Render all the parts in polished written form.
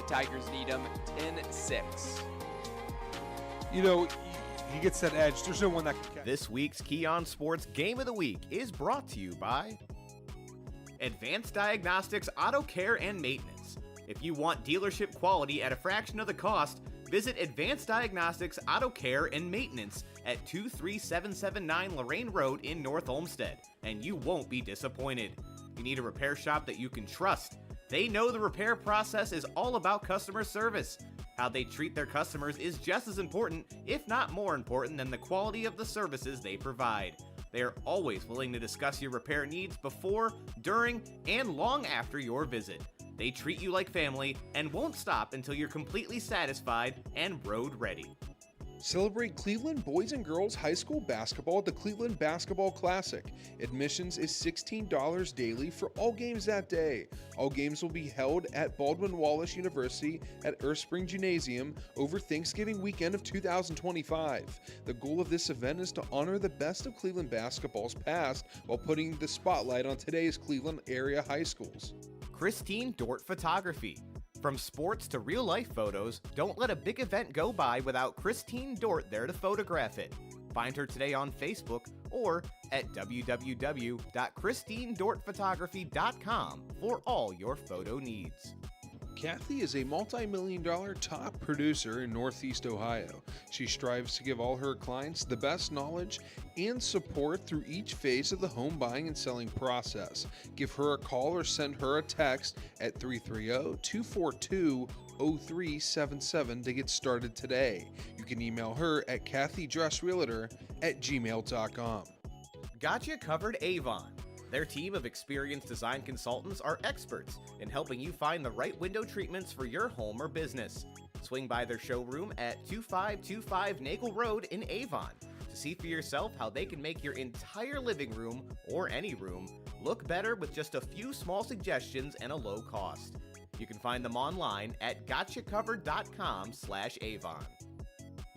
Tigers need him 10-6. You know, he gets that edge. There's no one that can catch. This week's Key on Sports Game of the Week is brought to you by Advanced Diagnostics Auto Care and Maintenance. If you want dealership quality at a fraction of the cost, visit Advanced Diagnostics Auto Care and Maintenance at 23779 Lorraine Road in North Olmsted, and you won't be disappointed. You need a repair shop that you can trust. They know the repair process is all about customer service. How they treat their customers is just as important, if not more important, than the quality of the services they provide. They are always willing to discuss your repair needs before, during, and long after your visit. They treat you like family and won't stop until you're completely satisfied and road ready. Celebrate Cleveland boys and girls high school basketball at the Cleveland Basketball Classic. Admissions is $16 daily for all games that day. All games will be held at Baldwin Wallace University at Erspring Gymnasium over Thanksgiving weekend of 2025. The goal of this event is to honor the best of Cleveland basketball's past while putting the spotlight on today's Cleveland area high schools. Christine Dort Photography. From sports to real-life photos, don't let a big event go by without Christine Dort there to photograph it. Find her today on Facebook or at www.christinedortphotography.com for all your photo needs. Kathy is a multi-million-dollar top producer in Northeast Ohio. She strives to give all her clients the best knowledge and support through each phase of the home buying and selling process. Give her a call or send her a text at 330-242-0377 to get started today. You can email her at kathydressrealtor@gmail.com. Gotcha Covered Avon. Their team of experienced design consultants are experts in helping you find the right window treatments for your home or business. Swing by their showroom at 2525 Nagel Road in Avon to see for yourself how they can make your entire living room, or any room, look better with just a few small suggestions and a low cost. You can find them online at gotchacovered.com/Avon.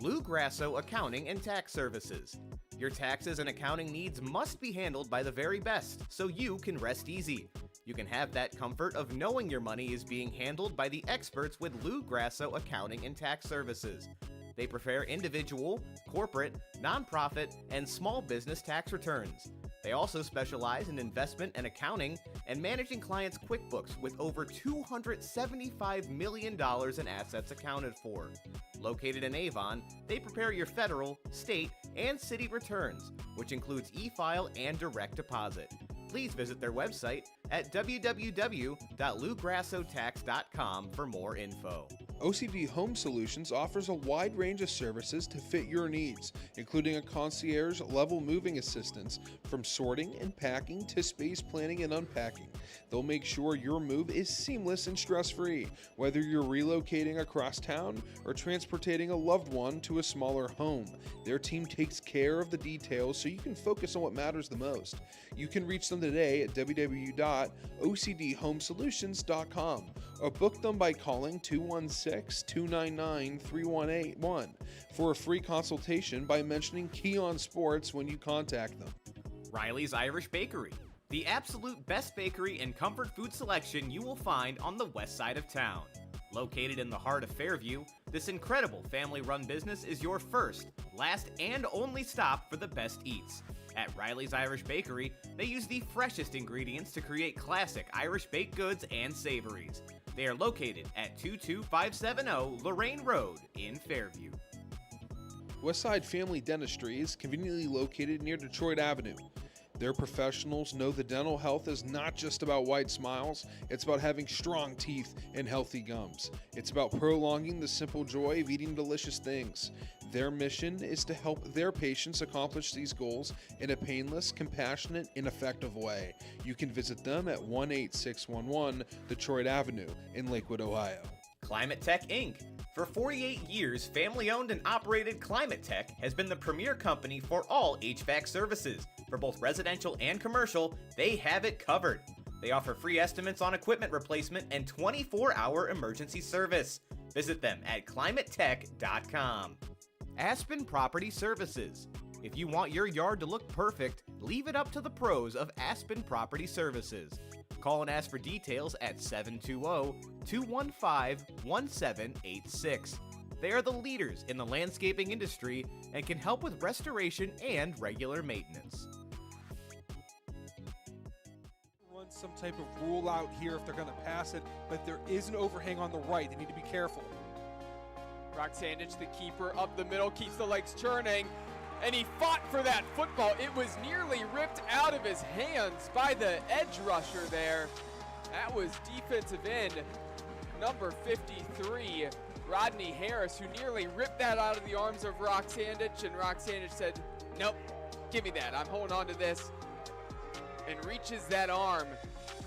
Lou Grasso Accounting and Tax Services. Your taxes and accounting needs must be handled by the very best, so you can rest easy. You can have that comfort of knowing your money is being handled by the experts with Lou Grasso Accounting and Tax Services. They prepare individual, corporate, nonprofit, and small business tax returns. They also specialize in investment and accounting and managing clients' QuickBooks with over $275 million in assets accounted for. Located in Avon, they prepare your federal, state, and city returns, which includes e-file and direct deposit. Please visit their website at www.lougrassotax.com for more info. OCD Home Solutions offers a wide range of services to fit your needs, including a concierge-level moving assistance from sorting and packing to space planning and unpacking. They'll make sure your move is seamless and stress-free, whether you're relocating across town or transporting a loved one to a smaller home. Their team takes care of the details so you can focus on what matters the most. You can reach them today at www.ocdhomesolutions.com or book them by calling 216-299-3181 for a free consultation by mentioning Key on Sports when you contact them. Riley's Irish Bakery, the absolute best bakery and comfort food selection you will find on the west side of town. Located in the heart of Fairview, this incredible family-run business is your first, last, and only stop for the best eats. At Riley's Irish Bakery, they use the freshest ingredients to create classic Irish baked goods and savories. They are located at 22570 Lorraine Road in Fairview. Westside Family Dentistry is conveniently located near Detroit Avenue. Their professionals know that dental health is not just about white smiles, it's about having strong teeth and healthy gums. It's about prolonging the simple joy of eating delicious things. Their mission is to help their patients accomplish these goals in a painless, compassionate, and effective way. You can visit them at 18611 Detroit Avenue in Lakewood, Ohio. Climate Tech Inc. For 48 years, family-owned and operated Climate Tech has been the premier company for all HVAC services. For both residential and commercial, they have it covered. They offer free estimates on equipment replacement and 24-hour emergency service. Visit them at climatetech.com. Aspen Property Services. If you want your yard to look perfect, leave it up to the pros of Aspen Property Services. Call and ask for details at 720-289-5200 215-1786. They are the leaders in the landscaping industry and can help with restoration and regular maintenance. Run some type of rule out here if they're going to pass it, but there is an overhang on the right. They need to be careful. Roxandich, the keeper, up the middle, keeps the legs churning, and he fought for that football. It was nearly ripped out of his hands by the edge rusher there. That was defensive end number 53, Rodney Harris, who nearly ripped that out of the arms of Roxandich, and Roxandich said, nope, give me that, I'm holding on to this, and reaches that arm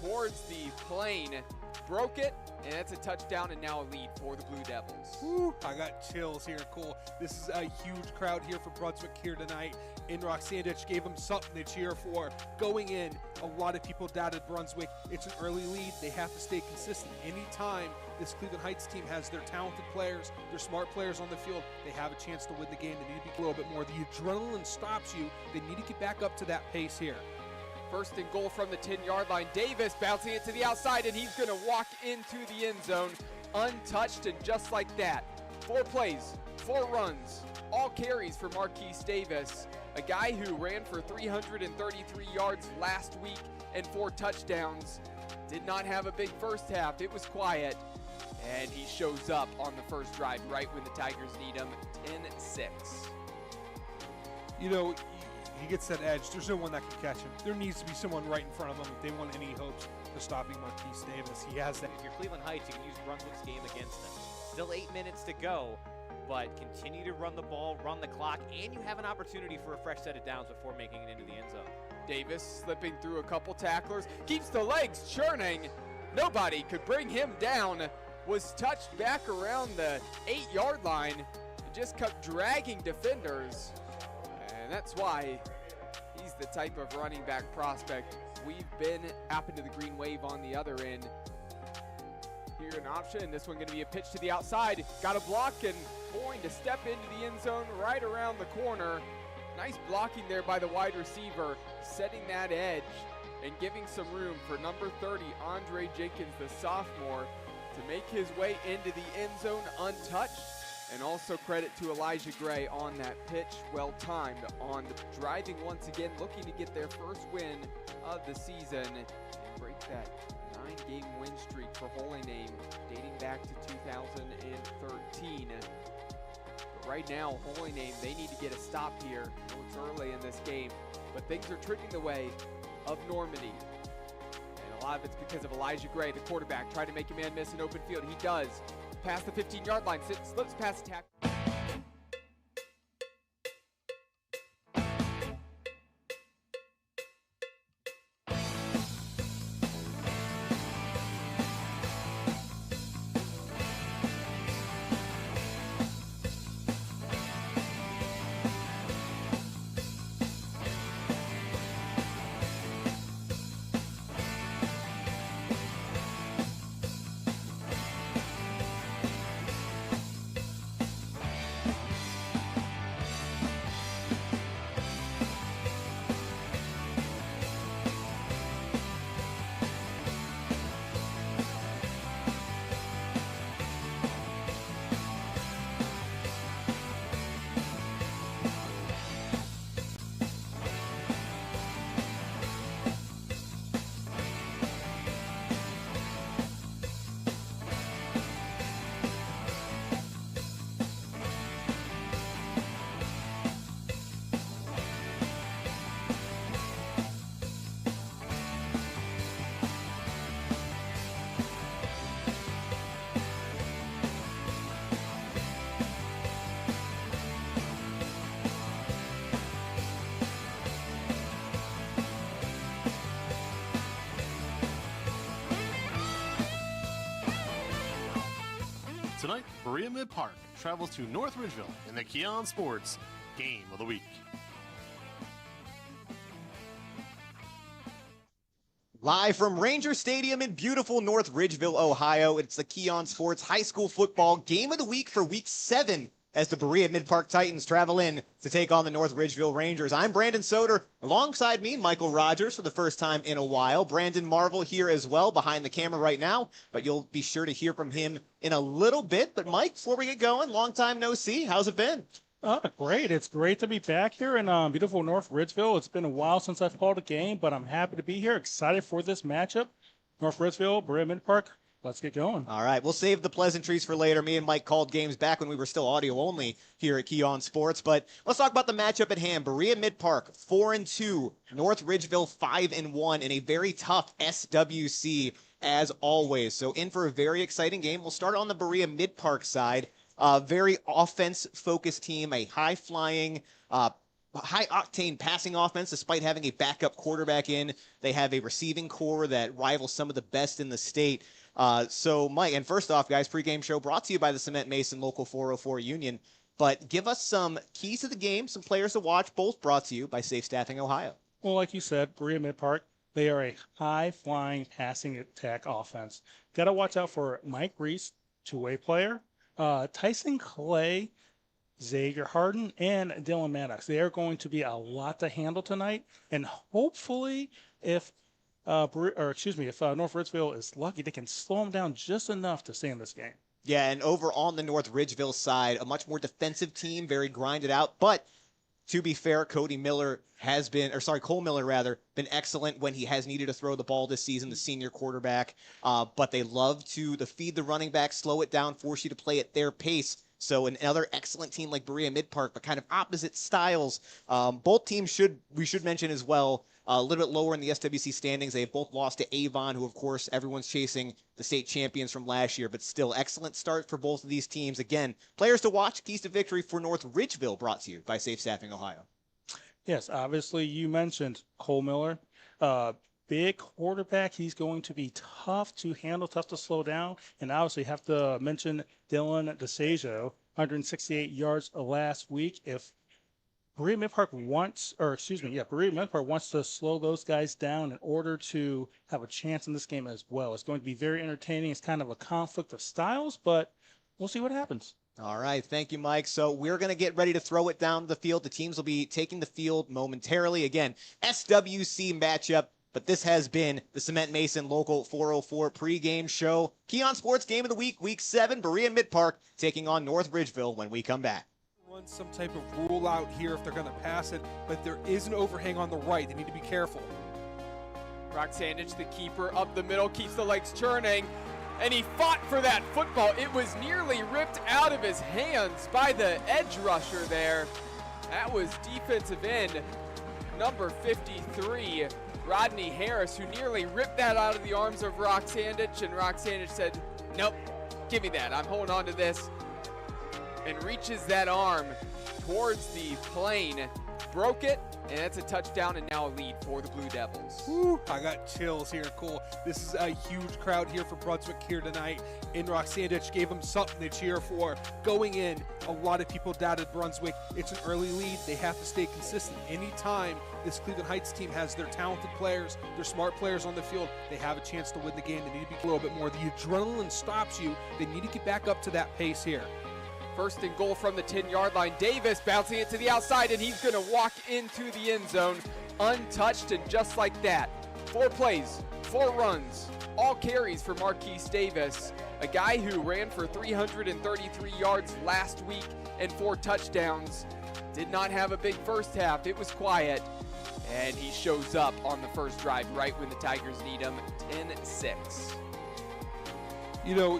towards the plane, broke it, and that's a touchdown and now a lead for the Blue Devils. Woo, I got chills here, Cole. This is a huge crowd here for Brunswick here tonight, and Roxandich gave them something to cheer for. Going in, a lot of people doubted Brunswick. It's an early lead. They have to stay consistent. Anytime this Cleveland Heights team has their talented players, their smart players on the field, they have a chance to win the game. They need to be a little bit more. The adrenaline stops you. They need to get back up to that pace here. First and goal from the 10-yard line. Davis bouncing it to the outside, and he's going to walk into the end zone untouched, and just like that, 4 plays, 4 runs, all carries for Marquise Davis, a guy who ran for 333 yards last week and 4 touchdowns. Did not have a big first half. It was quiet, and he shows up on the first drive right when the Tigers need him, 10-6. You know, he gets that edge. There's no one that can catch him. There needs to be someone right in front of him if they want any hopes of stopping Marquise Davis. He has that. If you're Cleveland Heights, you can use Brunswick's game against them. Still 8 minutes to go, but continue to run the ball, run the clock, and you have an opportunity for a fresh set of downs before making it into the end zone. Davis slipping through a couple tacklers, keeps the legs churning. Nobody could bring him down. Was touched back around the 8-yard line and just kept dragging defenders. And that's why he's the type of running back prospect we've been happened to the green wave on the other end. Here an option, this one going to be a pitch to the outside. Got a block and going to step into the end zone right around the corner. Nice blocking there by the wide receiver, setting that edge and giving some room for number 30, Andre Jenkins, the sophomore, to make his way into the end zone untouched. And also credit to Elijah Gray on that pitch, well timed on the driving once again, looking to get their first win of the season and break that 9-game win streak for Holy Name dating back to 2013. But right now, Holy Name, they need to get a stop here. I know it's early in this game, but things are trending the way of Normandy. And a lot of it's because of Elijah Gray, the quarterback, trying to make a man miss an open field. He does. Past the 15-yard line, slips past the tackle. Tonight, Berea-Midpark travels to North Ridgeville in the Keon Sports Game of the Week. Live from Ranger Stadium in beautiful North Ridgeville, Ohio, it's the Keon Sports High School Football Game of the Week for Week 7 as the Berea-Midpark Titans travel in to take on the North Ridgeville Rangers. I'm Brandon Soder. Alongside me, Michael Rogers for the first time in a while. Brandon Marvel here as well behind the camera right now, but you'll be sure to hear from him in a little bit. But Mike, before we get going, long time no see. How's it been? Great. It's great to be back here in beautiful North Ridgeville. It's been a while since I've called a game, but I'm happy to be here. Excited for this matchup. North Ridgeville, Berea-Midpark. Let's get going. All right, we'll save the pleasantries for later. Me and Mike called games back when we were still audio only here at Key On Sports. But let's talk about the matchup at hand. Berea-Midpark 4-2, North Ridgeville 5-1 in a very tough SWC as always. So in for a very exciting game. We'll start on the Berea-Midpark side. Very offense-focused team, a high-flying, high-octane passing offense despite having a backup quarterback in. They have a receiving core that rivals some of the best in the state. So, Mike, and first off, guys, pregame show brought to you by the Cement Mason Local 404 Union. But give us some keys to the game, some players to watch, both brought to you by Safe Staffing Ohio. Well, like you said, Berea-Midpark, they are a high-flying passing attack offense. Got to watch out for Mike Reese, two-way player, Tyson Clay, Xavier Harden, and Dylan Maddox. They are going to be a lot to handle tonight, and hopefully, if North Ridgeville is lucky, they can slow them down just enough to stay in this game. Yeah, and over on the North Ridgeville side, a much more defensive team, very grinded out. But to be fair, Cole Miller been excellent when he has needed to throw the ball this season, the senior quarterback. But they love to feed the running back, slow it down, force you to play at their pace. So another excellent team like Berea-Midpark, but kind of opposite styles. Both teams we should mention as well, a little bit lower in the SWC standings. They have both lost to Avon, who, of course, everyone's chasing the state champions from last year, but still excellent start for both of these teams. Again, players to watch, keys to victory for North Ridgeville, brought to you by Safe Staffing Ohio. Yes, obviously you mentioned Cole Miller. Big quarterback. He's going to be tough to handle, tough to slow down. And obviously have to mention Dylan DeSaggio, 168 yards last week. If Berea-Midpark wants to slow those guys down in order to have a chance in this game as well. It's going to be very entertaining. It's kind of a conflict of styles, but we'll see what happens. All right. Thank you, Mike. So we're going to get ready to throw it down the field. The teams will be taking the field momentarily. Again, SWC matchup, but this has been the Cement Mason Local 404 pregame show. Key On Sports Game of the Week, Week 7, Berea-Midpark taking on North Ridgeville when we come back. Run some type of rule out here if they're going to pass it, but there is an overhang on the right. They need to be careful. Brock Sandich, the keeper, up the middle, keeps the legs churning, and he fought for that football. It was nearly ripped out of his hands by the edge rusher there. That was defensive end number 53, Rodney Harris, who nearly ripped that out of the arms of Brock Sandich, and Brock Sandich said, nope, give me that. I'm holding on to this. And reaches that arm towards the plane, broke it, and that's a touchdown and now a lead for the Blue Devils. Woo, I got chills here. Cool. This is a huge crowd here for Brunswick here tonight. And Roxandich gave them something to cheer for. Going in, a lot of people doubted Brunswick. It's an early lead. They have to stay consistent. Anytime this Cleveland Heights team has their talented players, their smart players on the field, they have a chance to win the game. They need to be a little bit more. The adrenaline stops you. They need to get back up to that pace here. First and goal from the 10-yard line. Davis bouncing it to the outside, and he's going to walk into the end zone untouched, and just like that. 4 plays, 4 runs, all carries for Marquise Davis, a guy who ran for 333 yards last week and 4 touchdowns. Did not have a big first half. It was quiet, and he shows up on the first drive right when the Tigers need him, 10-6. You know,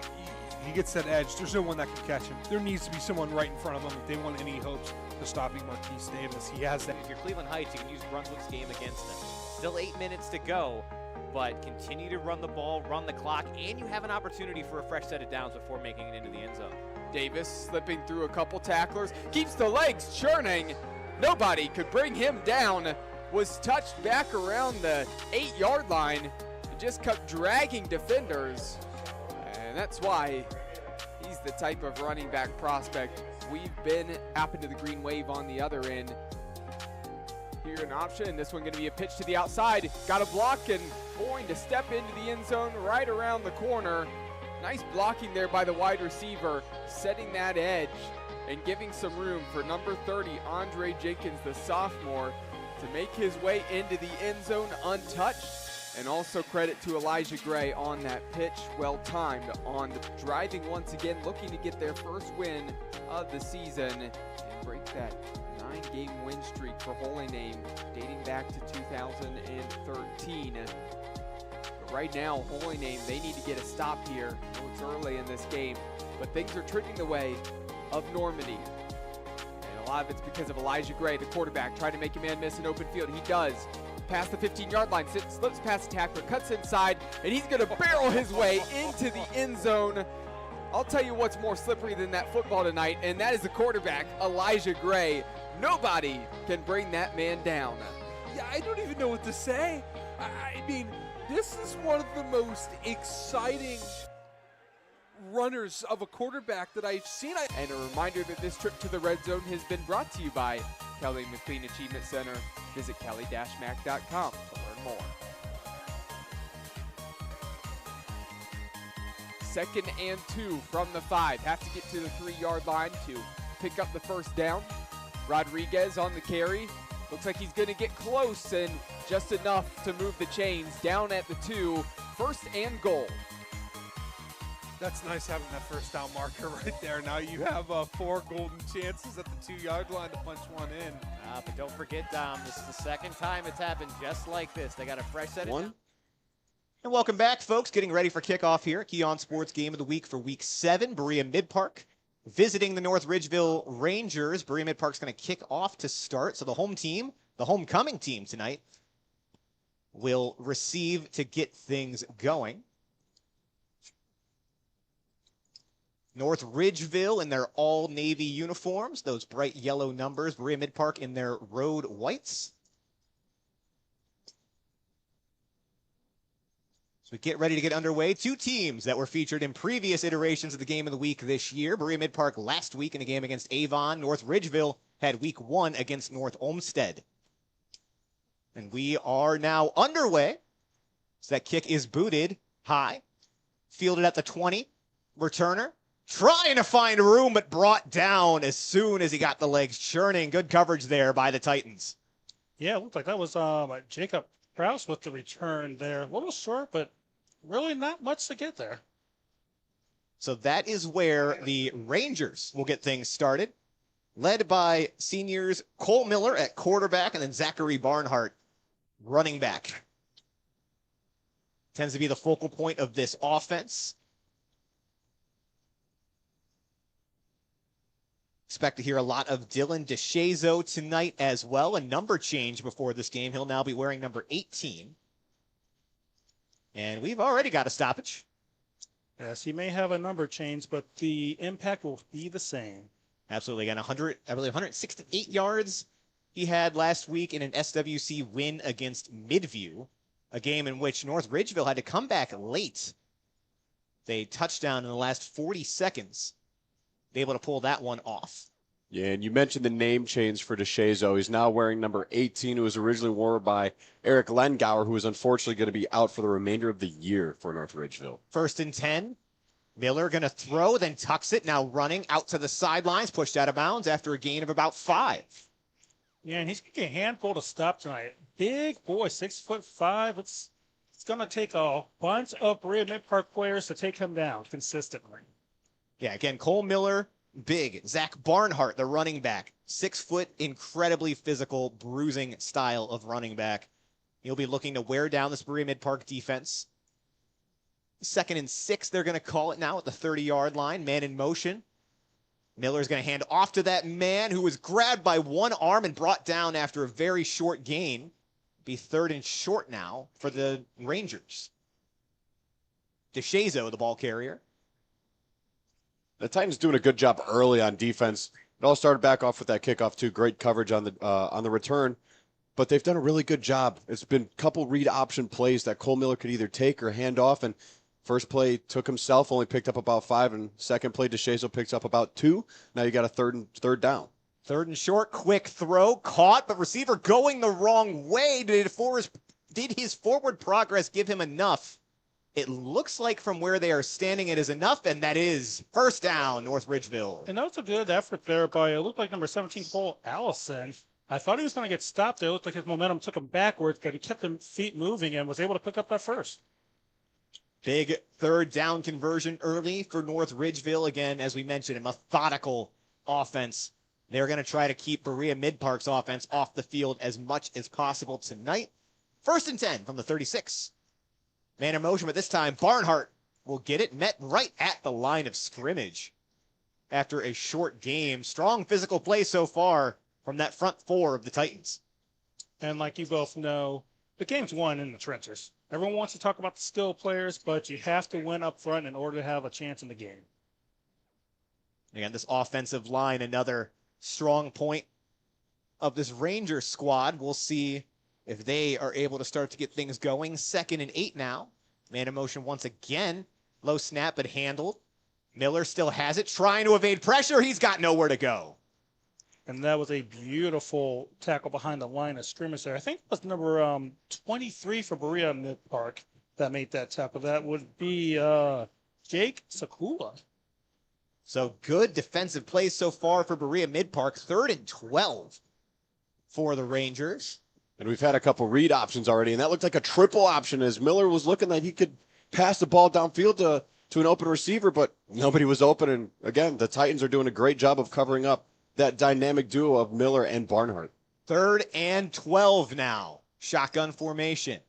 he gets that edge. There's no one that can catch him. There needs to be someone right in front of him if they want any hopes of stopping Marquise Davis. He has that. If you're Cleveland Heights, you can use Brunswick's game against them. Still 8 minutes to go, but continue to run the ball, run the clock, and you have an opportunity for a fresh set of downs before making it into the end zone. Davis slipping through a couple tacklers, keeps the legs churning. Nobody could bring him down. Was touched back around the 8-yard line and just kept dragging defenders. And that's why he's the type of running back prospect we've been. Happened to the green wave on the other end. Here an option. This one going to be a pitch to the outside. Got a block and going to step into the end zone right around the corner. Nice blocking there by the wide receiver, setting that edge and giving some room for number 30, Andre Jenkins, the sophomore, to make his way into the end zone untouched. And also credit to Elijah Gray on that pitch, well timed on the driving once again, looking to get their first win of the season and break that 9-game win streak for Holy Name dating back to 2013. But right now, Holy Name, they need to get a stop here. I know it's early in this game, but things are trending the way of Normandy. And a lot of it's because of Elijah Gray, the quarterback, trying to make a man miss an open field. He does. Past the 15-yard line, slips past the tackler, cuts inside, and he's going to barrel his way into the end zone. I'll tell you what's more slippery than that football tonight, and that is the quarterback, Elijah Gray. Nobody can bring that man down. Yeah, I don't even know what to say. I mean, this is one of the most exciting runners of a quarterback that I've seen. And a reminder that this trip to the Red Zone has been brought to you by Kelly McLean Achievement Center. Visit kelly-mac.com to learn more. 2nd and 2 from the 5. Have to get to the 3-yard line to pick up the first down. Rodriguez on the carry. Looks like he's going to get close and just enough to move the chains. Down at the 2. 1st and goal. That's nice having that first down marker right there. Now you have 4 golden chances at the 2-yard line to punch one in. But don't forget, Dom, this is the second time it's happened just like this. They got a fresh set of And welcome back, folks. Getting ready for kickoff here at Keon Sports Game of the Week for Week 7. Berea-Midpark visiting the North Ridgeville Rangers. Berea-Midpark's going to kick off to start. So the home team, the homecoming team tonight, will receive to get things going. North Ridgeville in their all-navy uniforms, those bright yellow numbers. Berea-Midpark in their road whites. So we get ready to get underway. 2 teams that were featured in previous iterations of the Game of the Week this year. Berea-Midpark last week in a game against Avon. North Ridgeville had Week 1 against North Olmsted. And we are now underway. So that kick is booted high. Fielded at the 20. Returner trying to find room, but brought down as soon as he got the legs churning. Good coverage there by the Titans. Yeah, it looked like that was Jacob Kraus with the return there. A little short, but really not much to get there. So that is where the Rangers will get things started, led by seniors Cole Miller at quarterback and then Zachary Barnhart running back. Tends to be the focal point of this offense. Expect to hear a lot of Dylan DeShazo tonight as well. A number change before this game. He'll now be wearing number 18. And we've already got a stoppage. Yes, he may have a number change, but the impact will be the same. Absolutely. Again, 168 yards he had last week in an SWC win against Midview, a game in which North Ridgeville had to come back late. They touchdown in the last 40 seconds. Be able to pull that one off. Yeah, and you mentioned the name change for DeShazo. He's now wearing number 18, who was originally worn by Eric Lengauer, who is unfortunately going to be out for the remainder of the year for North Ridgeville. 1st and 10. Miller going to throw, then tucks it, now running out to the sidelines, pushed out of bounds after a gain of about 5. Yeah, and he's going to get a handful to stop tonight. Big boy, 6'5". It's going to take a bunch of Berea-Midpark players to take him down consistently. Yeah, again, Cole Miller, big. Zach Barnhart, the running back. 6 foot, incredibly physical, bruising style of running back. He'll be looking to wear down this Berea-Midpark defense. 2nd and 6, they're going to call it now at the 30-yard line. Man in motion. Miller's going to hand off to that man who was grabbed by one arm and brought down after a very short gain. Be 3rd and short now for the Rangers. DeShazo, the ball carrier. The Titans doing a good job early on defense. It all started back off with that kickoff too. Great coverage on the return, but they've done a really good job. It's been a couple read option plays that Cole Miller could either take or hand off, and first play took himself, only picked up about 5, and second play DeShazo picks up about 2. Now you got a third down. 3rd and short, quick throw, caught, but receiver going the wrong way. Did his forward progress give him enough It looks like from where they are standing it is enough, and that is first down, North Ridgeville. And that was a good effort there by, it looked like number 17, Cole Allison. I thought he was going to get stopped there. It looked like his momentum took him backwards, but he kept his feet moving and was able to pick up that first. Big third down conversion early for North Ridgeville. Again, as we mentioned, a methodical offense. They're going to try to keep Berea-Midpark's offense off the field as much as possible tonight. 1st and 10 from the 36. Man in motion, but this time Barnhart will get it met right at the line of scrimmage. After a short game, strong physical play so far from that front four of the Titans. And like you both know, the game's won in the trenches. Everyone wants to talk about the skill players, but you have to win up front in order to have a chance in the game. Again, this offensive line, another strong point of this Rangers squad. We'll see if they are able to start to get things going. 2nd and 8 now. Man in motion once again. Low snap, but handled. Miller still has it, trying to evade pressure. He's got nowhere to go. And that was a beautiful tackle behind the line of scrimmage there. I think it was number 23 for Berea-Midpark that made that tackle. That would be Jake Sakula. So good defensive plays so far for Berea-Midpark. 3rd and 12 for the Rangers. And we've had a couple read options already, and that looked like a triple option as Miller was looking like he could pass the ball downfield to an open receiver, but nobody was open. And again, the Titans are doing a great job of covering up that dynamic duo of Miller and Barnhart. 3rd and 12 now. Shotgun formation.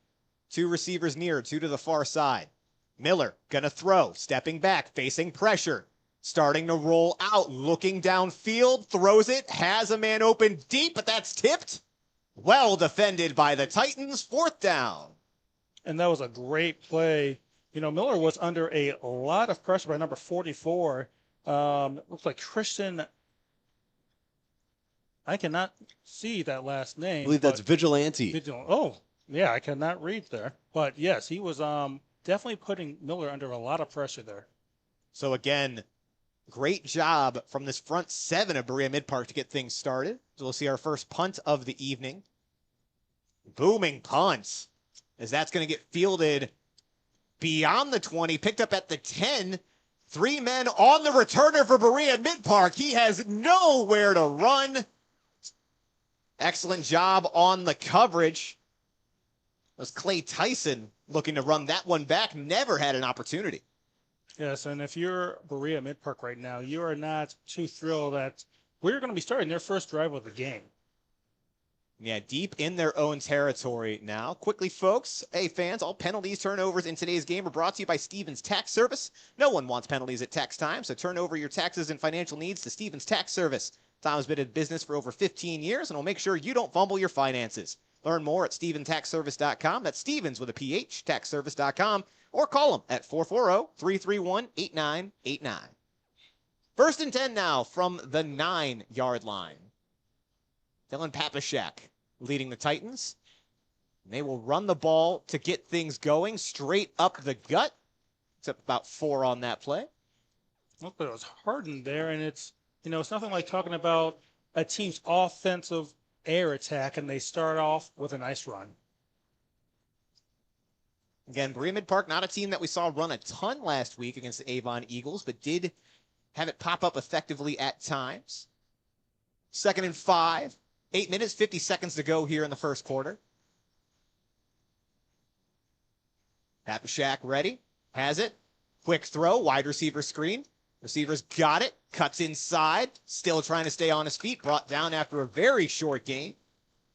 2 receivers near, 2 to the far side. Miller gonna throw, stepping back, facing pressure. Starting to roll out, looking downfield, throws it, has a man open deep, but that's tipped. Well defended by the Titans, 4th down. And that was a great play. You know, Miller was under a lot of pressure by number 44. Looks like Christian. I cannot see that last name. I believe that's Vigilante. Oh, yeah, I cannot read there. But yes, he was definitely putting Miller under a lot of pressure there. So again, great job from this front 7 of Berea-Midpark to get things started. So we'll see our first punt of the evening. Booming punt, as that's going to get fielded beyond the 20, picked up at the 10. 3 men on the returner for Berea-Midpark. He has nowhere to run. Excellent job on the coverage. It was Clay Tyson looking to run that one back. Never had an opportunity. Yes, and if you're Berea-Midpark right now, you are not too thrilled that we're going to be starting their first drive of the game. Yeah, deep in their own territory now. Quickly, folks, hey, fans, all penalties, turnovers in today's game are brought to you by Stevens Tax Service. No one wants penalties at tax time, so turn over your taxes and financial needs to Stevens Tax Service. Tom's been in business for over 15 years, and will make sure you don't fumble your finances. Learn more at StevensTaxService.com. That's Stevens with a PH, taxservice.com, or call them at 440-331-8989. 1st and 10 now from the 9-yard line. Dylan Papashak leading the Titans. They will run the ball to get things going straight up the gut. It's up about 4 on that play. Well, but it was hardened there, and it's, you know, it's nothing like talking about a team's offensive air attack, and they start off with a nice run. Again, Berea-Midpark, not a team that we saw run a ton last week against the Avon Eagles, but did have it pop up effectively at times. 2nd and 5. 8 minutes, 50 seconds to go here in the first quarter. Papashak ready. Has it. Quick throw. Wide receiver screen. Receiver's got it. Cuts inside. Still trying to stay on his feet. Brought down after a very short gain.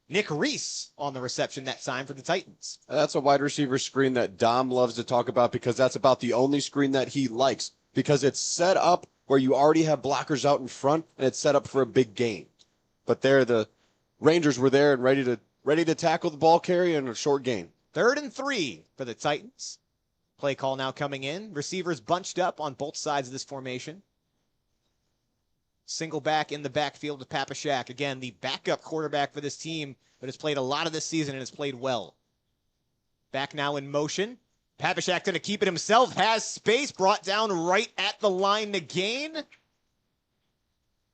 Nick Reese on the reception that time for the Titans. That's a wide receiver screen that Dom loves to talk about because that's about the only screen that he likes because it's set up where you already have blockers out in front and it's set up for a big gain. But there, the Rangers were there and ready to tackle the ball carrier and a short gain. 3rd and 3 for the Titans. Play call now coming in. Receivers bunched up on both sides of this formation. Single back in the backfield with Papashak. Again, the backup quarterback for this team, but has played a lot of this season and has played well. Back now in motion. Papashak going to keep it himself. Has space. Brought down right at the line to gain.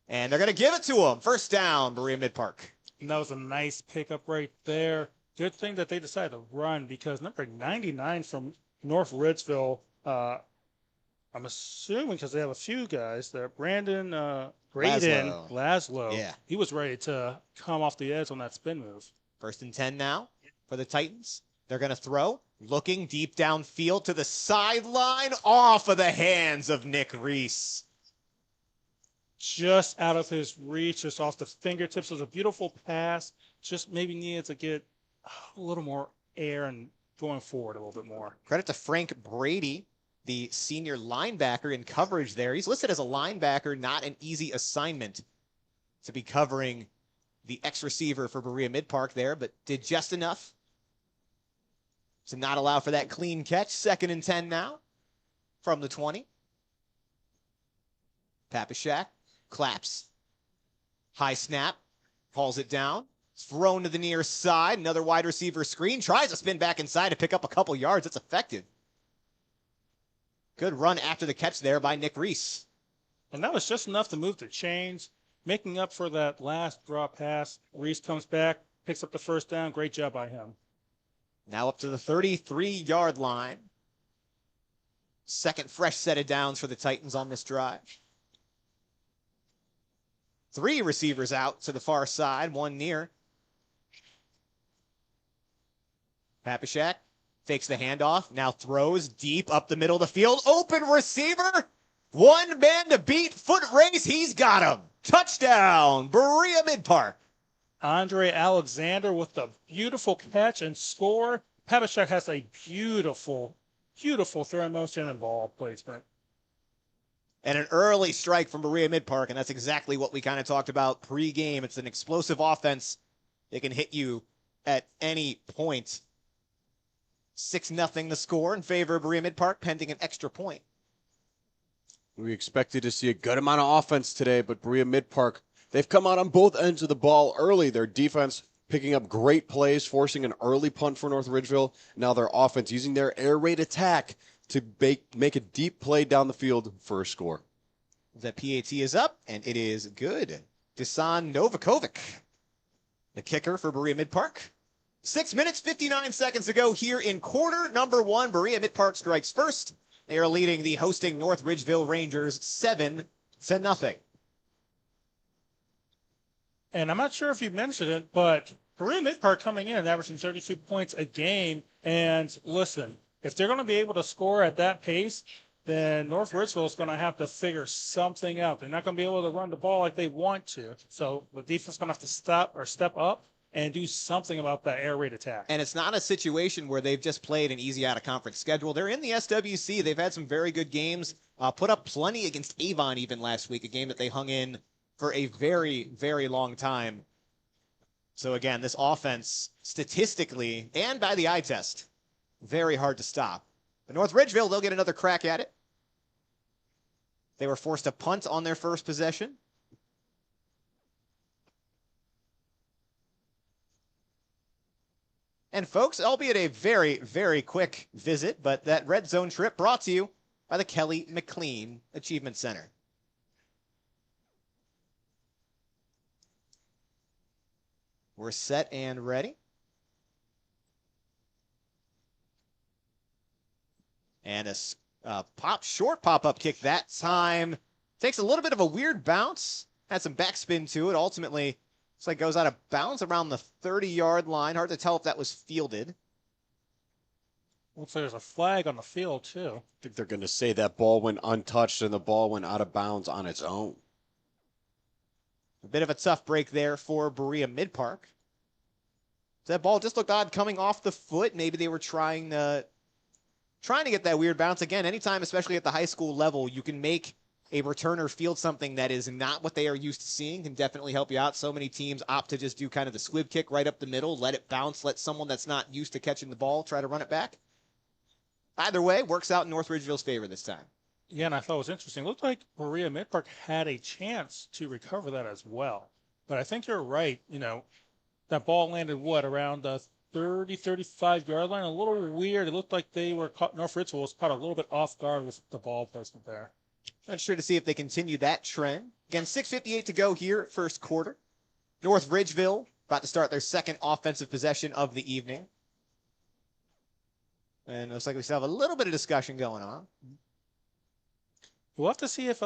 And they're going to give it to him. First down, Berea-Midpark. And that was a nice pickup right there. Good thing that they decided to run because number 99 from North Ridgeville, I'm assuming because they have a few guys there. Brandon Braden Laszlo. Yeah. He was ready to come off the edge on that spin move. 1st and 10 now for the Titans. They're going to throw. Looking deep downfield to the sideline. Off of the hands of Nick Reese. Just out of his reach, just off the fingertips. It was a beautiful pass. Just maybe needed to get a little more air and going forward a little bit more. Credit to Frank Brady, the senior linebacker in coverage there. He's listed as a linebacker, not an easy assignment to be covering the ex-receiver for Berea-Midpark there, but did just enough to not allow for that clean catch. 2nd and 10 now from the 20. Papashak claps. High snap. Calls it down. Thrown to the near side. Another wide receiver screen. Tries to spin back inside to pick up a couple yards. It's effective. Good run after the catch there by Nick Reese. And that was just enough to move the chains, making up for that last drop pass. Reese comes back, picks up the 1st down. Great job by him. Now up to the 33-yard line. 2nd fresh set of downs for the Titans on this drive. 3 receivers out to the far side, 1 near. Papashak fakes the handoff, now throws deep up the middle of the field. Open receiver, 1 man to beat, foot race, he's got him. Touchdown, Berea-Midpark. Andre Alexander with the beautiful catch and score. Papashak has a beautiful throw motion and ball placement. And an early strike from Berea-Midpark, and that's exactly what we kind of talked about pre-game. It's an explosive offense. It can hit you at any point. 6-0 the score in favor of Berea-Midpark, pending an extra point. We expected to see a good amount of offense today, but Berea-Midpark, they've come out on both ends of the ball early. Their defense picking up great plays, forcing an early punt for North Ridgeville. Now their offense using their air raid attack to make a deep play down the field for a score. The PAT is up, and it is good. Dusan Novakovic, the kicker for Berea-Midpark. 6 minutes, 59 seconds to go here in quarter number 1. Berea-Midpark strikes first. They are leading the hosting North Ridgeville Rangers 7-0. And I'm not sure if you mentioned it, but Berea-Midpark coming in and averaging 32 points a game. And listen, if they're going to be able to score at that pace, then North Ridgeville is going to have to figure something out. They're not going to be able to run the ball like they want to. So the defense is going to have to step up and do something about that air raid attack. And it's not a situation where they've just played an easy out-of-conference schedule. They're in the SWC. They've had some very good games. Put up plenty against Avon even last week, a game that they hung in for a very, very long time. So again, this offense, statistically and by the eye test, very hard to stop. But North Ridgeville, they'll get another crack at it. They were forced to punt on their first possession. And folks, albeit a very, very quick visit, but that red zone trip brought to you by the Kelly McLean Achievement Center. We're set and ready. And a short pop-up kick that time. Takes a little bit of a weird bounce. Had some backspin to it. Ultimately, looks like goes out of bounds around the 30-yard line. Hard to tell if that was fielded. Looks like there's a flag on the field, too. I think they're going to say that ball went untouched and the ball went out of bounds on its own. A bit of a tough break there for Berea-Midpark. That ball just looked odd coming off the foot. Maybe they were trying to get that weird bounce. Again, anytime, especially at the high school level, you can make a returner field something that is not what they are used to seeing, can definitely help you out. So many teams opt to just do kind of the squib kick right up the middle, let it bounce, let someone that's not used to catching the ball try to run it back. Either way, works out in North Ridgeville's favor this time. Yeah, and I thought it was interesting. It looked like Berea-Midpark had a chance to recover that as well. But I think you're right. You know, that ball landed, around the 30, 35-yard line? A little weird. It looked like they were caught, North Ridgeville was caught a little bit off guard with the ball placement there. Not sure to see if they continue that trend. Again, 6:58 to go here, first quarter. North Ridgeville about to start their second offensive possession of the evening. And it looks like we still have a little bit of discussion going on. We'll have to see if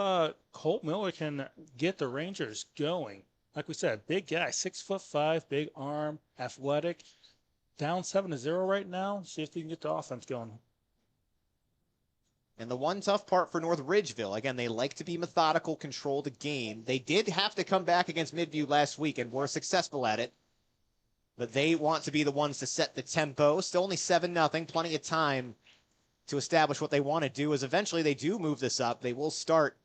Colt Miller can get the Rangers going. Like we said, big guy, 6'5", big arm, athletic. Down 7-0 right now. See if he can get the offense going. And the one tough part for North Ridgeville, again, they like to be methodical, control the game. They did have to come back against Midview last week and were successful at it. But they want to be the ones to set the tempo. Still only 7-0, plenty of time to establish what they want to do, as eventually they do move this up. They will start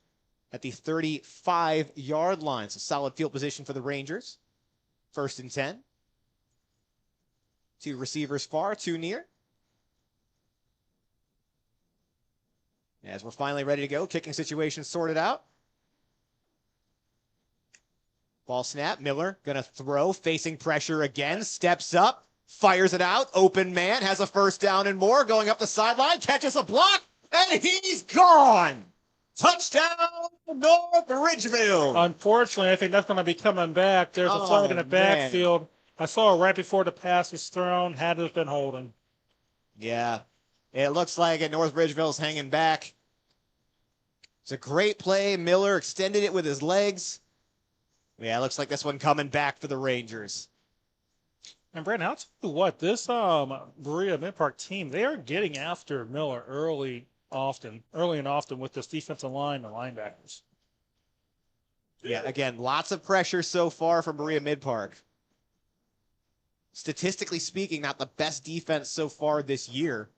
at the 35-yard line. So solid field position for the Rangers. 1st and 10. 2 receivers far, 2 near. As we're finally ready to go, kicking situation sorted out. Ball snap, Miller gonna throw, facing pressure again, steps up, fires it out, open man, has a 1st down and more, going up the sideline, catches a block, and he's gone! Touchdown, North Ridgeville! Unfortunately, I think that's going to be coming back. There's a flag in the backfield. I saw it right before the pass was thrown. Had it been holding. Yeah, it looks like it. North Ridgeville's hanging back. It's a great play. Miller extended it with his legs. Yeah, it looks like this one coming back for the Rangers. And Brandon, I'll tell you what, this Berea-Midpark team, they are getting after Miller early and often with this defensive line and linebackers. Yeah, again, lots of pressure so far from Berea-Midpark. Statistically speaking, not the best defense so far this year.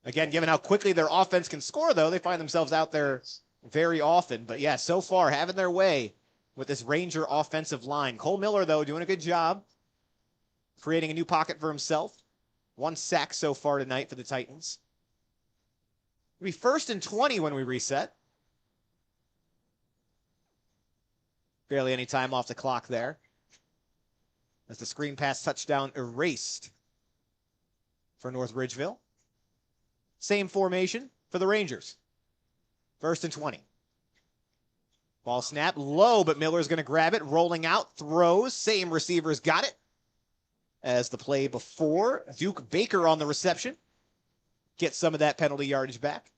Again, given how quickly their offense can score, though, they find themselves out there very often. But yeah, so far, having their way with this Ranger offensive line. Cole Miller, though, doing a good job, creating a new pocket for himself. 1 sack so far tonight for the Titans. It'll be 1st and 20 when we reset. Barely any time off the clock there. As the screen pass touchdown erased for North Ridgeville. Same formation for the Rangers. 1st and 20. Ball snap low, but Miller's going to grab it. Rolling out, throws. Same receivers got it. As the play before, Duke Baker on the reception. Get some of that penalty yardage back.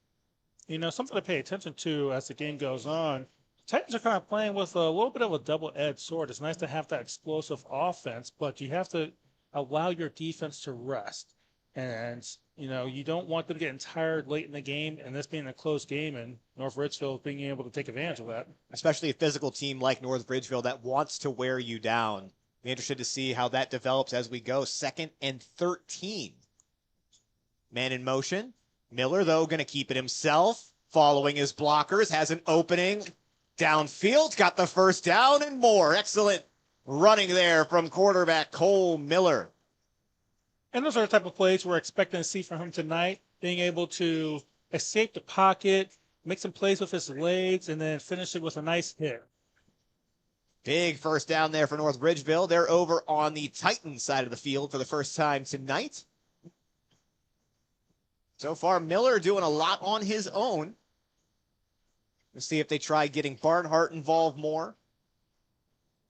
You know, something to pay attention to as the game goes on. Titans are kind of playing with a little bit of a double-edged sword. It's nice to have that explosive offense, but you have to allow your defense to rest. And, you know, you don't want them getting tired late in the game, and this being a close game, and North Ridgeville being able to take advantage of that. Especially a physical team like North Ridgeville that wants to wear you down. Be interested to see how that develops as we go. 2nd and 13. Man in motion. Miller, though, going to keep it himself. Following his blockers. Has an opening. Downfield. Got the 1st down and more. Excellent running there from quarterback Cole Miller. And those are the type of plays we're expecting to see from him tonight. Being able to escape the pocket, make some plays with his legs, and then finish it with a nice hit. Big 1st down there for North Ridgeville. They're over on the Titans side of the field for the first time tonight. So far, Miller doing a lot on his own. Let's see if they try getting Barnhart involved more.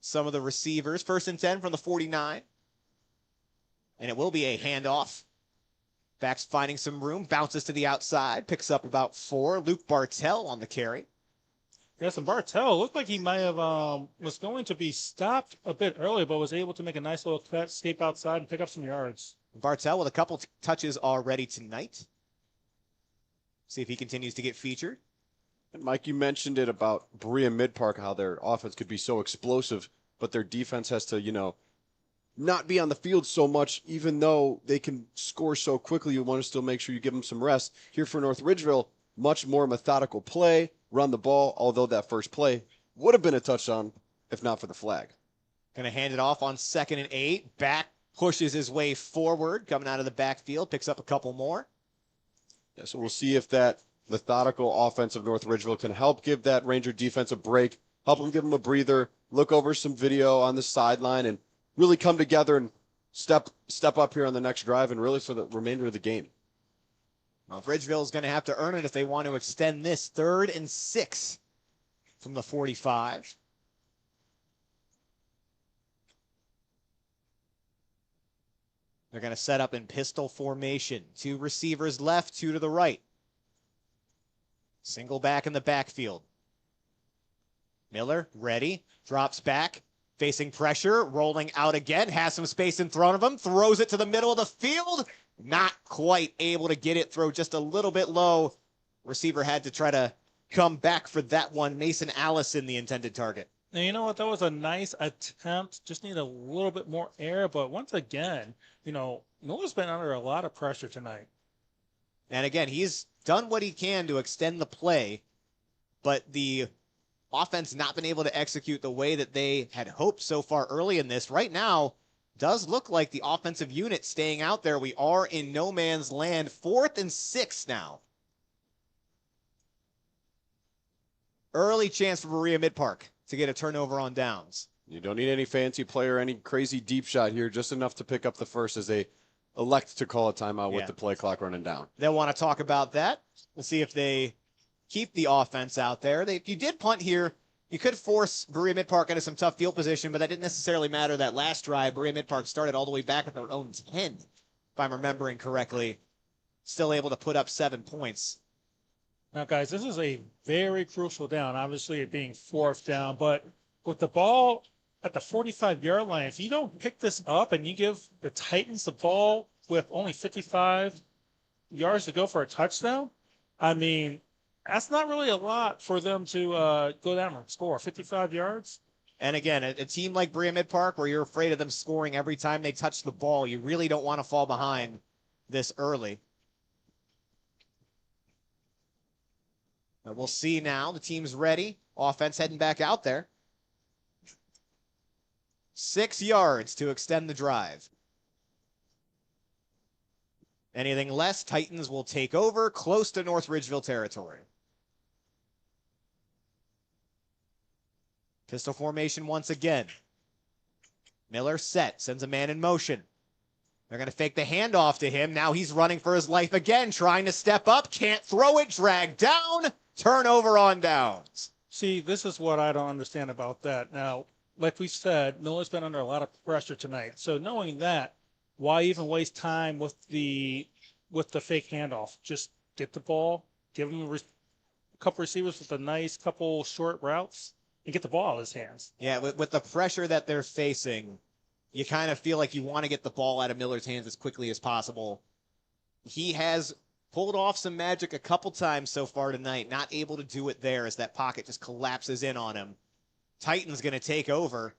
Some of the receivers. 1st and 10 from the 49. And it will be a handoff. Backs finding some room. Bounces to the outside. Picks up about 4. Luke Bartell on the carry. Yes, and Bartell looked like he might have was going to be stopped a bit early, but was able to make a nice little cut, escape outside, and pick up some yards. Bartell with a couple touches already tonight. See if he continues to get featured. And Mike, you mentioned it about Berea-Midpark, how their offense could be so explosive, but their defense has to, not be on the field so much, even though they can score so quickly. You want to still make sure you give them some rest. Here for North Ridgeville, much more methodical play, run the ball, although that first play would have been a touchdown if not for the flag. Going to hand it off on 2nd and 8. Back pushes his way forward, coming out of the backfield, picks up a couple more. Yeah, so we'll see if that methodical offense of North Ridgeville can help give that Ranger defense a break, help them give them a breather, look over some video on the sideline, and really come together and step up here on the next drive and really for the remainder of the game. Well, Ridgeville is going to have to earn it if they want to extend this. 3rd and 6 from the 45. They're going to set up in pistol formation. 2 receivers left, 2 to the right. Single back in the backfield. Miller, ready, drops back, facing pressure, rolling out again, has some space in front of him, throws it to the middle of the field. Not quite able to get it, throw just a little bit low. Receiver had to try to come back for that one. Mason Allison, the intended target. Now, you know what? That was a nice attempt. Just need a little bit more air. But once again, Miller's been under a lot of pressure tonight. And again, he's done what he can to extend the play, but the offense not been able to execute the way that they had hoped so far early in this. Right now, does look like the offensive unit staying out there. We are in no man's land. 4th and 6 now. Early chance for Berea-Midpark to get a turnover on downs. You don't need any fancy play or any crazy deep shot here, just enough to pick up the first as they elect to call a timeout with the play clock running down. They'll want to talk about that. We'll see if they keep the offense out there. If you did punt here, you could force Berea-Midpark into some tough field position, but that didn't necessarily matter that last drive. Berea-Midpark started all the way back at their own 10, if I'm remembering correctly. Still able to put up 7 points. Now, guys, this is a very crucial down. Obviously, it being 4th down, but with the ball at the 45-yard line, if you don't pick this up and you give the Titans the ball with only 55 yards to go for a touchdown, I mean, that's not really a lot for them to go down and score. 55 yards? And again, a team like Berea-Midpark, where you're afraid of them scoring every time they touch the ball, you really don't want to fall behind this early. But we'll see now. The team's ready. Offense heading back out there. 6 yards to extend the drive. Anything less, Titans will take over close to North Ridgeville territory. Pistol formation once again. Miller set, sends a man in motion. They're going to fake the handoff to him. Now he's running for his life again, trying to step up. Can't throw it, dragged down. Turnover on downs. See, this is what I don't understand about that. Now, like we said, Miller's been under a lot of pressure tonight. So knowing that, why even waste time with the fake handoff? Just get the ball, give him a couple receivers with a nice couple short routes, and get the ball out of his hands. Yeah, with the pressure that they're facing, you kind of feel like you want to get the ball out of Miller's hands as quickly as possible. He has pulled off some magic a couple times so far tonight, not able to do it there as that pocket just collapses in on him. Titans going to take over.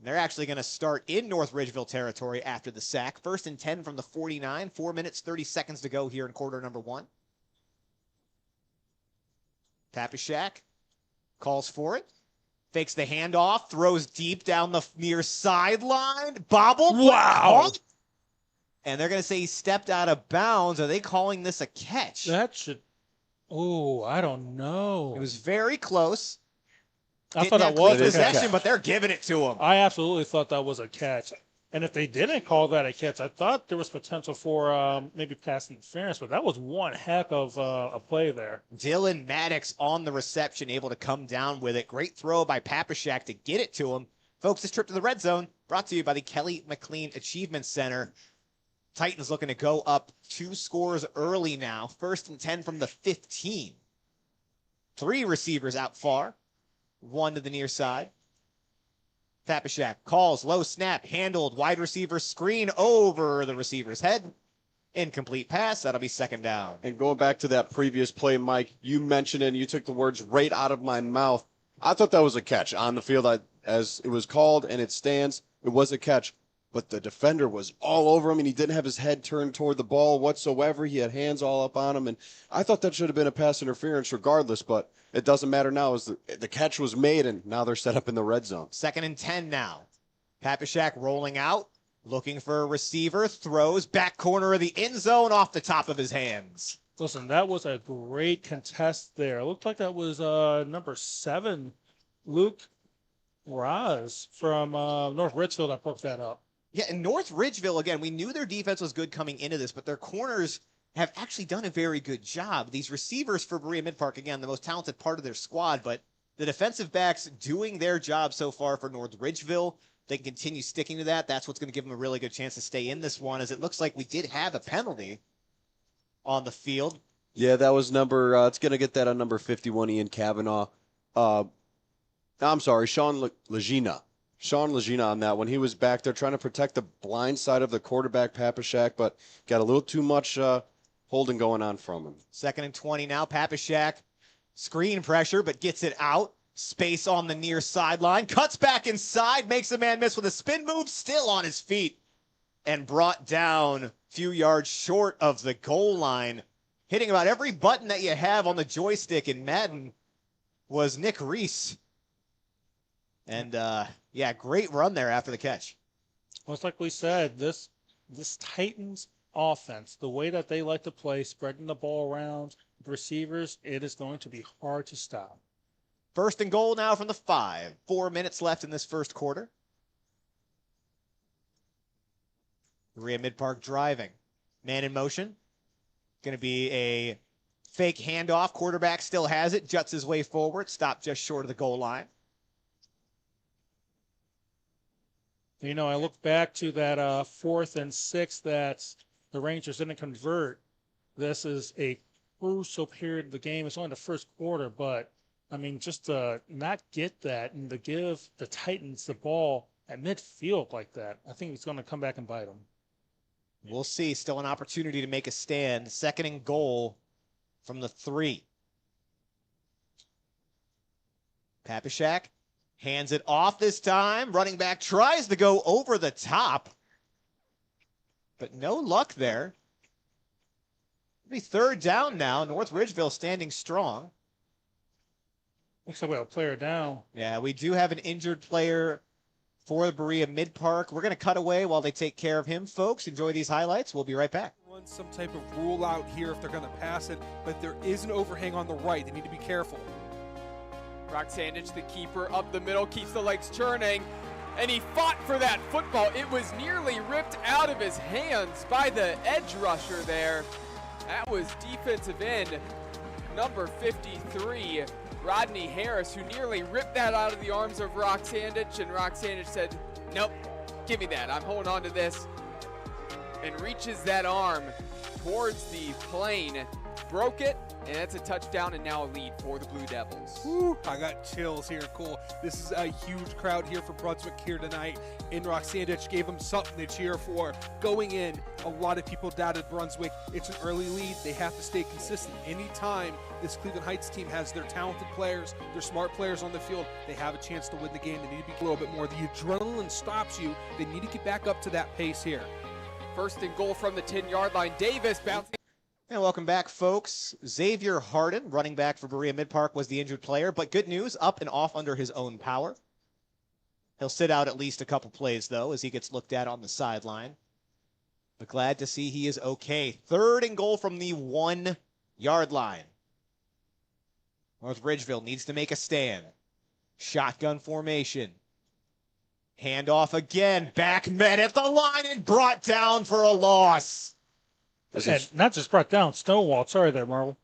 They're actually going to start in North Ridgeville territory after the sack. 1st and 10 from the 49. 4 minutes, 30 seconds to go here in quarter number 1. Papashak calls for it. Fakes the handoff. Throws deep down the near sideline. Bobbled. Wow. And they're going to say he stepped out of bounds. Are they calling this a catch? That should... Oh, I don't know. It was very close. I thought that was a possession, catch. but they're giving it to him. I absolutely thought that was a catch. And if they didn't call that a catch, I thought there was potential for maybe pass interference, but that was one heck of a play there. Dylan Maddox on the reception, able to come down with it. Great throw by Papashak to get it to him. Folks, this trip to the red zone brought to you by the Kelly McLean Achievement Center. Titans looking to go up 2 scores early now. 1st and 10 from the 15. 3 receivers out far. 1 to the near side. Papashak calls, low snap, handled, wide receiver screen over the receiver's head. Incomplete pass, that'll be 2nd down. And going back to that previous play, Mike, you mentioned it and you took the words right out of my mouth. I thought that was a catch on the field as it was called and it stands. It was a catch. But the defender was all over him, and he didn't have his head turned toward the ball whatsoever. He had hands all up on him, and I thought that should have been a pass interference regardless, but it doesn't matter now as the catch was made, and now they're set up in the red zone. 2nd and 10 now. Papashak rolling out, looking for a receiver, throws, back corner of the end zone off the top of his hands. Listen, that was a great contest there. It looked like that was number 7, Luke Raz from North Ridgeville that broke that up. Yeah, and North Ridgeville, again, we knew their defense was good coming into this, but their corners have actually done a very good job. These receivers for Berea-Midpark, again, the most talented part of their squad, but the defensive backs doing their job so far for North Ridgeville. they can continue sticking to that, that's what's going to give them a really good chance to stay in this one, as it looks like we did have a penalty on the field. Yeah, that was it's going to get that on number 51, Ian Kavanaugh. I'm sorry, Sean Legina. Sean Legina on that one. He was back there trying to protect the blind side of the quarterback, Papashak, but got a little too much holding going on from him. 2nd and 20 now. Papashak, screen pressure, but gets it out. Space on the near sideline. Cuts back inside, makes a man miss with a spin move, still on his feet, and brought down a few yards short of the goal line. Hitting about every button that you have on the joystick in Madden was Nick Reese. And, yeah, great run there after the catch. Well, it's like we said, this Titans offense, the way that they like to play, spreading the ball around receivers, it is going to be hard to stop. 1st and goal now from the 5. 4 minutes left in this first quarter. Berea-Midpark driving. Man in motion. Going to be a fake handoff. Quarterback still has it. Juts his way forward. Stopped just short of the goal line. You know, I look back to that 4th and 6 that the Rangers didn't convert. This is a crucial period of the game. It's only the first quarter, but I mean, just to not get that and to give the Titans the ball at midfield like that, I think it's going to come back and bite them. We'll see. Still an opportunity to make a stand. 2nd and goal from the 3. Papashak hands it off this time. Running back tries to go over the top, but no luck there. It'll be 3rd down now. North Ridgeville standing strong. Looks like we have a player down. Yeah, we do have an injured player for the Berea-Midpark. We're going to cut away while they take care of him, folks. Enjoy these highlights. We'll be right back. Run some type of rule out here if they're going to pass it, but there is an overhang on the right. They need to be careful. Brock Sandich, the keeper, up the middle, keeps the legs churning, and he fought for that football. It was nearly ripped out of his hands by the edge rusher there. That was defensive end number 53, Rodney Harris, who nearly ripped that out of the arms of Rock Sandich, and Rock Sandich said, nope, give me that. I'm holding on to this, and reaches that arm towards the plane, broke it, and that's a touchdown and now a lead for the Blue Devils. Woo, I got chills here. Cool. This is a huge crowd here for Brunswick here tonight. And Rock Sandich gave them something to cheer for. Going in, a lot of people doubted Brunswick. It's an early lead. They have to stay consistent. Anytime this Cleveland Heights team has their talented players, their smart players on the field, they have a chance to win the game. They need to be a little bit more. The adrenaline stops you. They need to get back up to that pace here. 1st and goal from the 10-yard line. Davis bouncing. And welcome back, folks. Xavier Harden, running back for Berea-Midpark, was the injured player, but good news, up and off under his own power. He'll sit out at least a couple plays, though, as he gets looked at on the sideline. But glad to see he is okay. 3rd and goal from the 1-yard line. North Ridgeville needs to make a stand. Shotgun formation. Handoff again. Back men at the line and brought down for a loss. And not just brought down, stonewalled. Sorry there, Marvel.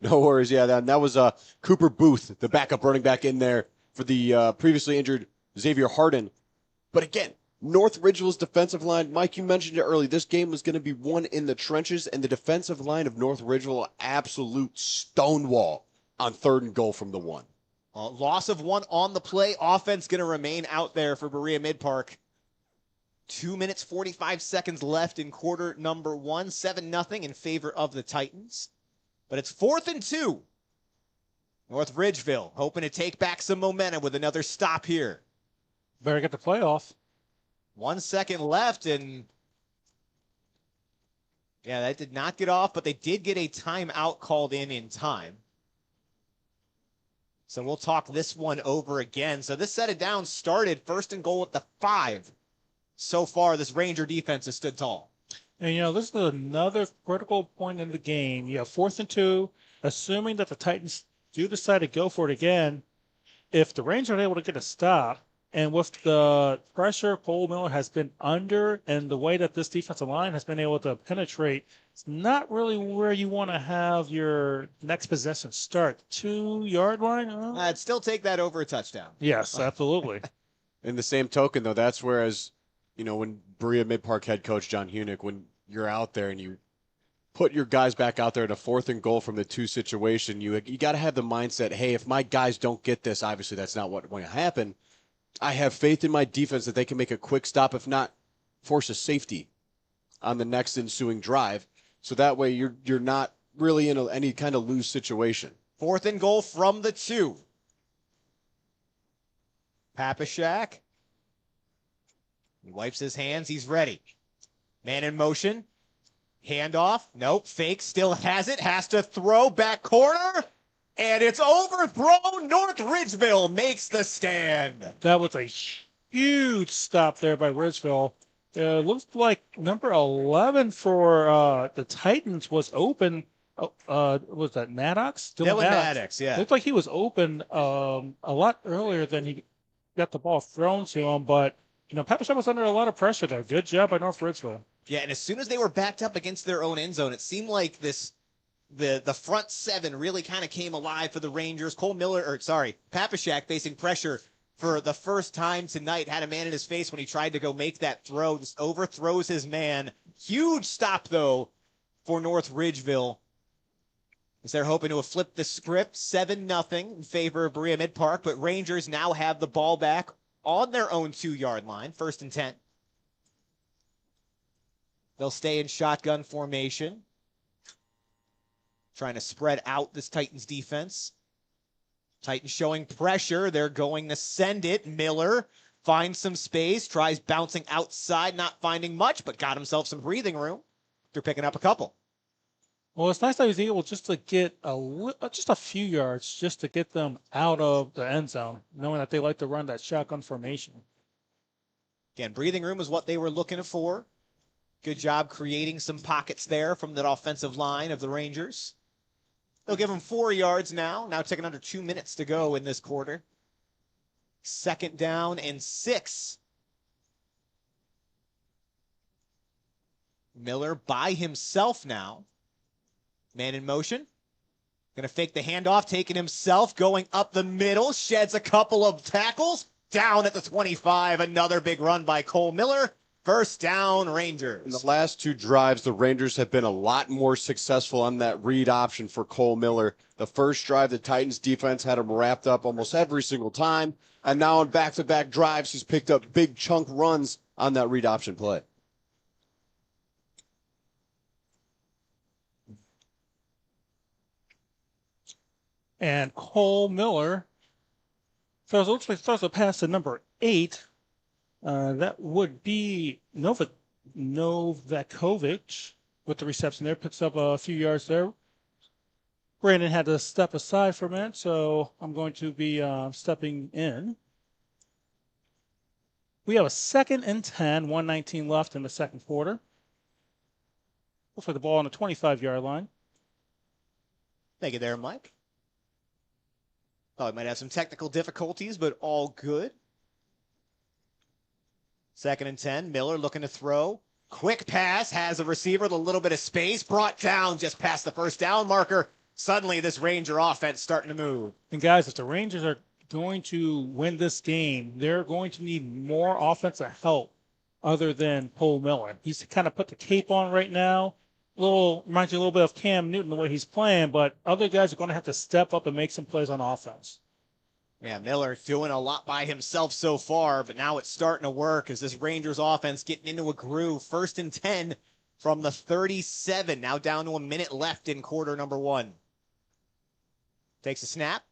No worries. Yeah, that was Cooper Booth, the backup running back in there for the previously injured Xavier Harden. But again, North Ridgeville's defensive line, Mike, you mentioned it early. This game was going to be won in the trenches, and the defensive line of North Ridgeville, absolute stonewall on 3rd and goal from the 1. Loss of 1 on the play. Offense going to remain out there for Berea-Midpark. 2 minutes, 45 seconds left in quarter number 1. 7-0 in favor of the Titans. But it's 4th and 2. North Ridgeville hoping to take back some momentum with another stop here. Better get the playoff. 1 second left, and yeah, that did not get off, but they did get a timeout called in time. So we'll talk this one over again. So this set it down started 1st and goal at the 5. So far, this Ranger defense has stood tall. And, you know, this is another critical point in the game. You have 4th and 2, assuming that the Titans do decide to go for it again. If the Rangers are able to get a stop, and with the pressure Cole Miller has been under and the way that this defensive line has been able to penetrate, it's not really where you want to have your next possession start. 2-yard line? I'd still take that over a touchdown. Yes, absolutely. In the same token, though, that's whereas, when Berea-Midpark head coach John Hunick, when you're out there and you put your guys back out there in a 4th and goal from the 2 situation, you got to have the mindset, hey, if my guys don't get this, obviously that's not what's going to happen. I have faith in my defense that they can make a quick stop, if not force a safety on the next ensuing drive. So that way you're not really in any kind of lose situation. 4th and goal from the 2. Papashak. He wipes his hands. He's ready. Man in motion. Handoff. Nope. Fake. Still has it. Has to throw. Back corner. And it's overthrown. North Ridgeville makes the stand. That was a huge stop there by Ridgeville. Looks like number 11 for the Titans was open. Was that Maddox? Dylan Maddox, yeah. Looked like he was open a lot earlier than he got the ball thrown to him, but Papashak was under a lot of pressure there. Good job by North Ridgeville. Yeah, and as soon as they were backed up against their own end zone, it seemed like the front 7 really kind of came alive for the Rangers. Papashak facing pressure for the first time tonight, had a man in his face when he tried to go make that throw, just overthrows his man. Huge stop, though, for North Ridgeville, as they're hoping to have flipped the script 7-0 in favor of Berea-Midpark, but Rangers now have the ball back on their own 2-yard line, 1st and 10. They'll stay in shotgun formation, trying to spread out this Titans defense. Titans showing pressure. They're going to send it. Miller finds some space, tries bouncing outside, not finding much, but got himself some breathing room. They're picking up a couple. Well, it's nice that he was able just to get just a few yards just to get them out of the end zone, knowing that they like to run that shotgun formation. Again, breathing room is what they were looking for. Good job creating some pockets there from that offensive line of the Rangers. They'll give them 4 yards now. Now taking under 2 minutes to go in this quarter. 2nd down and 6. Miller by himself now. Man in motion. Going to fake the handoff, taking himself, going up the middle, sheds a couple of tackles. Down at the 25, another big run by Cole Miller. 1st down, Rangers. In the last 2 drives, the Rangers have been a lot more successful on that read option for Cole Miller. The first drive, the Titans defense had him wrapped up almost every single time. And now on back-to-back drives, he's picked up big chunk runs on that read option play. And Cole Miller looks like throws a pass to number 8. That would be Novakovic with the reception there. Picks up a few yards there. Brandon had to step aside for a minute, so I'm going to be stepping in. We have a 2nd and 10, 1:19 left in the second quarter. Looks like the ball on the 25-yard line. Thank you there, Mike. Thought we might have some technical difficulties, but all good. 2nd and 10. Miller looking to throw. Quick pass. Has a receiver with a little bit of space. Brought down just past the 1st down marker. Suddenly, this Ranger offense starting to move. And guys, if the Rangers are going to win this game, they're going to need more offensive help other than Cole Miller. He's kind of put the cape on right now. Reminds you a little bit of Cam Newton, the way he's playing, but other guys are going to have to step up and make some plays on offense. Yeah, Miller doing a lot by himself so far, but now it's starting to work as this Rangers offense getting into a groove. 1st and 10 from the 37. Now down to a minute left in quarter number 1. Takes a snap.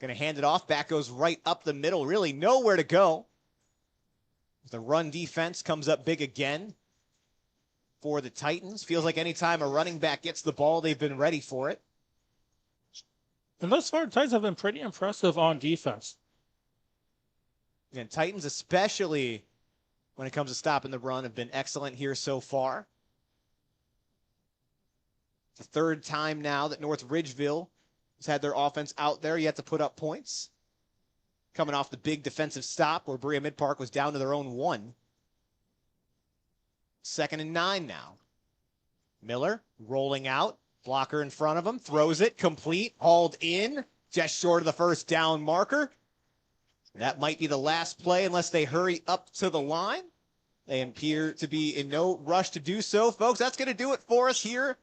Going to hand it off. Back goes right up the middle. Really nowhere to go. The run defense comes up big again for the Titans. Feels like anytime a running back gets the ball, they've been ready for it. And thus far, the Titans have been pretty impressive on defense. And Titans, especially when it comes to stopping the run, have been excellent here so far. It's the 3rd time now that North Ridgeville has had their offense out there yet to put up points. Coming off the big defensive stop where Berea-Midpark was down to their own 1. 2nd and 9 now. Miller rolling out. Blocker in front of him. Throws it. Complete. Hauled in. Just short of the 1st down marker. That might be the last play unless they hurry up to the line. They appear to be in no rush to do so, folks. That's going to do it for us here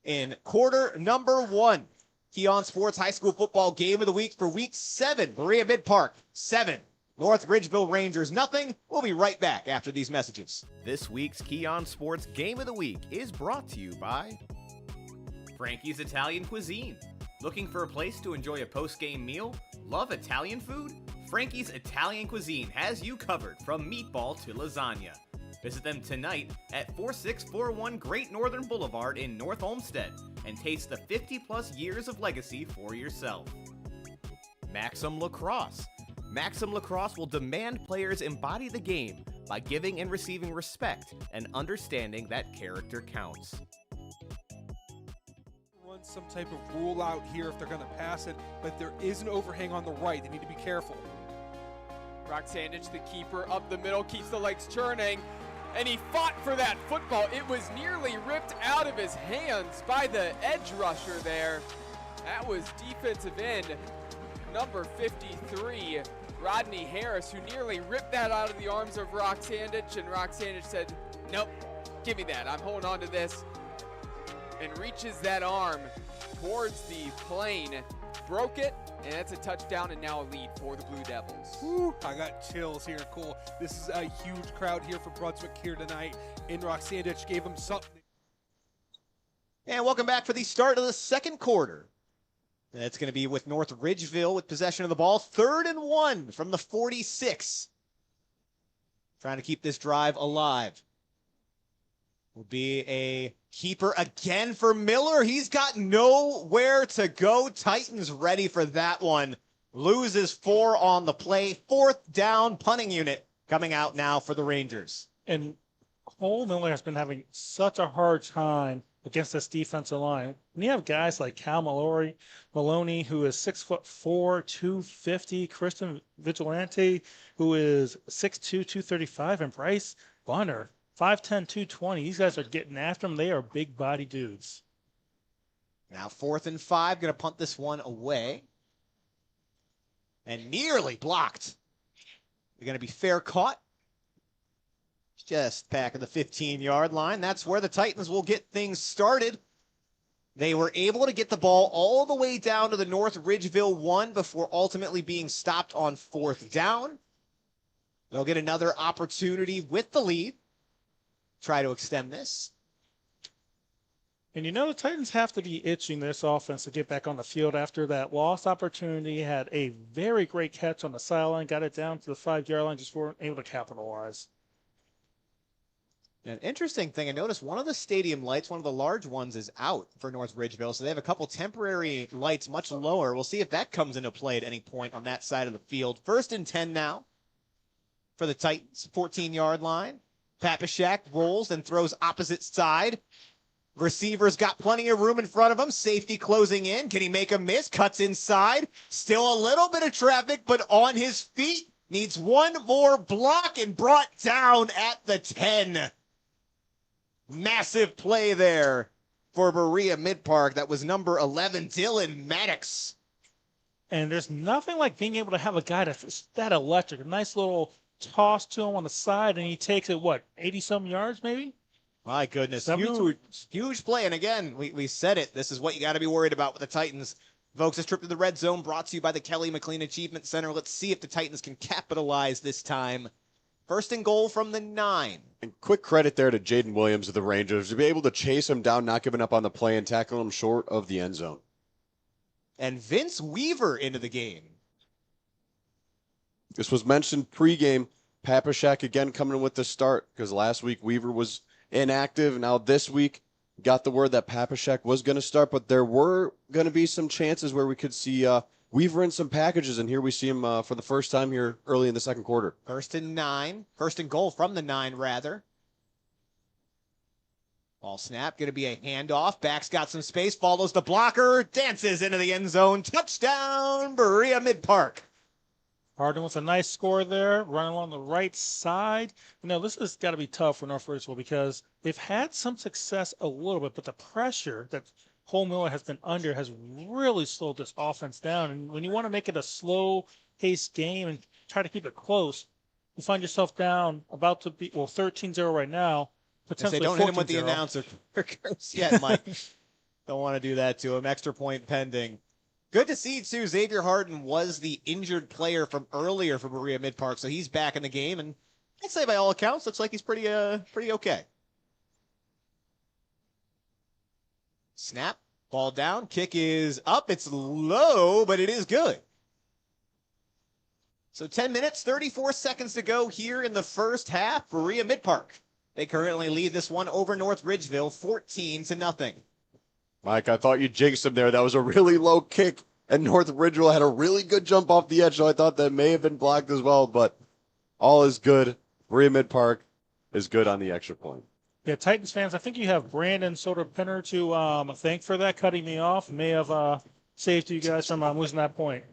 in quarter number 1. Keon Sports High School Football Game of the Week for Week 7. Berea-Midpark 7. North Ridgeville Rangers nothing. We'll be right back after these messages. This week's Keon Sports Game of the Week is brought to you by Frankie's Italian Cuisine. Looking for a place to enjoy a post-game meal? Love Italian food? Frankie's Italian Cuisine has you covered from meatball to lasagna. Visit them tonight at 4641 Great Northern Boulevard in North Olmsted and taste the 50-plus years of legacy for yourself. Maxim Lacrosse. Maxim Lacrosse will demand players embody the game by giving and receiving respect and understanding that character counts. Run some type of rule out here if they're going to pass it, but there is an overhang on the right. They need to be careful. Brock Sandich, the keeper, up the middle, keeps the legs churning, and he fought for that football. It was nearly ripped out of his hands by the edge rusher there. That was defensive end number 53, Rodney Harris, who nearly ripped that out of the arms of Rock Sandich, and Rock Sandich said, nope, give me that, I'm holding on to this, and reaches that arm towards the plane, broke it, and that's a touchdown and now a lead for the Blue Devils. Woo, I got chills here. Cool. This is a huge crowd here for Brunswick here tonight, and Rock Sandich gave them something. And welcome back for the start of the second quarter. That's going to be with North Ridgeville with possession of the ball. 3rd and 1 from the 46. Trying to keep this drive alive. Will be a keeper again for Miller. He's got nowhere to go. Titans ready for that one. Loses 4 on the play. 4th down punting unit coming out now for the Rangers. And Cole Miller has been having such a hard time against this defensive line. When you have guys like Cal Maloney, who is 6'4", 250, Kristen Vigilante, who is 6'2", 235, and Bryce Bunner, 5'10", 220. These guys are getting after them. They are big body dudes. Now 4th and 5, going to punt this one away. And nearly blocked. They're going to be fair caught. Just back of the 15-yard line. That's where the Titans will get things started. They were able to get the ball all the way down to the North Ridgeville 1 before ultimately being stopped on 4th down. They'll get another opportunity with the lead. Try to extend this. And you know the Titans have to be itching this offense to get back on the field after that lost opportunity. Had a very great catch on the sideline, got it down to the 5-yard line, just weren't able to capitalize. An interesting thing, I noticed one of the stadium lights, one of the large ones, is out for North Ridgeville, so they have a couple temporary lights much lower. We'll see if that comes into play at any point on that side of the field. 1st and 10 now for the Titans, 14-yard line. Papashak rolls and throws opposite side. Receiver's got plenty of room in front of him. Safety closing in. Can he make a miss? Cuts inside. Still a little bit of traffic, but on his feet. Needs one more block and brought down at the 10. Massive play there for Berea-Midpark. That was number 11, Dylan Maddox. And there's nothing like being able to have a guy that's that electric. A nice little toss to him on the side, and he takes it, 80-some yards maybe? My goodness, 72. huge play. And again, we said it. This is what you got to be worried about with the Titans. Folks, this trip to the red zone brought to you by the Kelly McLean Achievement Center. Let's see if the Titans can capitalize this time. 1st and goal from the 9. And quick credit there to Jaden Williams of the Rangers to be able to chase him down, not giving up on the play, and tackle him short of the end zone. And Vince Weaver into the game. This was mentioned pregame. Papashak again coming in with the start because last week Weaver was inactive. Now this week got the word that Papashak was going to start, but there were going to be some chances where we could see Weaver in some packages, and here we see him for the first time here early in the second quarter. 1st and 9. 1st and goal from the 9, rather. Ball snap, going to be a handoff. Back's got some space, follows the blocker, dances into the end zone. Touchdown, Berea-Midpark. Hardin with a nice score there, running along the right side. This has got to be tough for North Ridgeville because they've had some success a little bit, but the pressure that Cole Miller has been under has really slowed this offense down. And when you want to make it a slow fast-paced game and try to keep it close, you find yourself down about to be, 13-0 right now, They potentially don't hit him with the 14-0. announcer curse yet, Mike. Don't want to do that to him. Extra point pending. Good to see, too. Xavier Harden was the injured player from earlier for Berea-Midpark, so he's back in the game, and I'd say by all accounts, looks like he's pretty okay. Snap, ball down, kick is up. It's low, but it is good. So 10 minutes, 34 seconds to go here in the first half. Berea-Midpark. They currently lead this one over North Ridgeville, 14-0. Mike, I thought you jinxed him there. That was a really low kick, and North Ridgeville had a really good jump off the edge, so I thought that may have been blocked as well, but all is good. Berea-Midpark is good on the extra point. Yeah, Titans fans, I think you have Brandon Soder-Pinner to thank for that, cutting me off. May have saved you guys from losing that point.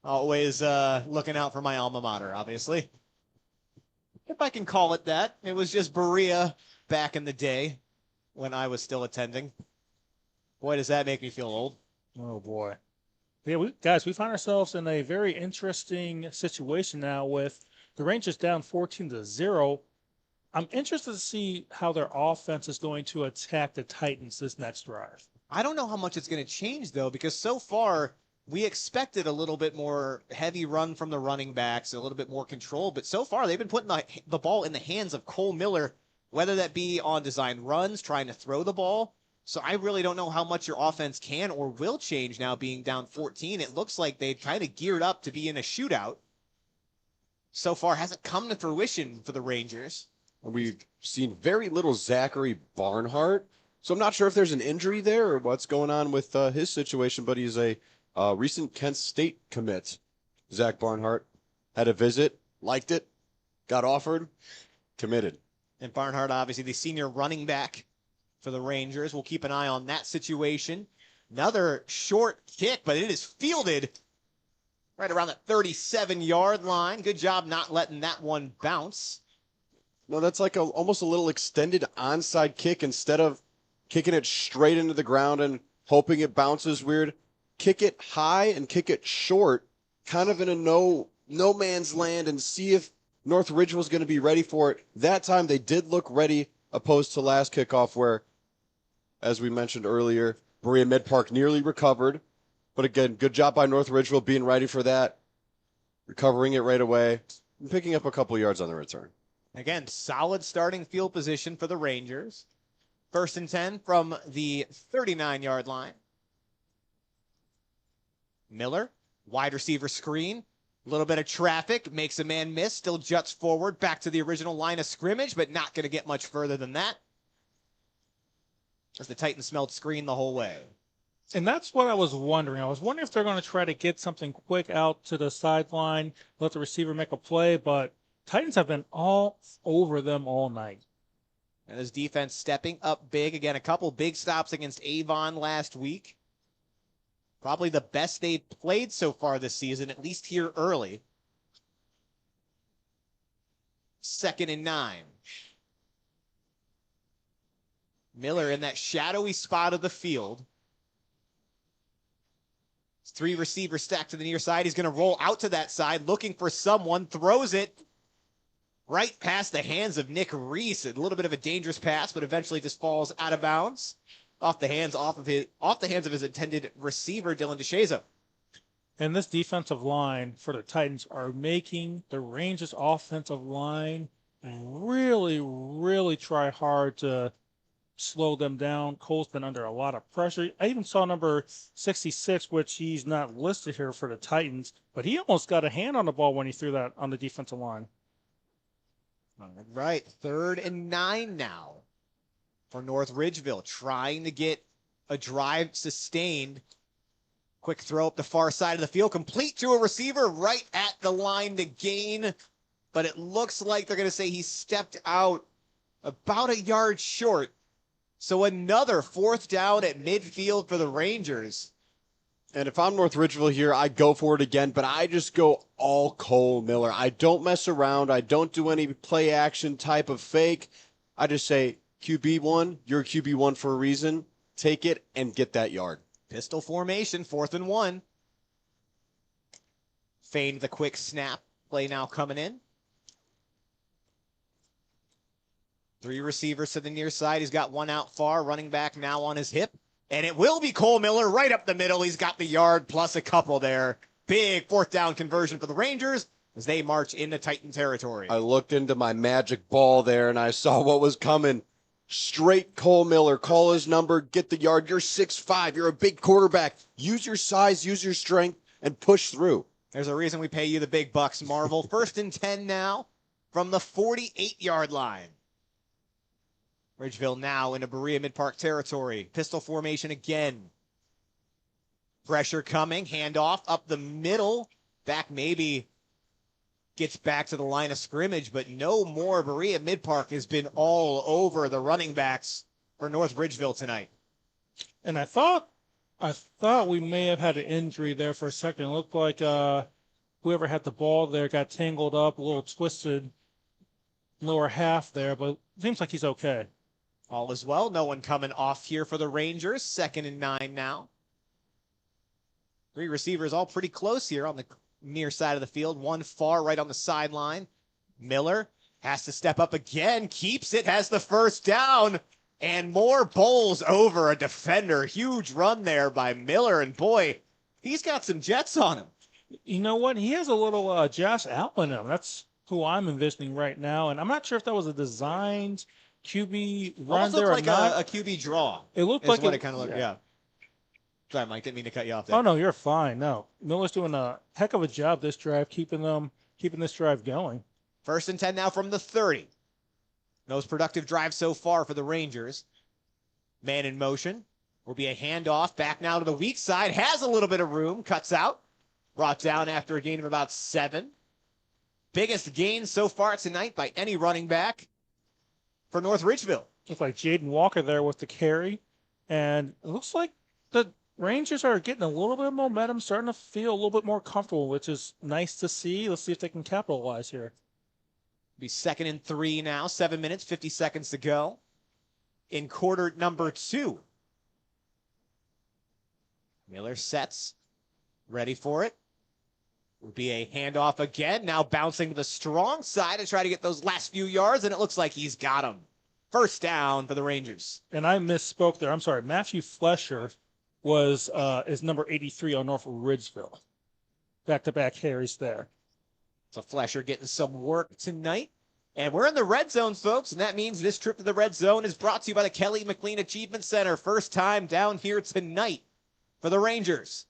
Always looking out for my alma mater, obviously. If I can call it that. It was just Berea back in the day when I was still attending. Boy, does that make me feel old. Oh, boy. Yeah, we find ourselves in a very interesting situation now with the Rangers down 14-0. I'm interested to see how their offense is going to attack the Titans this next drive. I don't know how much it's going to change, though, because so far we expected a little bit more heavy run from the running backs, a little bit more control, but so far they've been putting the ball in the hands of Cole Miller, whether that be on design runs, trying to throw the ball. So I really don't know how much your offense can or will change now being down 14. It looks like they kind of geared up to be in a shootout. So far hasn't come to fruition for the Rangers. We've seen very little Zachary Barnhart, so I'm not sure if there's an injury there or what's going on with his situation, but he's a recent Kent State commit. Zach Barnhart had a visit, liked it, got offered, committed. And Barnhart, obviously the senior running back for the Rangers. We'll keep an eye on that situation. Another short kick, but it is fielded right around the 37-yard line. Good job not letting that one bounce. No, that's like almost a little extended onside kick. Instead of kicking it straight into the ground and hoping it bounces weird, kick it high and kick it short, kind of in a no man's land, and see if North Ridgeville was going to be ready for it. That time they did look ready, opposed to last kickoff where, as we mentioned earlier, Berea-Midpark nearly recovered. But again, good job by North Ridgeville being ready for that, recovering it right away, and picking up a couple yards on the return. Again, solid starting field position for the Rangers. 1st and 10 from the 39-yard line. Miller, wide receiver screen. A little bit of traffic, makes a man miss, still juts forward, back to the original line of scrimmage, but not going to get much further than that, as the Titans smelled screen the whole way. And that's what I was wondering. I was wondering if they're going to try to get something quick out to the sideline, let the receiver make a play, but Titans have been all over them all night. And his defense stepping up big. Again, a couple big stops against Avon last week. Probably the best they've played so far this season, at least here early. 2nd and 9. Miller in that shadowy spot of the field. 3 receivers stacked to the near side. He's going to roll out to that side, looking for someone, throws it right past the hands of Nick Reese. A little bit of a dangerous pass, but eventually just falls out of bounds. Off the hands of his intended receiver, Dylan DeShazo. And this defensive line for the Titans are making the Rangers offensive line really, really try hard to slow them down. Cole's been under a lot of pressure. I even saw number 66, which he's not listed here for the Titans, but he almost got a hand on the ball when he threw that on the defensive line. All right, 3rd and 9 now for North Ridgeville, trying to get a drive sustained. Quick throw up the far side of the field, complete to a receiver right at the line to gain, but it looks like they're going to say he stepped out about a yard short. So another 4th down at midfield for the Rangers. And if I'm North Ridgeville here, I go for it again, but I just go all Cole Miller. I don't mess around. I don't do any play action type of fake. I just say, QB1, you're QB1 for a reason. Take it and get that yard. Pistol formation, 4th and 1. Feigned the quick snap. Play now coming in. 3 receivers to the near side. He's got one out far. Running back now on his hip. And it will be Cole Miller right up the middle. He's got the yard plus a couple there. Big 4th down conversion for the Rangers as they march into Titan territory. I looked into my magic ball there, and I saw what was coming. Straight Cole Miller. Call his number. Get the yard. You're 6'5". You're a big quarterback. Use your size. Use your strength. And push through. There's a reason we pay you the big bucks, Marvel. 1st and 10 now from the 48-yard line. Ridgeville now into Berea-Midpark territory. Pistol formation again. Pressure coming. Handoff up the middle. Back maybe gets back to the line of scrimmage, but no more. Berea-Midpark has been all over the running backs for North Ridgeville tonight. And I thought we may have had an injury there for a second. It looked like whoever had the ball there got tangled up, a little twisted lower half there, but it seems like he's okay. All is well. No one coming off here for the Rangers. 2nd and 9 now. 3 receivers all pretty close here on the near side of the field. One far right on the sideline. Miller has to step up again. Keeps it. Has the 1st down. And more bowls over a defender. Huge run there by Miller. And boy, he's got some jets on him. You know what? He has a little Josh Allen in him. That's who I'm envisioning right now. And I'm not sure if that was a designed QB run Almost there looked or like not. a QB draw. It looked is like what it kind of looked. yeah. Yeah. Sorry, Mike. Didn't mean to cut you off there. Oh no, you're fine. No, Miller's doing a heck of a job this drive, keeping this drive going. 1st and 10 now from the 30. Most productive drive so far for the Rangers. Man in motion. Will be a handoff. Back now to the weak side. Has a little bit of room. Cuts out. Brought down after a gain of about 7. Biggest gain so far tonight by any running back for North Ridgeville. Looks like Jaden Walker there with the carry. And it looks like the Rangers are getting a little bit of momentum, starting to feel a little bit more comfortable, which is nice to see. Let's see if they can capitalize here. Be 2nd and 3 now. 7 minutes, 50 seconds to go in quarter number 2. Miller sets. Ready for it. Will be a handoff again. Now bouncing to the strong side to try to get those last few yards, and it looks like he's got them. 1st down for the Rangers. And I misspoke there. I'm sorry. Matthew Flesher is number 83 on North Ridgeville. Back-to-back carries there. So Flesher getting some work tonight. And we're in the red zone, folks, and that means this trip to the red zone is brought to you by the Kelly McLean Achievement Center. First time down here tonight for the Rangers.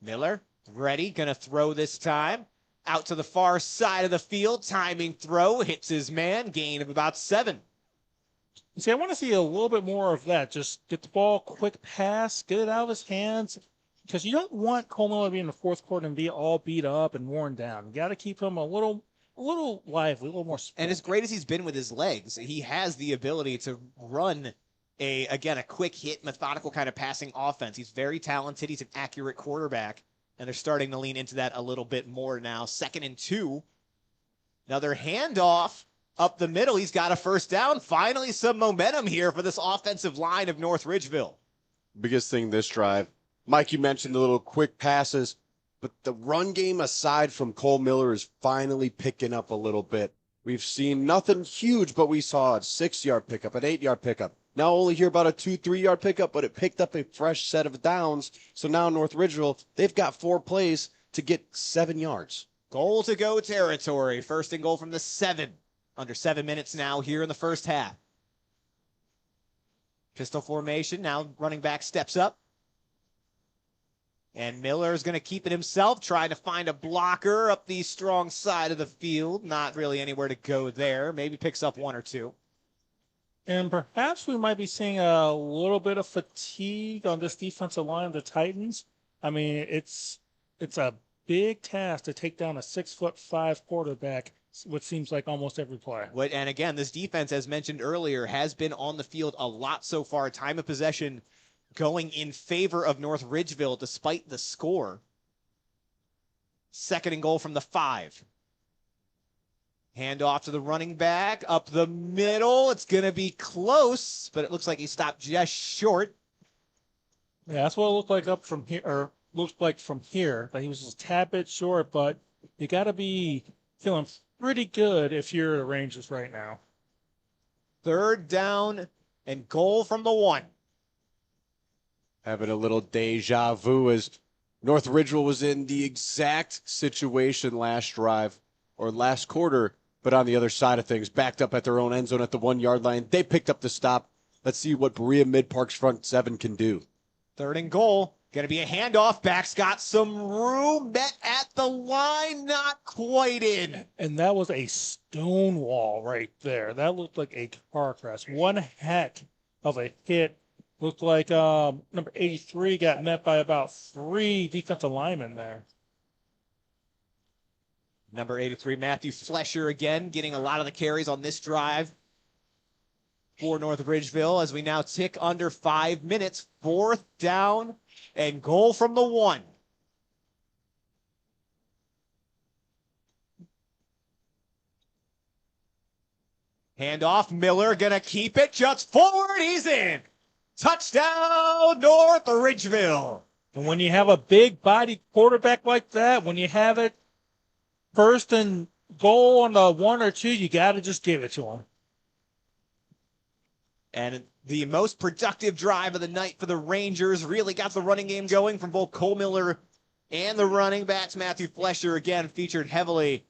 Miller, ready, gonna throw this time. Out to the far side of the field, timing throw, hits his man, gain of about 7. See, I want to see a little bit more of that. Just get the ball, quick pass, get it out of his hands. Because you don't want Cole Miller to be in the 4th quarter and be all beat up and worn down. You got to keep him a little lively, a little more sprinty. And as great as he's been with his legs, he has the ability to run a quick hit, methodical kind of passing offense. He's very talented. He's an accurate quarterback. And they're starting to lean into that a little bit more now. 2nd and 2. Another handoff up the middle. He's got a 1st down. Finally, some momentum here for this offensive line of North Ridgeville. Biggest thing this drive. Mike, you mentioned the little quick passes, but the run game aside from Cole Miller is finally picking up a little bit. We've seen nothing huge, but we saw a 6-yard pickup, an 8-yard pickup. Now only hear about a 2-3-yard pickup, but it picked up a fresh set of downs. So now North Ridgeville, they've got 4 plays to get 7 yards. Goal to go territory. 1st and goal from the 7. Under 7 minutes now here in the 1st half. Pistol formation. Now running back steps up. And Miller is going to keep it himself, trying to find a blocker up the strong side of the field. Not really anywhere to go there. Maybe picks up 1 or 2. And perhaps we might be seeing a little bit of fatigue on this defensive line of the Titans. I mean, it's a big task to take down a 6'5" quarterback, what seems like almost every play. And again, this defense, as mentioned earlier, has been on the field a lot so far. Time of possession going in favor of North Ridgeville despite the score. 2nd and goal from the 5. Handoff to the running back, up the middle. It's going to be close, but it looks like he stopped just short. Yeah, that's what it looked like up from here, or looked like from here. That he was just a tad bit short, but you got to be feeling pretty good if you're the Rangers right now. 3rd down and goal from the 1. Having a little deja vu as North Ridgeville was in the exact situation last drive or last quarter, but on the other side of things, backed up at their own end zone at the 1-yard line. They picked up the stop. Let's see what Berea-Midpark's front 7 can do. 3rd and goal. Going to be a handoff. Back's got some room. Met at the line. Not quite in. And that was a stone wall right there. That looked like a car crash. One heck of a hit. Looked like number 83 got met by about 3 defensive linemen there. Number 83, Matthew Flesher again, getting a lot of the carries on this drive for North Ridgeville as we now tick under 5 minutes. 4th down and goal from the 1. Handoff, Miller gonna keep it just forward. He's in. Touchdown, North Ridgeville. And when you have a big body quarterback like that, when you have it 1st and goal on the 1 or 2, you got to just give it to him. And the most productive drive of the night for the Rangers really got the running game going from both Cole Miller and the running backs. Matthew Flesher, again, featured heavily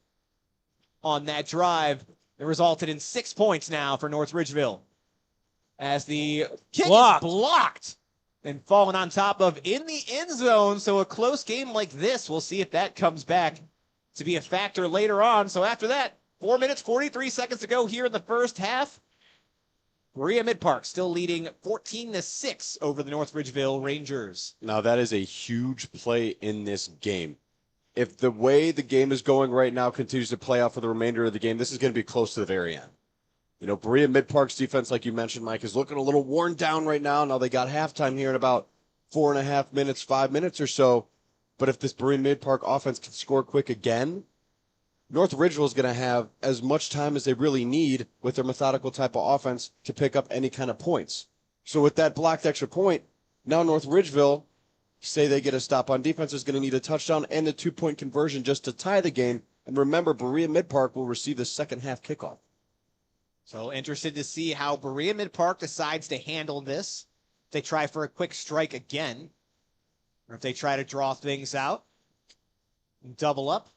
on that drive. It resulted in 6 points now for North Ridgeville as the kick is blocked and fallen on top of in the end zone. So a close game like this, we'll see if that comes back to be a factor later on. So after that, 4 minutes, 43 seconds to go here in the first half. Berea-Midpark still leading 14-6 over the North Ridgeville Rangers. Now, that is a huge play in this game. If the way the game is going right now continues to play out for the remainder of the game, this is going to be close to the very end. You know, Berea-Midpark's defense, like you mentioned, Mike, is looking a little worn down right now. Now they got halftime here in about 4.5 minutes, 5 minutes or so. But if this Berea-Midpark offense can score quick again, North Ridgeville is going to have as much time as they really need with their methodical type of offense to pick up any kind of points. So with that blocked extra point, now North Ridgeville, say they get a stop on defense, is going to need a touchdown and a 2-point conversion just to tie the game. And remember, Berea-Midpark will receive the second half kickoff. So interested to see how Berea-Midpark decides to handle this. If they try for a quick strike again, or if they try to draw things out and double up.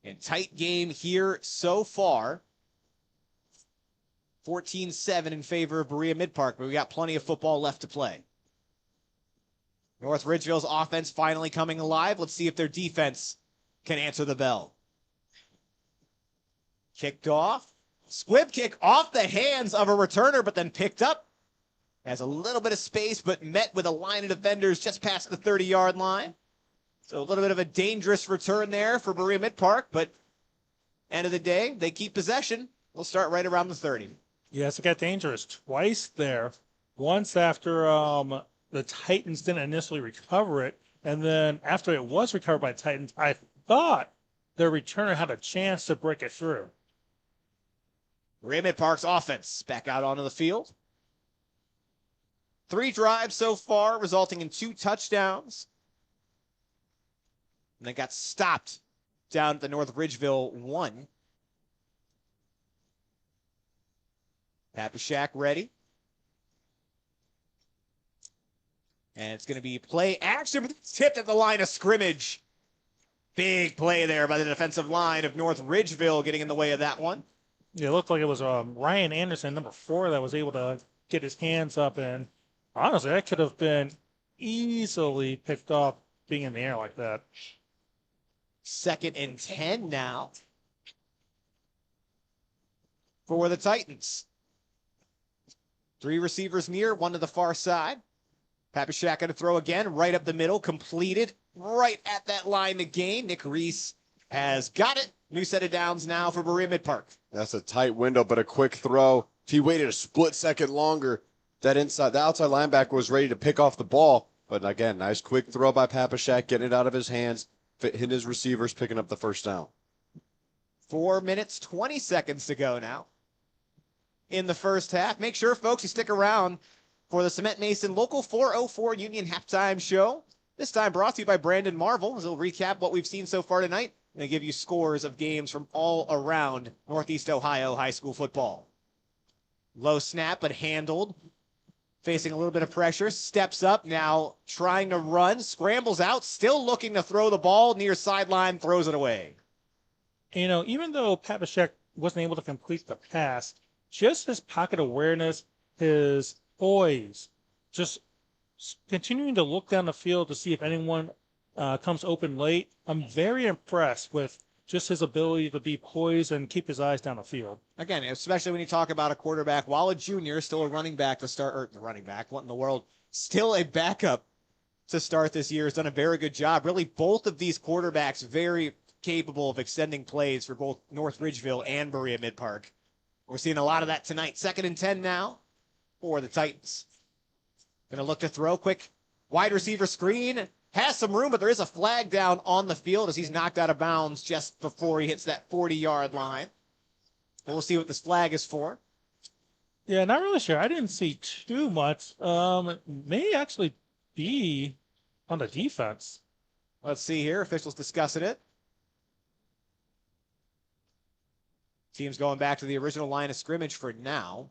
And tight game here so far. 14-7 in favor of Berea-Midpark, but we got plenty of football left to play. North Ridgeville's offense finally coming alive. Let's see if their defense can answer the bell. Kicked off. Squib kick off the hands of a returner, but then picked up. Has a little bit of space, but met with a line of defenders just past the 30-yard line. So a little bit of a dangerous return there for Berea-Midpark, but end of the day, they keep possession. We'll start right around the 30. Yes, it got dangerous twice there. Once after the Titans didn't initially recover it, and then after it was recovered by the Titans, I thought their returner had a chance to break it through. Berea-Midpark's offense back out onto the field. 3 drives so far, resulting in 2 touchdowns. And they got stopped down at the North Ridgeville 1. Papushak ready. And it's going to be play action, but it's tipped at the line of scrimmage. Big play there by the defensive line of North Ridgeville getting in the way of that one. Yeah, it looked like it was Ryan Anderson, number 4, that was able to get his hands up. And honestly, that could have been easily picked off being in the air like that. 2nd and 10 now for the Titans. 3 receivers near, 1 to the far side. Papushak going to throw again, right up the middle, completed, right at that line to gain. Nick Reese has got it. New set of downs now for Berea-Midpark. That's a tight window, but a quick throw. If he waited a split second longer, the outside linebacker was ready to pick off the ball. But again, nice quick throw by Papushak, getting it out of his hands, hitting his receivers, picking up the first down. 4 minutes, 20 seconds to go now in the first half. Make sure, folks, you stick around for the Cement Mason Local 404 Union Halftime Show. This time brought to you by Brandon Marvel, as he'll recap what we've seen so far tonight and give you scores of games from all around Northeast Ohio high school football. Low snap, but handled. Facing a little bit of pressure, steps up now, trying to run, scrambles out, still looking to throw the ball near sideline, throws it away. You know, even though Papashek wasn't able to complete the pass, just his pocket awareness, his poise, just continuing to look down the field to see if anyone comes open late. I'm very impressed with just his ability to be poised and keep his eyes down the field. Again, especially when you talk about a quarterback, while a junior, still a running back to start, or running back, what in the world, still a backup to start this year, has done a very good job. Really, both of these quarterbacks very capable of extending plays for both North Ridgeville and Berea-Midpark. We're seeing a lot of that tonight. 2nd and 10 now for the Titans. Going to look to throw. Quick wide receiver screen. Has some room, but there is a flag down on the field as he's knocked out of bounds just before he hits that 40-yard line. We'll see what this flag is for. Yeah, not really sure. I didn't see too much. May actually be on the defense. Let's see here. Officials discussing it. Team's going back to the original line of scrimmage for now.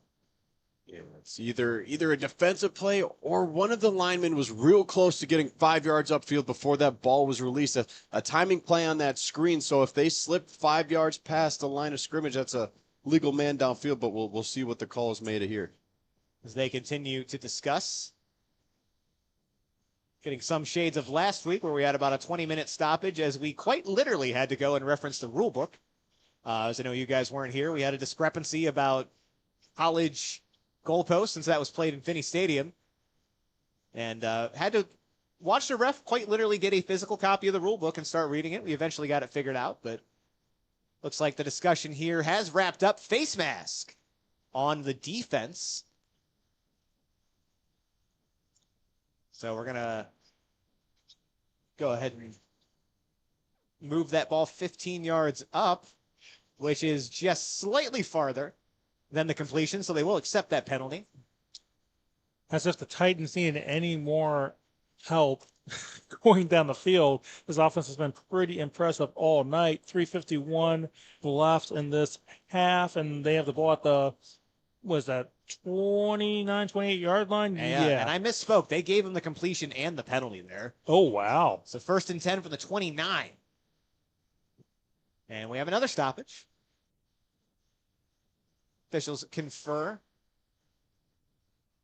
Yeah, it's either a defensive play or one of the linemen was real close to getting 5 yards upfield before that ball was released. A timing play on that screen. So if they slip 5 yards past the line of scrimmage, that's a legal man downfield. But we'll see what the call is made of here. As they continue to discuss. Getting some shades of last week where we had about a 20-minute stoppage as we quite literally had to go and reference the rule book. As I know you guys weren't here, we had a discrepancy about college goalposts since that was played in Finney Stadium. And had to watch the ref quite literally get a physical copy of the rule book and start reading it. We eventually got it figured out, but looks like the discussion here has wrapped up. Face mask on the defense. So we're going to go ahead and move that ball 15 yards up, which is just slightly farther than the completion, so they will accept that penalty. As if the Titans needed any more help going down the field. This offense has been pretty impressive all night. 3:51 left in this half, and they have the ball at the, 29, 28-yard line? Yeah, and I misspoke. They gave him the completion and the penalty there. Oh, wow. So 1st and 10 from the 29. And we have another stoppage. Officials confer.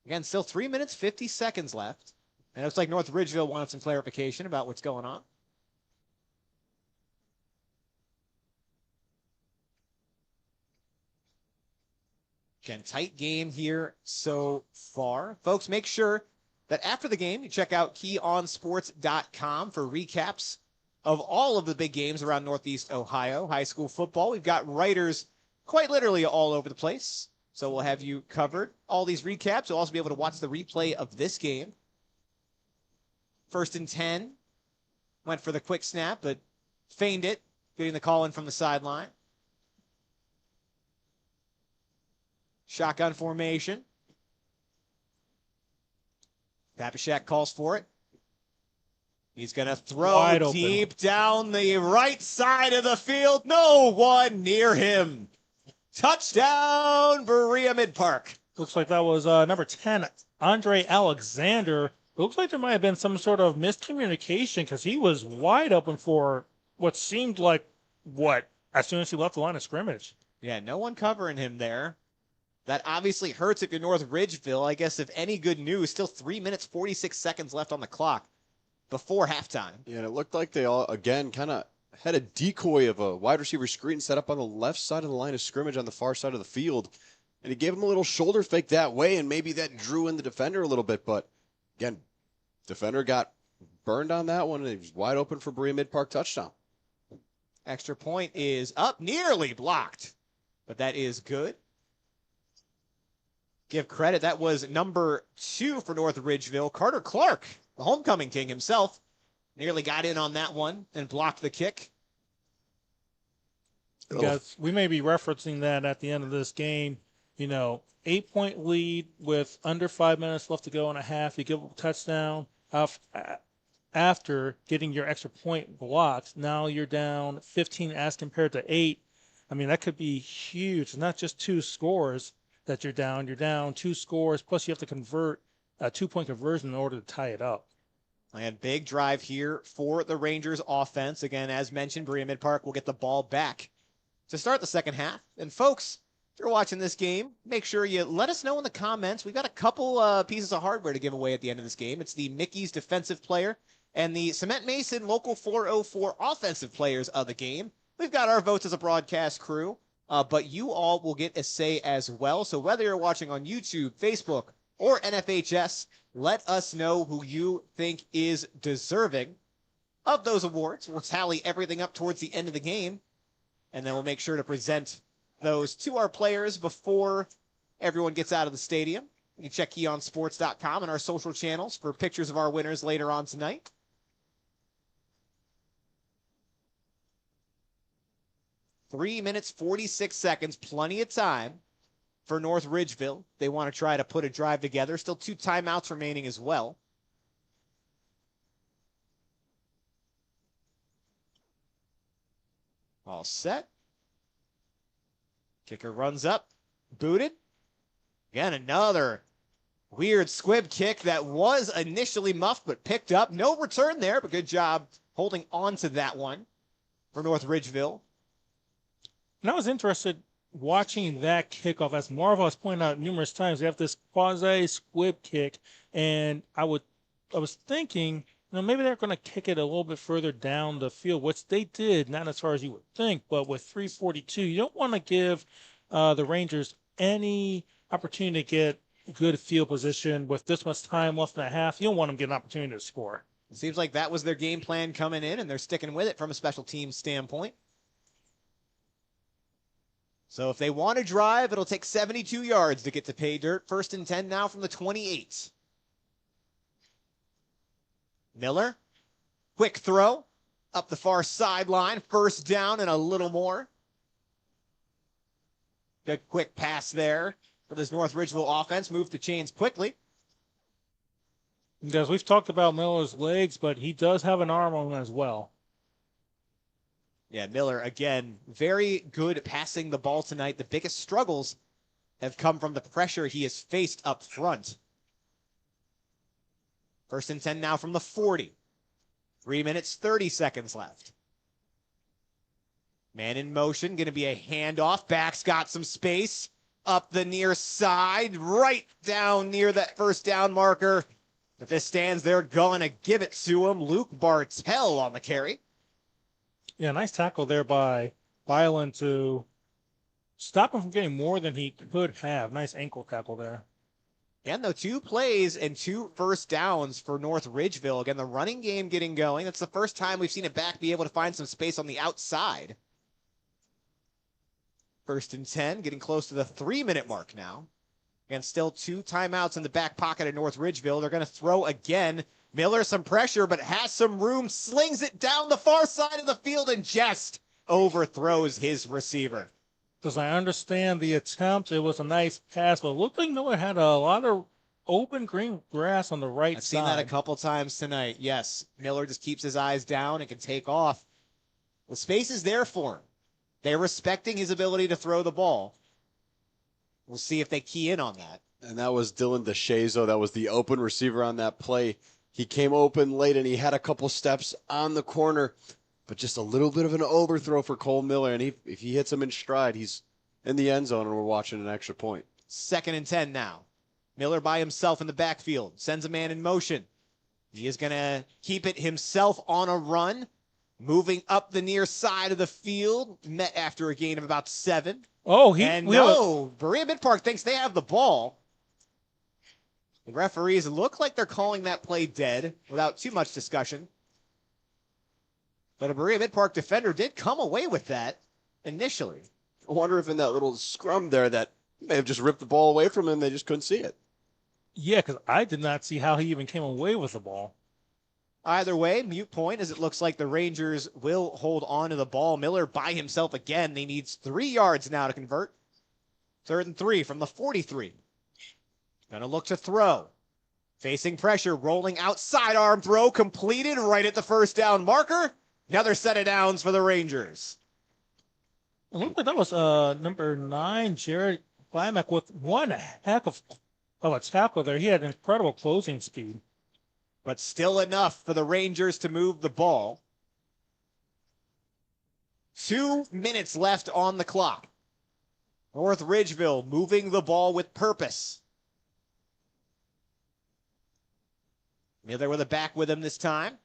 Again, still 3 minutes, 50 seconds left. And it looks like North Ridgeville wanted some clarification about what's going on. Again, tight game here so far. Folks, make sure that after the game, you check out keyonsports.com for recaps of all of the big games around Northeast Ohio high school football. We've got writers quite literally all over the place. So we'll have you covered. All these recaps. You'll also be able to watch the replay of this game. 1st and 10. Went for the quick snap, but feigned it, getting the call in from the sideline. Shotgun formation. Papashek calls for it. He's going to throw deep down the right side of the field. No one near him. Touchdown, Berea-Midpark. Looks like that was number 10, Andre Alexander. It looks like there might have been some sort of miscommunication because he was wide open for what seemed like, as soon as he left the line of scrimmage. Yeah, no one covering him there. That obviously hurts if you're North Ridgeville. I guess if any good news, still 3 minutes, 46 seconds left on the clock before halftime. Yeah, and it looked like they all, again, kind of had a decoy of a wide receiver screen set up on the left side of the line of scrimmage on the far side of the field. And he gave him a little shoulder fake that way, and maybe that drew in the defender a little bit. But, again, defender got burned on that one, and he was wide open for Berea-Midpark touchdown. Extra point is up, nearly blocked. But that is good. Give credit, that was number 2 for North Ridgeville. Carter Clark, the homecoming king himself, nearly got in on that one and blocked the kick. Because we may be referencing that at the end of this game. 8-point lead with under 5 minutes left to go in a half. You give up a touchdown after getting your extra point blocked. Now you're down 15 as compared to 8. I mean, that could be huge. It's not just 2 scores that you're down. You're down 2 scores, plus you have to convert a 2-point conversion in order to tie it up. And big drive here for the Rangers offense. Again, as mentioned, Berea-Midpark will get the ball back to start the second half. And folks, if you're watching this game, make sure you let us know in the comments. We've got a couple pieces of hardware to give away at the end of this game. It's the Mickey's defensive player and the Cement Mason Local 404 offensive players of the game. We've got our votes as a broadcast crew, but you all will get a say as well. So whether you're watching on YouTube, Facebook, or NFHS, let us know who you think is deserving of those awards. We'll tally everything up towards the end of the game, and then we'll make sure to present those to our players before everyone gets out of the stadium. You can check KeyonSports.com and our social channels for pictures of our winners later on tonight. Three minutes, 46 seconds, plenty of time for North Ridgeville. They want to try to put a drive together. Still 2 timeouts remaining as well. All set. Kicker runs up. Booted. Again, another weird squib kick that was initially muffed but picked up. No return there, but good job holding on to that one for North Ridgeville. And I was interested watching that kickoff. As Marvel has pointed out numerous times, we have this quasi-squib kick, and I was thinking, maybe they're going to kick it a little bit further down the field, which they did, not as far as you would think, but with 3:42, you don't want to give the Rangers any opportunity to get good field position with this much time left in a half. You don't want them to get an opportunity to score. It seems like that was their game plan coming in, and they're sticking with it from a special teams standpoint. So if they want to drive, it'll take 72 yards to get to pay dirt. 1st and 10 now from the 28. Miller, quick throw up the far sideline. 1st down and a little more. Good quick pass there for this North Ridgeville offense. Move the chains quickly. Because we've talked about Miller's legs, but he does have an arm on him as well. Yeah, Miller, again, very good passing the ball tonight. The biggest struggles have come from the pressure he has faced up front. 1st and 10 now from the 40. 3 minutes, 30 seconds left. Man in motion, going to be a handoff. Back's got some space. Up the near side, right down near that 1st down marker. If this stands there, going to give it to him. Luke Bartell on the carry. Yeah, nice tackle there by Byland to stop him from getting more than he could have. Nice ankle tackle there. And though 2 plays and 2 first downs for North Ridgeville. Again, the running game getting going. That's the first time we've seen a back be able to find some space on the outside. 1st and 10, getting close to the 3-minute mark now. And still 2 timeouts in the back pocket at North Ridgeville. They're going to throw again. Miller some pressure, but has some room, slings it down the far side of the field and just overthrows his receiver. Because I understand the attempt, it was a nice pass, but it looked like Miller had a lot of open green grass on the right I've side. seen that a couple times tonight. Yes, Miller just keeps his eyes down and can take off. The space is there for him. They're respecting his ability to throw the ball. We'll see if they key in on that. And that was Dylan DeShazo. That was the open receiver on that play. He came open late, and he had a couple steps on the corner, but just a little bit of an overthrow for Cole Miller. And if he hits him in stride, he's in the end zone, and we're watching an extra point. 2nd and 10 now. Miller by himself in the backfield. Sends a man in motion. He is going to keep it himself on a run. Moving up the near side of the field. Met after a gain of about 7. Berea-Midpark thinks they have the ball. The referees look like they're calling that play dead without too much discussion. But a Berea-Midpark defender did come away with that initially. I wonder if in that little scrum there that may have just ripped the ball away from him. They just couldn't see it. Yeah, because I did not see how he even came away with the ball. Either way, mute point, as it looks like the Rangers will hold on to the ball. Miller by himself again. He needs 3 yards now to convert. 3rd and 3 from the 43. Gonna look to throw. Facing pressure, rolling outside arm throw, completed right at the first down marker. Another set of downs for the Rangers. It looked like that was number 9, Jared Klimek, with one heck of a tackle there. He had incredible closing speed. But still enough for the Rangers to move the ball. 2 minutes left on the clock. North Ridgeville moving the ball with purpose. Miller with a back with him this time.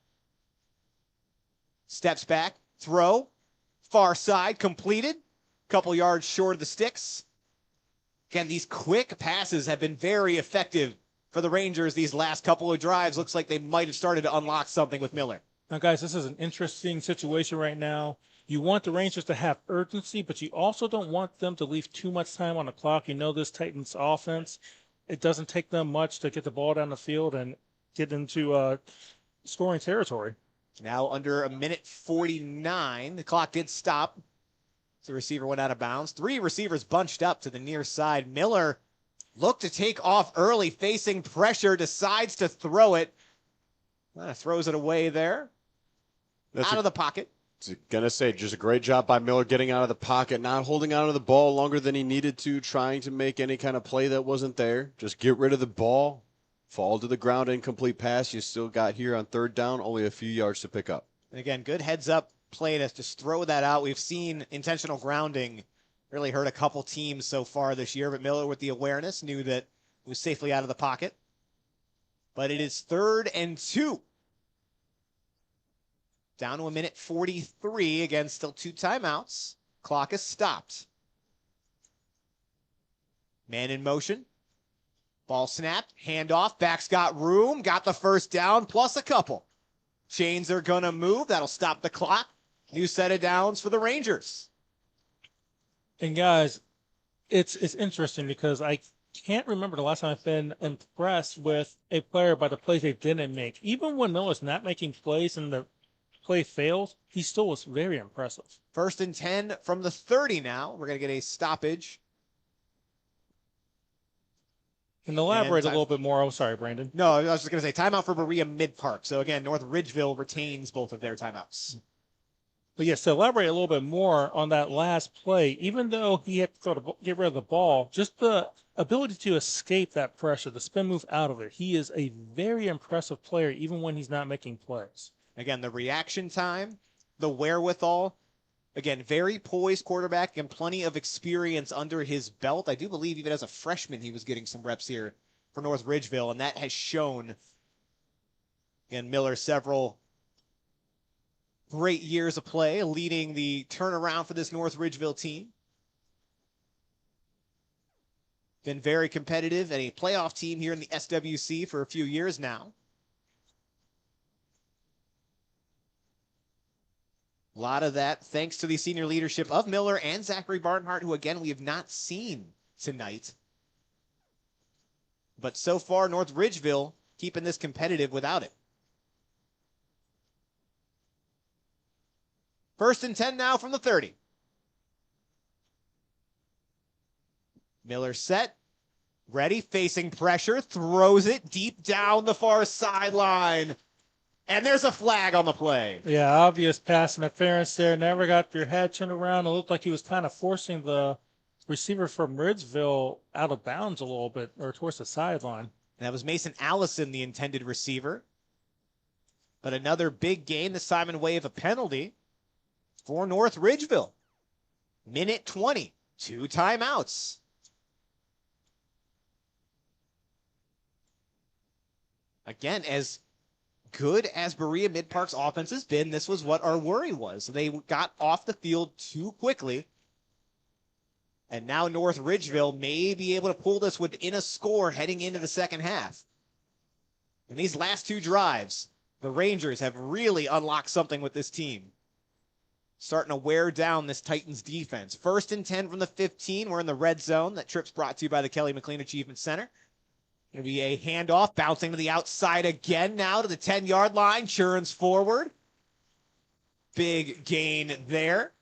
Steps back, throw, far side, completed. Couple yards short of the sticks. Again, these quick passes have been very effective for the Rangers these last couple of drives. Looks like they might have started to unlock something with Miller. Now, guys, this is an interesting situation right now. You want the Rangers to have urgency, but you also don't want them to leave too much time on the clock. You know this Titans offense, it doesn't take them much to get the ball down the field and get into scoring territory. Now under 1:49, the clock did stop. The receiver went out of bounds. 3 receivers bunched up to the near side. Miller looked to take off early, facing pressure, decides to throw it. Throws it away there. Out of the pocket. Gonna say, just a great job by Miller getting out of the pocket, not holding on to the ball longer than he needed to, trying to make any kind of play that wasn't there. Just get rid of the ball, fall to the ground, incomplete pass. You still got here on 3rd down, only a few yards to pick up. And again, good heads up play to just throw that out. We've seen intentional grounding really hurt a couple teams so far this year, but Miller with the awareness knew that he was safely out of the pocket. But it is 3rd and 2. Down to 1:43. Again, still 2 timeouts. Clock is stopped. Man in motion. Ball snapped. Handoff. Back's got room. Got the first down plus a couple. Chains are going to move. That'll stop the clock. New set of downs for the Rangers. And guys, it's interesting because I can't remember the last time I've been impressed with a player by the plays they didn't make. Even when Miller's not making plays and the play fails, he still was very impressive. 1st and 10 from the 30 now. We're going to get a stoppage. And elaborate a little bit more. Oh, sorry, Brandon. No, I was just going to say timeout for Berea-Midpark. So again, North Ridgeville retains both of their timeouts. But yes, to elaborate a little bit more on that last play, even though he had to get rid of the ball, just the ability to escape that pressure, the spin move out of it, he is a very impressive player even when he's not making plays. Again, the reaction time, the wherewithal. Again, very poised quarterback and plenty of experience under his belt. I do believe even as a freshman he was getting some reps here for North Ridgeville, and that has shown, again, Miller several great years of play, leading the turnaround for this North Ridgeville team. Been very competitive and a playoff team here in the SWC for a few years now. A lot of that thanks to the senior leadership of Miller and Zachary Barnhart, who, again, we have not seen tonight. But so far, North Ridgeville keeping this competitive without it. 1st and 10 now from the 30. Miller set, ready, facing pressure, throws it deep down the far sideline. And there's a flag on the play. Yeah, obvious pass interference there. Never got your head turned around. It looked like he was kind of forcing the receiver from Ridgeville out of bounds a little bit, or towards the sideline. And that was Mason Allison, the intended receiver. But another big gain, this time in way of a penalty for North Ridgeville. 1:20, 2 timeouts. Again, as good as Berea-Midpark's offense has been, this was what our worry was. They got off the field too quickly. And now North Ridgeville may be able to pull this within a score heading into the second half. In these last 2 drives, the Rangers have really unlocked something with this team. Starting to wear down this Titans defense. 1st and 10 from the 15. We're in the red zone. That trip's brought to you by the Kelly McLean Achievement Center. Going to be a handoff, bouncing to the outside again now to the 10-yard line. Churns forward. Big gain there.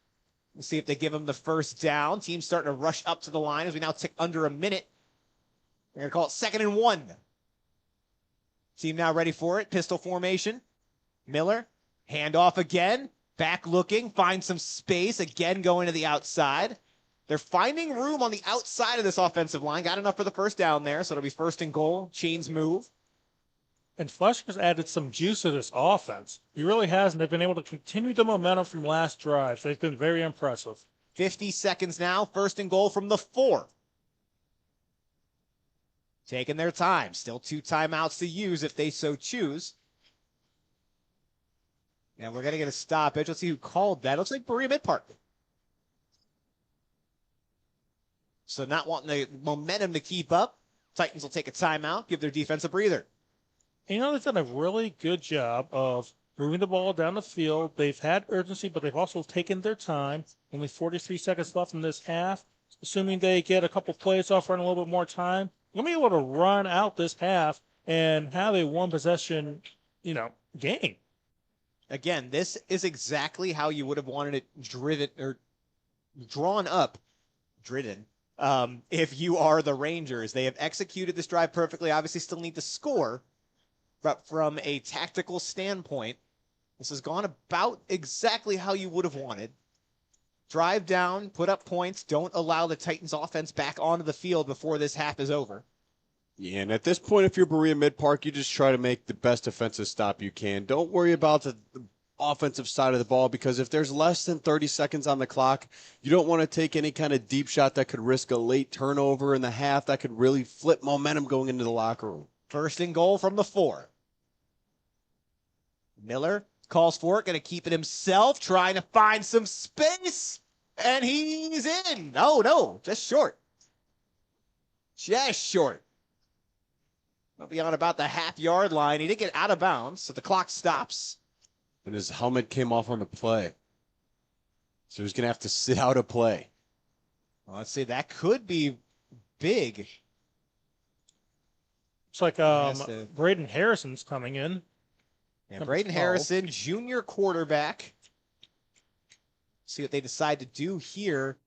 We'll see if they give him the first down. Team's starting to rush up to the line as we now tick under a minute. They're going to call it 2nd and 1. Team now ready for it. Pistol formation. Miller, handoff again. Back looking, finds some space. Again going to the outside. They're finding room on the outside of this offensive line. Got enough for the first down there, so it'll be 1st and goal. Chains move. And Fletcher's added some juice to this offense. He really has, and they've been able to continue the momentum from last drive. So they've been very impressive. 50 seconds now. 1st and goal from the 4. Taking their time. Still 2 timeouts to use if they so choose. And we're going to get a stoppage. Let's see who called that. Looks like Berea-Midpark. So not wanting the momentum to keep up. Titans will take a timeout, give their defense a breather. You know, they've done a really good job of moving the ball down the field. They've had urgency, but they've also taken their time. Only 43 seconds left in this half. Assuming they get a couple plays off, run a little bit more time, they'll be able to run out this half and have a one-possession, game. Again, this is exactly how you would have wanted it drawn up, if you are the Rangers. They have executed this drive perfectly. Obviously still need to score, but from a tactical standpoint, this has gone about exactly how you would have wanted. Drive down, put up points, don't allow the Titans offense back onto the field before this half is over. Yeah, and at this point, if you're Berea-Midpark, you just try to make the best defensive stop you can. Don't worry about the offensive side of the ball, because if there's less than 30 seconds on the clock, you don't want to take any kind of deep shot that could risk a late turnover in the half that could really flip momentum going into the locker room. 1st and goal from the 4. Miller calls for it, going to keep it himself, trying to find some space, and he's in. Oh, no, just short. Just short. Beyond about the half-yard line. He did get out of bounds, so the clock stops. And his helmet came off on the play. So he's going to have to sit out a play. Well, let's see, that could be big. It's like Braden Harrison's coming in. And Braden Harrison, junior quarterback. See what they decide to do here.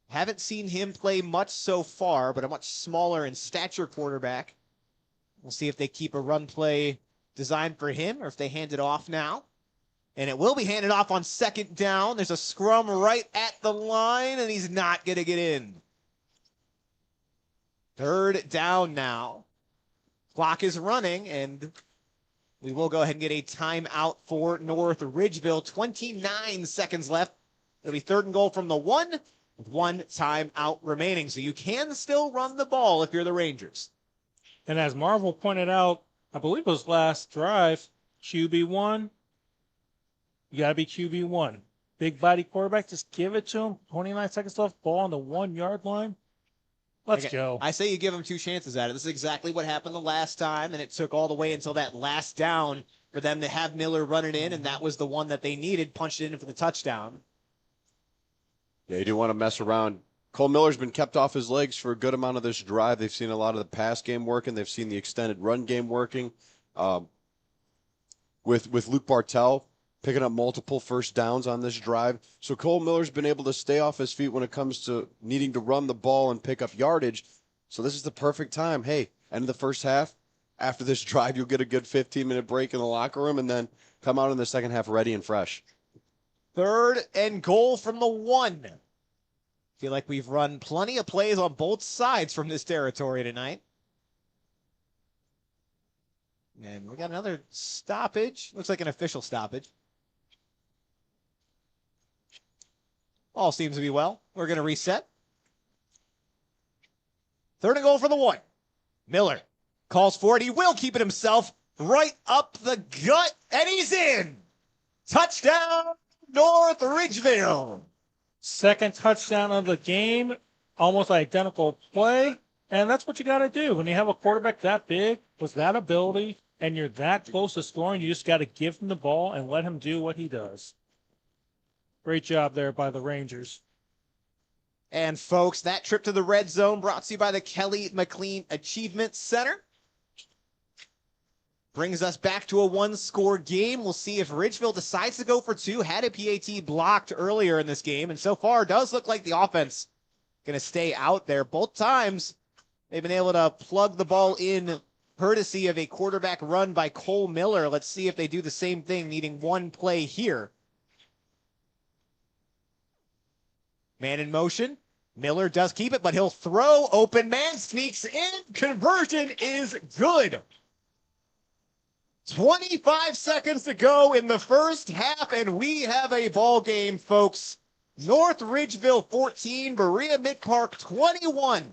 Haven't seen him play much so far, but a much smaller in stature quarterback. We'll see if they keep a run play designed for him or if they hand it off now. And it will be handed off on 2nd down. There's a scrum right at the line, and he's not going to get in. 3rd down now. Clock is running, and we will go ahead and get a timeout for North Ridgeville. 29 seconds left. It'll be 3rd and goal from the 1 with 1 timeout remaining. So you can still run the ball if you're the Rangers. And as Marvel pointed out, I believe it was last drive, QB1. You got to be QB1. Big body quarterback, just give it to him. 29 seconds left, ball on the 1-yard line. Let's go. I say you give him 2 chances at it. This is exactly what happened the last time, and it took all the way until that last down for them to have Miller run it in, and that was the one that they needed, punched it in for the touchdown. Yeah, you do want to mess around. Cole Miller's been kept off his legs for a good amount of this drive. They've seen a lot of the pass game working. They've seen the extended run game working. With Luke Bartell picking up multiple first downs on this drive. So Cole Miller's been able to stay off his feet when it comes to needing to run the ball and pick up yardage. So this is the perfect time. Hey, end of the first half. After this drive, you'll get a good 15-minute break in the locker room and then come out in the second half ready and fresh. 3rd and goal from the 1. Feel like we've run plenty of plays on both sides from this territory tonight. And we got another stoppage. Looks like an official stoppage. All seems to be well. We're going to reset. 3rd and goal for the 1. Miller calls for it. He will keep it himself. Right up the gut. And he's in. Touchdown, North Ridgeville. 2nd touchdown of the game, almost identical play, and that's what you got to do. When you have a quarterback that big, with that ability, and you're that close to scoring, you just got to give him the ball and let him do what he does. Great job there by the Rangers. And folks, that trip to the red zone brought to you by the Kelly McLean Achievement Center. brings us back to a one-score game. We'll see if Ridgeville decides to go for two. Had a PAT blocked earlier in this game, and so far does look like the offense going to stay out there. Both times they've been able to plug the ball in courtesy of a quarterback run by Cole Miller. Let's see if they do the same thing, needing one play here. Man in motion. Miller does keep it, but he'll throw. Open man sneaks in. Conversion is good. 25 seconds to go in the first half, and we have a ball game, folks. North Ridgeville 14, Berea-Midpark 21.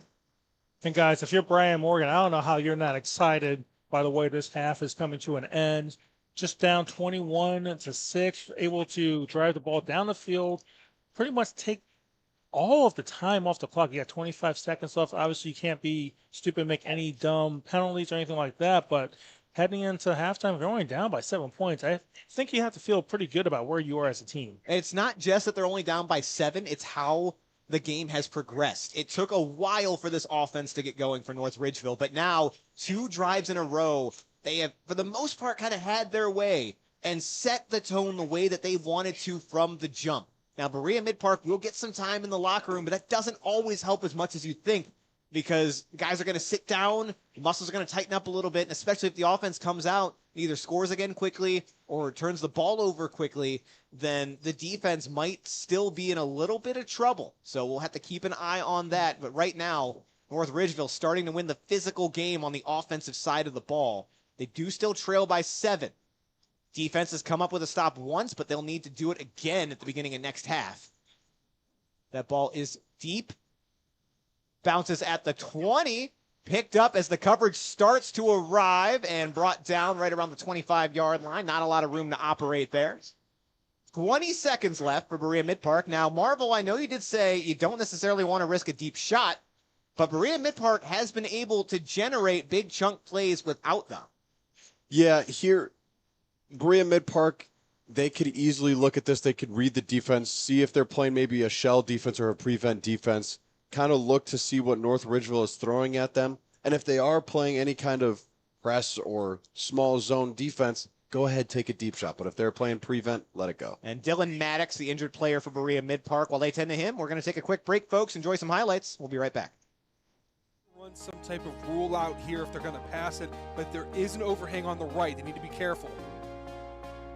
And guys, if you're Brian Morgan, I don't know how you're not excited by the way this half is coming to an end. Just down 21-6, able to drive the ball down the field, pretty much take all of the time off the clock. You got 25 seconds left. Obviously, you can't be stupid and make any dumb penalties or anything like that, but heading into halftime, you're only down by 7 points. I think you have to feel pretty good about where you are as a team. And it's not just that they're only down by 7, it's how the game has progressed. It took a while for this offense to get going for North Ridgeville, but now 2 drives in a row, they have, for the most part, kind of had their way and set the tone the way that they wanted to from the jump. Now, Berea-Midpark will get some time in the locker room, but that doesn't always help as much as you think, because guys are going to sit down, muscles are going to tighten up a little bit, and especially if the offense comes out, either scores again quickly or turns the ball over quickly, then the defense might still be in a little bit of trouble. So we'll have to keep an eye on that. But right now, North Ridgeville starting to win the physical game on the offensive side of the ball. They do still trail by 7. Defense has come up with a stop once, but they'll need to do it again at the beginning of next half. That ball is deep. Bounces at the 20. Picked up as the coverage starts to arrive and brought down right around the 25-yard line. Not a lot of room to operate there. 20 seconds left for Berea-Midpark. Now, Marvel, I know you did say you don't necessarily want to risk a deep shot, but Berea-Midpark has been able to generate big chunk plays without them. Yeah, here, Berea-Midpark, they could easily look at this. They could read the defense, see if they're playing maybe a shell defense or a prevent defense, kind of look to see what North Ridgeville is throwing at them. And if they are playing any kind of press or small zone defense, go ahead, take a deep shot. But if they're playing prevent, let it go. And Dylan Maddox, the injured player for Berea-Midpark, while they tend to him, we're going to take a quick break, folks. Enjoy some highlights. We'll be right back. Run some type of rule out here if they're going to pass it, but there is an overhang on the right. They need to be careful.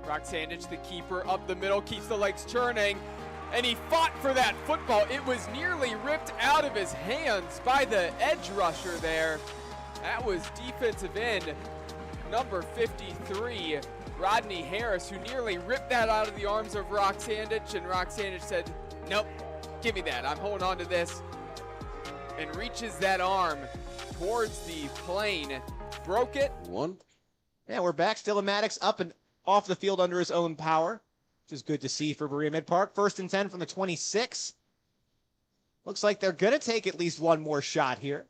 Brock Sandich, the keeper, up the middle, keeps the legs churning, and he fought for that football. It was nearly ripped out of his hands by the edge rusher there. That was defensive end number 53, Rodney Harris, who nearly ripped that out of the arms of Rock Sandich, and Rock Sandich said, nope, give me that. I'm holding on to this, and reaches that arm towards the plane. Broke it. One. Yeah, we're back. Dylan Maddox up and off the field under his own power, which is good to see for Berea-Midpark. 1st and 10 from the 26. Looks like they're going to take at least one more shot here.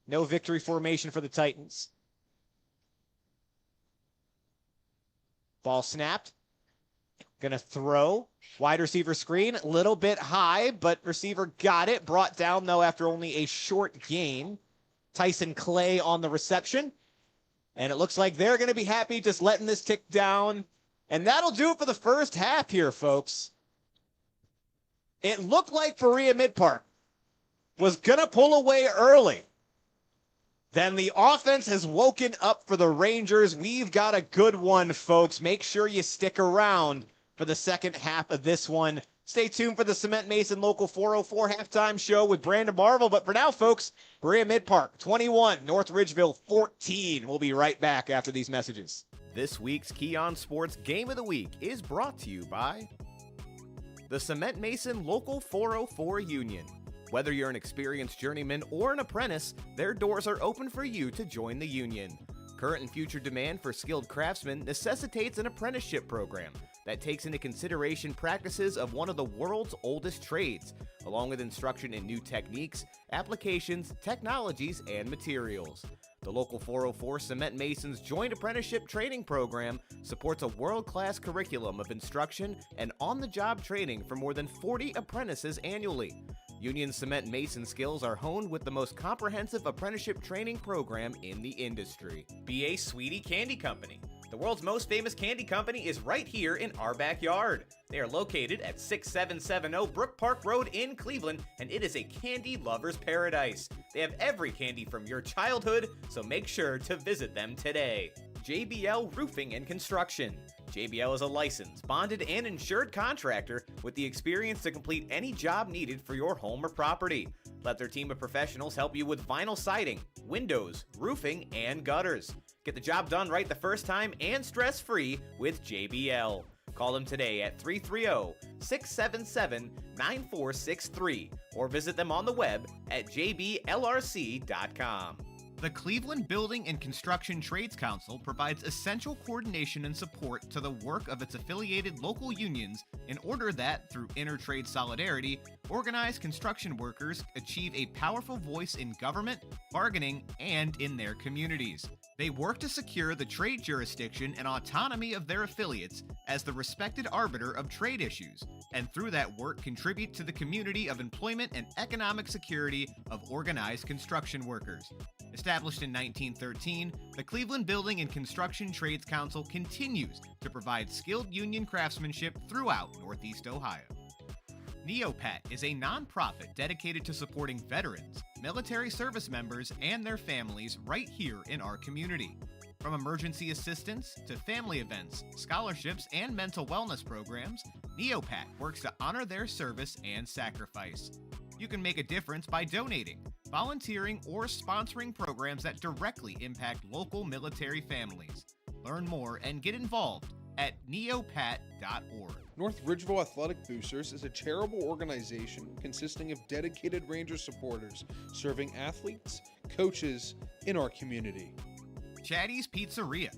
No victory formation for the Titans. Ball snapped. Gonna throw. Wide receiver screen. A little bit high, but receiver got it. Brought down, though, after only a short gain. Tyson Clay on the reception. And it looks like they're going to be happy just letting this tick down. And that'll do it for the first half here, folks. It looked like Berea-Midpark was going to pull away early. Then the offense has woken up for the Rangers. We've got a good one, folks. Make sure you stick around for the second half of this one. Stay tuned for the Cement Mason Local 404 halftime show with Brandon Marvel. But for now, folks, Berea-Midpark 21, North Ridgeville 14. We'll be right back after these messages. This week's Keon Sports Game of the Week is brought to you by the Cement Mason Local 404 Union. Whether you're an experienced journeyman or an apprentice, their doors are open for you to join the union. Current and future demand for skilled craftsmen necessitates an apprenticeship program that takes into consideration practices of one of the world's oldest trades, along with instruction in new techniques, applications, technologies, and materials. The Local 404 Cement Masons Joint Apprenticeship Training Program supports a world-class curriculum of instruction and on-the-job training for more than 40 apprentices annually. Union Cement Mason skills are honed with the most comprehensive apprenticeship training program in the industry. B.A. Sweetie Candy Company. The world's most famous candy company is right here in our backyard. They are located at 6770 Brook Park Road in Cleveland, and it is a candy lover's paradise. They have every candy from your childhood, so make sure to visit them today. JBL Roofing and Construction. JBL is a licensed, bonded, and insured contractor with the experience to complete any job needed for your home or property. Let their team of professionals help you with vinyl siding, windows, roofing, and gutters. Get the job done right the first time and stress-free with JBL. Call them today at 330-677-9463 or visit them on the web at jblrc.com. The Cleveland Building and Construction Trades Council provides essential coordination and support to the work of its affiliated local unions in order that, through intertrade solidarity, organized construction workers achieve a powerful voice in government, bargaining, and in their communities. They work to secure the trade jurisdiction and autonomy of their affiliates as the respected arbiter of trade issues, and through that work contribute to the community of employment and economic security of organized construction workers. Established in 1913, the Cleveland Building and Construction Trades Council continues to provide skilled union craftsmanship throughout Northeast Ohio. Neopat is a nonprofit dedicated to supporting veterans, military service members, and their families right here in our community. From emergency assistance to family events, scholarships, and mental wellness programs, Neopat works to honor their service and sacrifice. You can make a difference by donating, volunteering, or sponsoring programs that directly impact local military families. Learn more and get involved at neopat.org. North Ridgeville Athletic Boosters is a charitable organization consisting of dedicated Ranger supporters serving athletes, coaches in our community. Chatty's Pizzeria.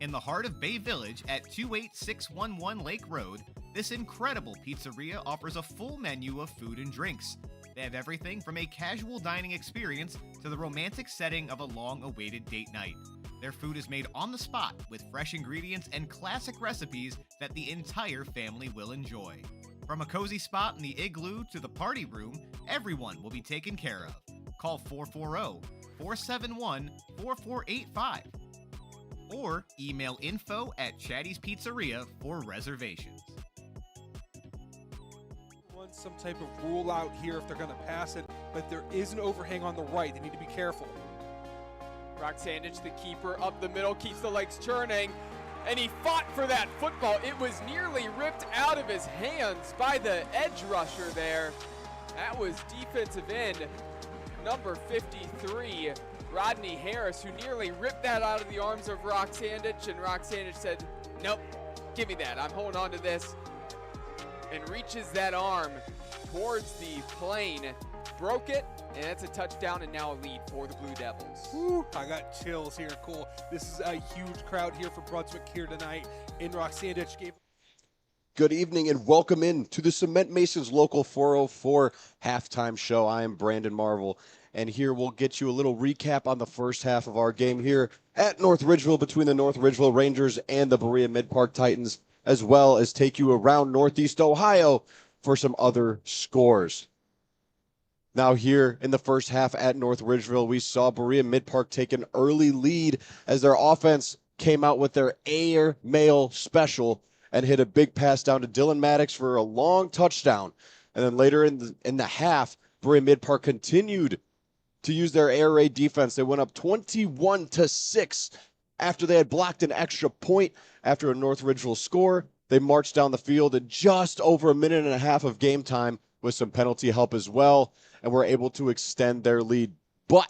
In the heart of Bay Village at 28611 Lake Road, this incredible pizzeria offers a full menu of food and drinks. They have everything from a casual dining experience to the romantic setting of a long-awaited date night. Their food is made on the spot with fresh ingredients and classic recipes that the entire family will enjoy. From a cozy spot in the igloo to the party room, everyone will be taken care of. Call 440-471-4485 or email info@Chatty's Pizzeria for reservations. Some type of rule out here if they're going to pass it, but there is an overhang on the right. They need to be careful. Roxandich, the keeper, up the middle, keeps the legs churning, and he fought for that football. It was nearly ripped out of his hands by the edge rusher there. That was defensive end number 53, Rodney Harris, who nearly ripped that out of the arms of Roxandich, and Roxandich said, nope, give me that. I'm holding on to this. And reaches that arm towards the plane, broke it, and that's a touchdown and now a lead for the Blue Devils. Woo, I got chills here, Cole. This is a huge crowd here for Brunswick here tonight. In Roxandich gave. Good evening and welcome in to the Cement Masons Local 404 halftime show. I am Brandon Marvel, and here we'll get you a little recap on the first half of our game here at North Ridgeville between the North Ridgeville Rangers and the Berea-Midpark Titans, as well as take you around Northeast Ohio for some other scores. Now here in the first half at North Ridgeville, we saw Berea-Midpark take an early lead as their offense came out with their air mail special and hit a big pass down to Dylan Maddox for a long touchdown. And then later in the half, Berea-Midpark continued to use their air raid defense. They went up 21-6 after they had blocked an extra point. After a North Ridgeville score, they marched down the field in just over a minute and a half of game time with some penalty help as well, and were able to extend their lead. But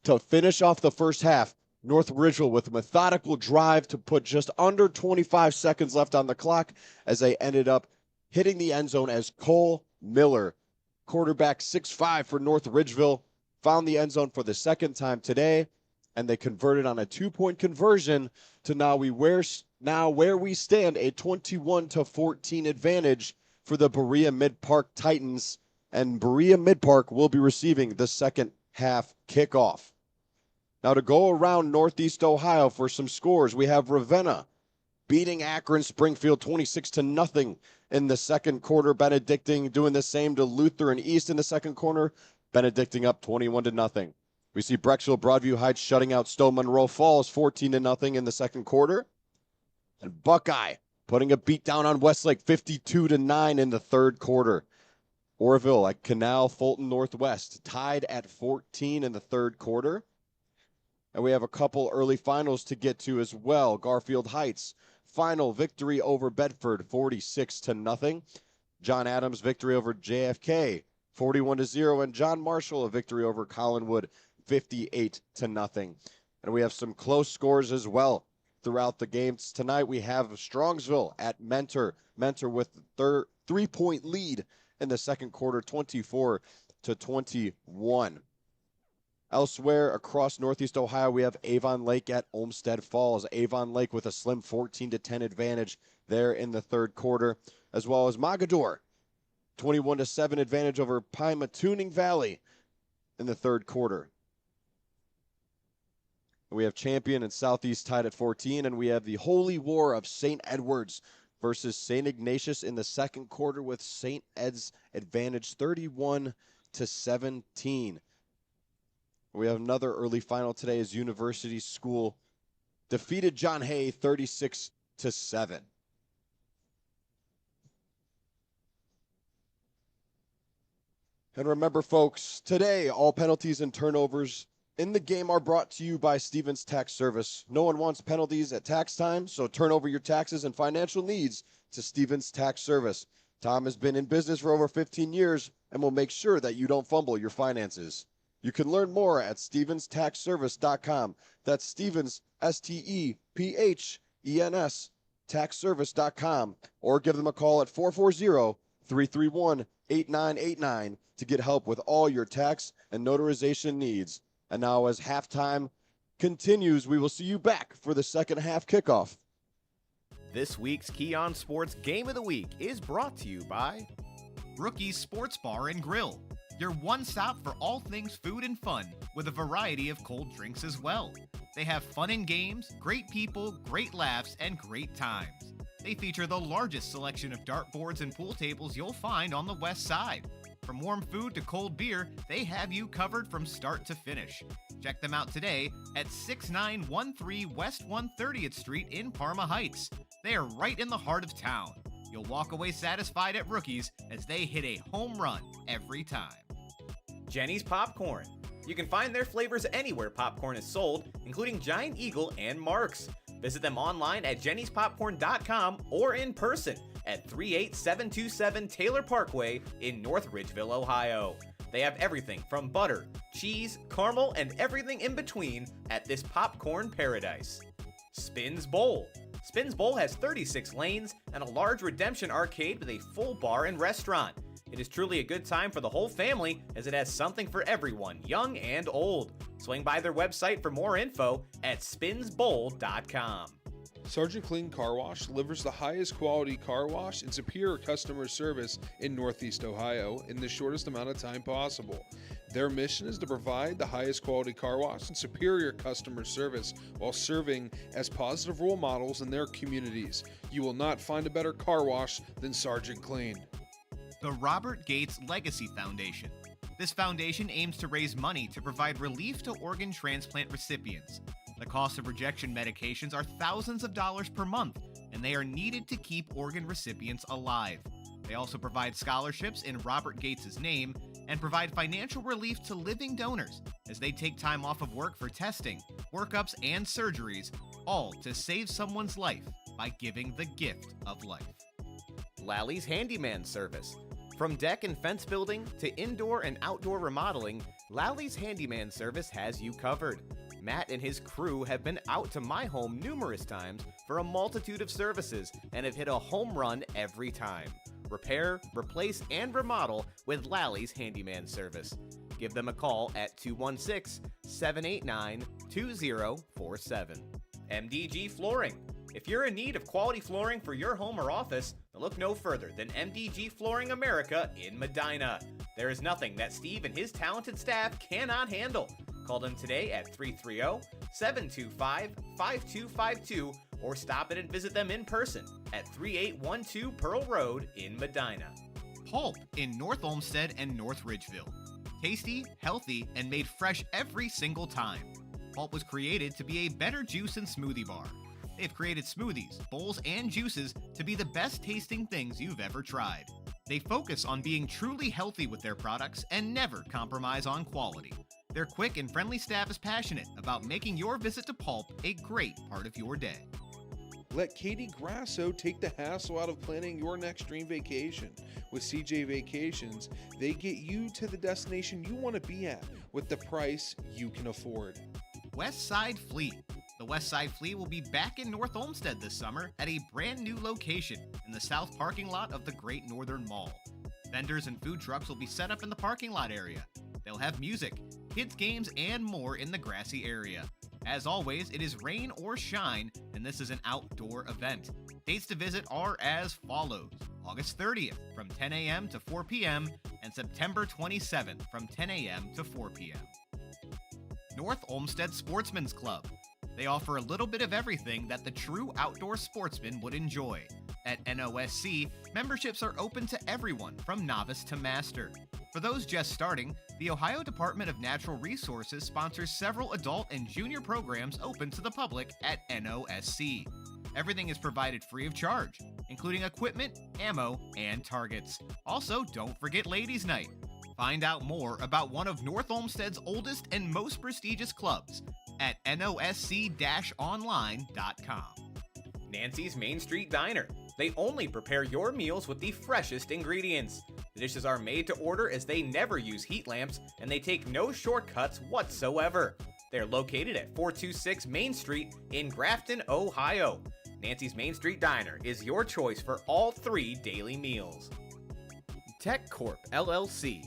to finish off the first half, North Ridgeville with a methodical drive to put just under 25 seconds left on the clock as they ended up hitting the end zone as Cole Miller, quarterback 6'5" for North Ridgeville, found the end zone for the second time today, and they converted on a 2-point conversion to now where we stand a 21-14 advantage for the Berea-Midpark Titans, and Berea-Midpark will be receiving the second half kickoff. Now to go around Northeast Ohio for some scores, we have Ravenna beating Akron Springfield 26-0 in the second quarter. Benedictine doing the same to Luther and East in the second quarter. Benedictine up 21-0. We see Brecksville Broadview Heights shutting out Stowe Monroe Falls 14-0 in the second quarter. And Buckeye putting a beat down on Westlake 52-9 in the third quarter. Orville at Canal Fulton Northwest tied at 14 in the third quarter. And we have a couple early finals to get to as well. Garfield Heights final victory over Bedford 46-0. John Adams victory over JFK 41-0. And John Marshall a victory over Collinwood 58-0. And we have some close scores as well throughout the games. Tonight we have Strongsville at Mentor. Mentor with the 3-point lead in the second quarter, 24-21. Elsewhere across Northeast Ohio, we have Avon Lake at Olmsted Falls. Avon Lake with a slim 14-10 advantage there in the third quarter, as well as Mogador, 21-7 advantage over Pymatuning Valley in the third quarter. We have Champion and Southeast tied at 14, and we have the Holy War of St. Edwards versus St. Ignatius in the second quarter with St. Ed's advantage 31-17. We have another early final today as University School defeated John Hay 36-7. And remember, folks, today all penalties and turnovers in the game are brought to you by Stevens Tax Service. No one wants penalties at tax time, so turn over your taxes and financial needs to Stevens Tax Service. Tom has been in business for over 15 years and will make sure that you don't fumble your finances. You can learn more at StevensTaxService.com. That's Stevens, STEPHENS, taxservice.com, or give them a call at 440-331-8989 to get help with all your tax and notarization needs. And now as halftime continues, we will see you back for the second half kickoff. This week's Keon Sports Game of the Week is brought to you by Rookie's Sports Bar and Grill, your one stop for all things food and fun, with a variety of cold drinks as well. They have fun and games, great people, great laughs, and great times. They feature the largest selection of dartboards and pool tables you'll find on the west side. From warm food to cold beer, they have you covered from start to finish. Check them out today at 6913 West 130th Street in Parma Heights. They are right in the heart of town. You'll walk away satisfied at Rookies as they hit a home run every time. Jenny's Popcorn. You can find their flavors anywhere popcorn is sold, including Giant Eagle and Mark's. Visit them online at jennyspopcorn.com or in person at 38727 Taylor Parkway in North Ridgeville, Ohio. They have everything from butter, cheese, caramel, and everything in between at this popcorn paradise. Spins Bowl. Spins Bowl has 36 lanes and a large redemption arcade with a full bar and restaurant. It is truly a good time for the whole family as it has something for everyone, young and old. Swing by their website for more info at spinsbowl.com. Sergeant Clean Car Wash delivers the highest quality car wash and superior customer service in Northeast Ohio in the shortest amount of time possible. Their mission is to provide the highest quality car wash and superior customer service while serving as positive role models in their communities. You will not find a better car wash than Sergeant Clean. The Robert Gates Legacy Foundation. This foundation aims to raise money to provide relief to organ transplant recipients. The cost of rejection medications are thousands of dollars per month, and they are needed to keep organ recipients alive. They also provide scholarships in Robert Gates' name and provide financial relief to living donors as they take time off of work for testing, workups, and surgeries, all to save someone's life by giving the gift of life. Lally's Handyman Service. From deck and fence building to indoor and outdoor remodeling, Lally's Handyman Service has you covered. Matt and his crew have been out to my home numerous times for a multitude of services and have hit a home run every time. Repair, replace, and remodel with Lally's Handyman Service. Give them a call at 216-789-2047. MDG Flooring. If you're in need of quality flooring for your home or office, look no further than MDG Flooring America in Medina. There is nothing that Steve and his talented staff cannot handle. Call them today at 330-725-5252 or stop in and visit them in person at 3812 Pearl Road in Medina. Pulp in North Olmsted and North Ridgeville. Tasty, healthy, and made fresh every single time. Pulp was created to be a better juice and smoothie bar. They've created smoothies, bowls, and juices to be the best tasting things you've ever tried. They focus on being truly healthy with their products and never compromise on quality. Their quick and friendly staff is passionate about making your visit to Pulp a great part of your day. Let Katie Grasso take the hassle out of planning your next dream vacation. With CJ Vacations, they get you to the destination you want to be at with the price you can afford. West Side Fleet. The West Side Fleet will be back in North Olmsted this summer at a brand new location in the south parking lot of the Great Northern Mall. Vendors and food trucks will be set up in the parking lot area. They'll have music, kids' games, and more in the grassy area. As always, it is rain or shine, and this is an outdoor event. Dates to visit are as follows: August 30th from 10 a.m. to 4 p.m. and September 27th from 10 a.m. to 4 p.m. North Olmsted Sportsman's Club. They offer a little bit of everything that the true outdoor sportsman would enjoy. At NOSC, memberships are open to everyone from novice to master. For those just starting, the Ohio Department of Natural Resources sponsors several adult and junior programs open to the public at NOSC. Everything is provided free of charge, including equipment, ammo, and targets. Also, don't forget Ladies' Night. Find out more about one of North Olmsted's oldest and most prestigious clubs at nosc-online.com. Nancy's Main Street Diner. They only prepare your meals with the freshest ingredients. The dishes are made to order as they never use heat lamps and they take no shortcuts whatsoever. They're located at 426 Main Street in Grafton, Ohio. Nancy's Main Street Diner is your choice for all 3 daily meals. Tech Corp LLC.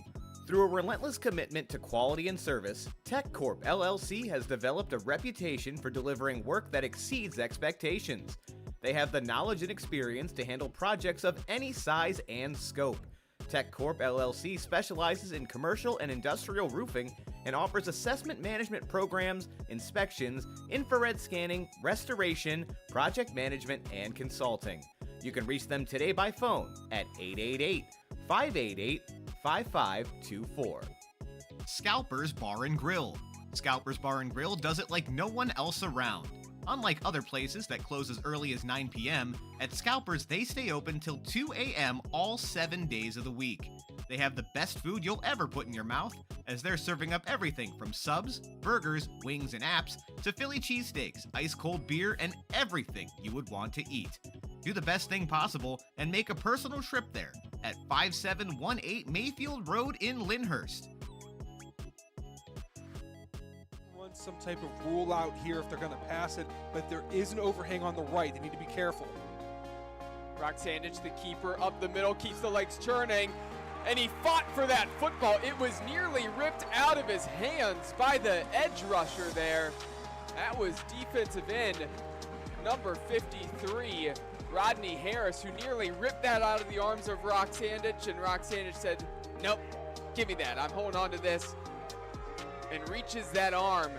Through a relentless commitment to quality and service, Tech Corp LLC has developed a reputation for delivering work that exceeds expectations. They have the knowledge and experience to handle projects of any size and scope. Tech Corp LLC specializes in commercial and industrial roofing and offers assessment management programs, inspections, infrared scanning, restoration, project management, and consulting. You can reach them today by phone at 888-588-5524. Scalpers Bar and Grill. Scalpers Bar and Grill does it like no one else around. Unlike other places that close as early as 9 p.m., at Scalpers they stay open till 2 a.m. all 7 days of the week. They have the best food you'll ever put in your mouth, as they're serving up everything from subs, burgers, wings, and apps to Philly cheesesteaks, ice-cold beer, and everything you would want to eat. Do the best thing possible and make a personal trip there at 5718 Mayfield Road in Lyndhurst. Some type of rule out here if they're going to pass it, but there is an overhang on the right. They need to be careful. Brock Sandich, the keeper, up the middle, keeps the legs churning, and he fought for that football. It was nearly ripped out of his hands by the edge rusher there. That was defensive end number 53, Rodney Harris, who nearly ripped that out of the arms of Brock Sandich, and Brock Sandich said, nope, give me that. I'm holding on to this. And reaches that arm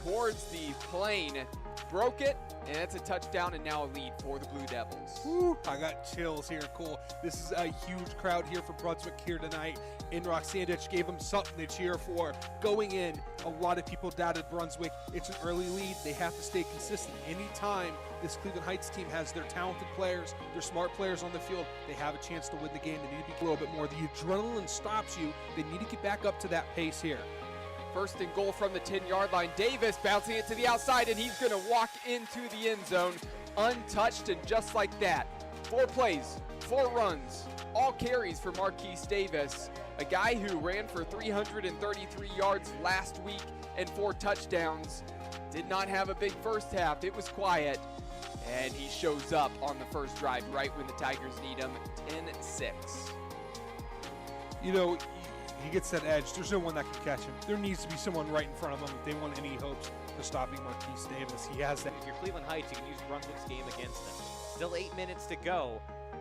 towards the plane, broke it, and that's a touchdown and now a lead for the Blue Devils. Woo, I got chills here, Cole. This is a huge crowd here for Brunswick here tonight. Rock Sandich gave them something to cheer for. Going in, a lot of people doubted Brunswick. It's an early lead. They have to stay consistent. Anytime this Cleveland Heights team has their talented players, their smart players on the field, they have a chance to win the game. They need to be a little bit more. The adrenaline stops you. They need to get back up to that pace here. First and goal from the 10-yard line. Davis bouncing it to the outside, and he's going to walk into the end zone untouched, and just like that. 4 plays, 4 runs, all carries for Marquise Davis, a guy who ran for 333 yards last week and 4 touchdowns. Did not have a big first half. It was quiet, and he shows up on the first drive right when the Tigers need him, 10-6. You know, he gets that edge. There's no one that can catch him. There needs to be someone right in front of him if they want any hopes of stopping Marquise Davis. He has that. If you're Cleveland Heights, you can use Brunswick's game against them. Still 8 minutes to go,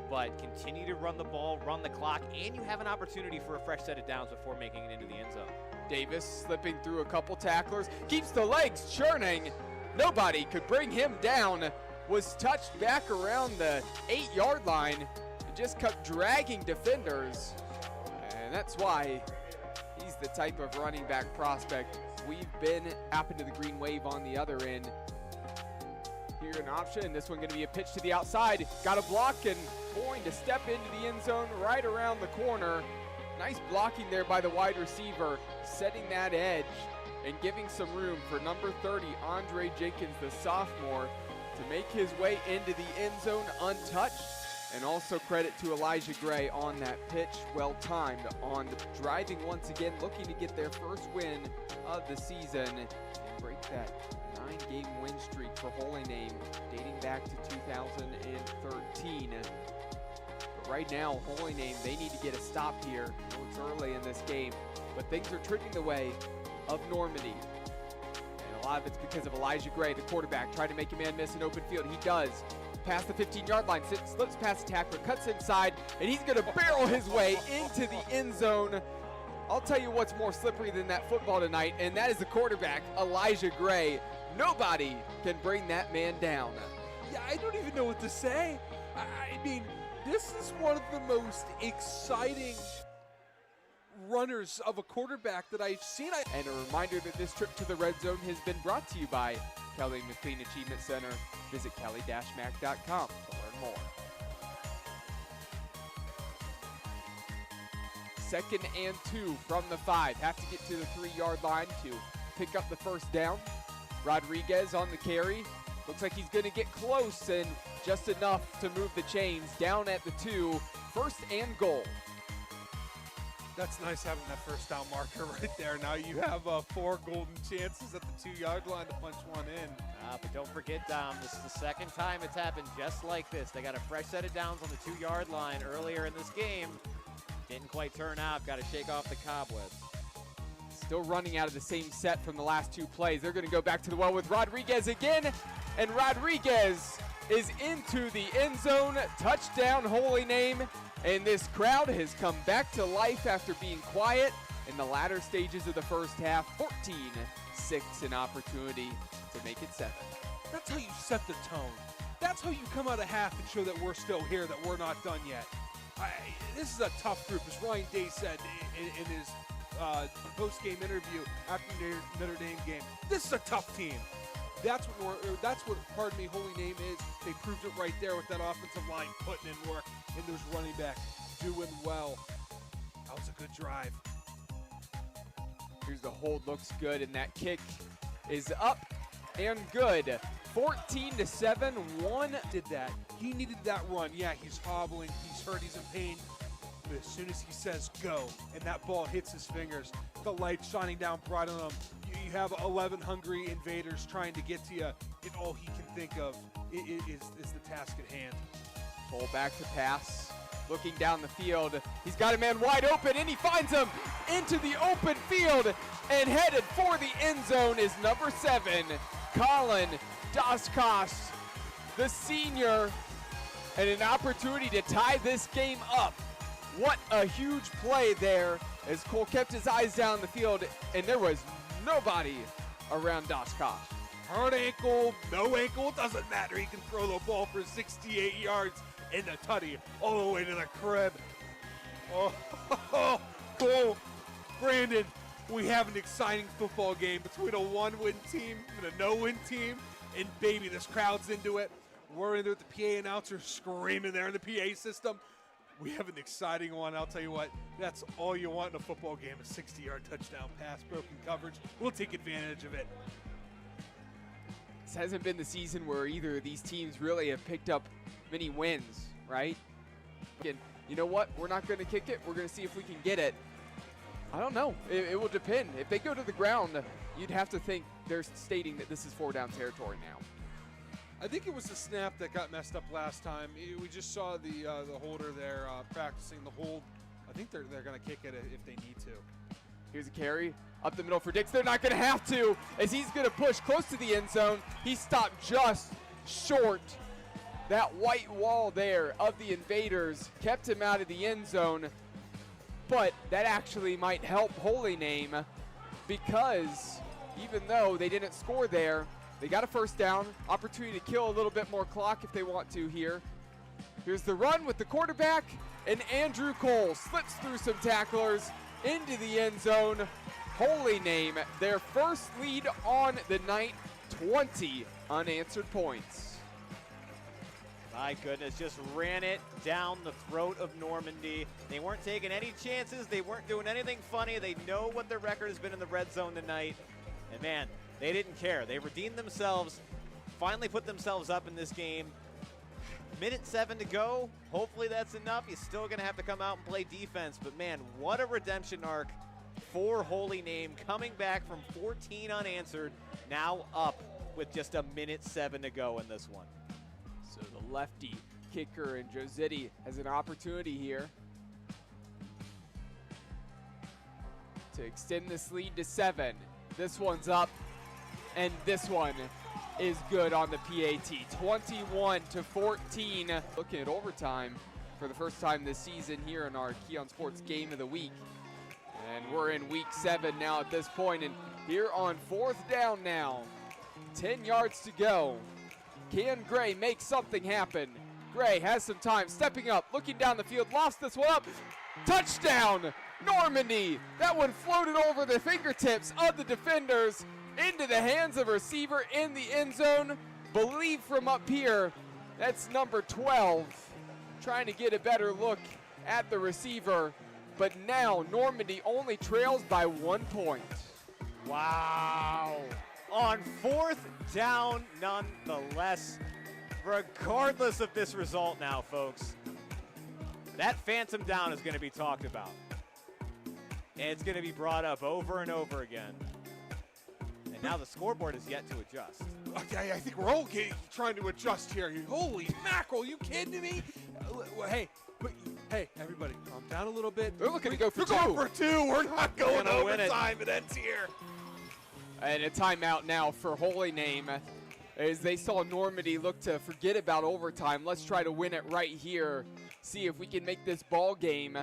but continue to run the ball, run the clock, and you have an opportunity for a fresh set of downs before making it into the end zone. Davis slipping through a couple tacklers, keeps the legs churning. Nobody could bring him down. was touched back around the 8-yard line and just kept dragging defenders. And that's why he's the type of running back prospect we've been. Happened to the green wave on the other end. Here an option. This one going to be a pitch to the outside. Got a block and going to step into the end zone right around the corner. Nice blocking there by the wide receiver, setting that edge and giving some room for number 30, Andre Jenkins, the sophomore, to make his way into the end zone untouched. And also credit to Elijah Gray on that pitch, well timed on driving once again, looking to get their first win of the season and break that 9-game win streak for Holy Name dating back to 2013. But right now, Holy Name, they need to get a stop here. I know it's early in this game, but things are trending the way of Normandy. And a lot of it's because of Elijah Gray, the quarterback, trying to make a man miss an open field. He does. Past the 15-yard line, slips past the tackler, cuts inside, and he's going to barrel his way into the end zone. I'll tell you what's more slippery than that football tonight, and that is the quarterback, Elijah Gray. Nobody can bring that man down. Yeah, I don't even know what to say. I mean, this is one of the most exciting runners of a quarterback that I've seen. And a reminder that this trip to the red zone has been brought to you by Kelly McLean Achievement Center. Visit kelly-mac.com to learn more. 2nd and 2 from the 5. Have to get to the 3-yard line to pick up the first down. Rodriguez on the carry. Looks like he's going to get close and just enough to move the chains down at the 2. 1st and goal. That's nice having that first down marker right there. Now you have 4 golden chances at the 2-yard line to punch one in. But don't forget, Dom, this is the second time it's happened just like this. They got a fresh set of downs on the 2-yard line earlier in this game. Didn't quite turn out. Got to shake off the cobwebs. Still running out of the same set from the last 2 plays. They're going to go back to the well with Rodriguez again. And Rodriguez is into the end zone. Touchdown, Holy Name. And this crowd has come back to life after being quiet in the latter stages of the first half. 14-6, an opportunity to make it 7. That's how you set the tone. That's how you come out of half and show that we're still here, that we're not done yet. This is a tough group, as Ryan Day said in his post-game interview after the Notre Dame game. This is a tough team. That's what Holy Name is. They proved it right there with that offensive line putting in work and those running backs doing well. That was a good drive. Here's the hold, looks good, and that kick is up and good. 14-7, 1 did that. He needed that run. Yeah, he's hobbling, he's hurt, he's in pain. But as soon as he says go, and that ball hits his fingers, the light shining down bright on him, you have 11 hungry invaders trying to get to you, and all he can think of is the task at hand. Pull back to pass, looking down the field. He's got a man wide open, and he finds him into the open field, and headed for the end zone is number 7, Colin Daskos, the senior, and an opportunity to tie this game up. What a huge play there as Cole kept his eyes down the field, and there was nobody around Daskos. Hurt ankle, no ankle, it doesn't matter. He can throw the ball for 68 yards in the tutty all the way to the crib. Oh, Brandon, we have an exciting football game between a 1-win team and a no-win team, and baby, this crowd's into it. We're into it, the PA announcer screaming there in the PA system. We have an exciting one. I'll tell you what, that's all you want in a football game, a 60-yard touchdown pass, broken coverage. We'll take advantage of it. This hasn't been the season where either of these teams really have picked up many wins, right? And you know what? We're not going to kick it. We're going to see if we can get it. I don't know. It will depend. If they go to the ground, you'd have to think they're stating that this is 4-down territory now. I think it was the snap that got messed up last time. We just saw the holder there practicing the hold. I think they're going to kick it if they need to. Here's a carry up the middle for Dix. They're not going to have to, as he's going to push close to the end zone. He stopped just short. That white wall there of the invaders kept him out of the end zone. But that actually might help Holy Name, because even though they didn't score there, They got a first down, opportunity to kill a little bit more clock if they want to here. Here's the run with the quarterback, and Andrew Cole slips through some tacklers into the end zone. Holy name, their first lead on the night, 20 unanswered points. My goodness, just ran it down the throat of Normandy. They weren't taking any chances. They weren't doing anything funny. They know what their record has been in the red zone tonight. And man, they didn't care. They redeemed themselves, finally put themselves up in this game. Minute 7 to go. Hopefully that's enough. You're still going to have to come out and play defense. But man, what a redemption arc for Holy Name, coming back from 14 unanswered, now up with just a minute 7 to go in this one. So the lefty kicker and Josetti has an opportunity here to extend this lead to 7. This one's up, and this one is good on the PAT. 21-14. Looking at overtime for the first time this season here in our Keon Sports Game of the Week. And we're in week 7 now at this point, and here on 4th down now. 10 yards to go. Can Gray make something happen? Gray has some time, stepping up, looking down the field, lost this one up. Touchdown, Normandy. That one floated over the fingertips of the defenders into the hands of a receiver in the end zone. Believe from up here, that's number 12. Trying to get a better look at the receiver. But now Normandy only trails by 1 point. Wow. On 4th down, nonetheless, regardless of this result now, folks, that phantom down is going to be talked about. And it's going to be brought up over and over again. And now the scoreboard is yet to adjust. Okay, I think we're all trying to adjust here. Holy mackerel, you kidding me? Hey, everybody, calm down a little bit. They're looking to go for We're 2. going for 2. We're not going Gonna win it. overtime. It ends here. And a timeout now for Holy Name as they saw Normandy look to forget about overtime. Let's try to win it right here. See if we can make this ball game.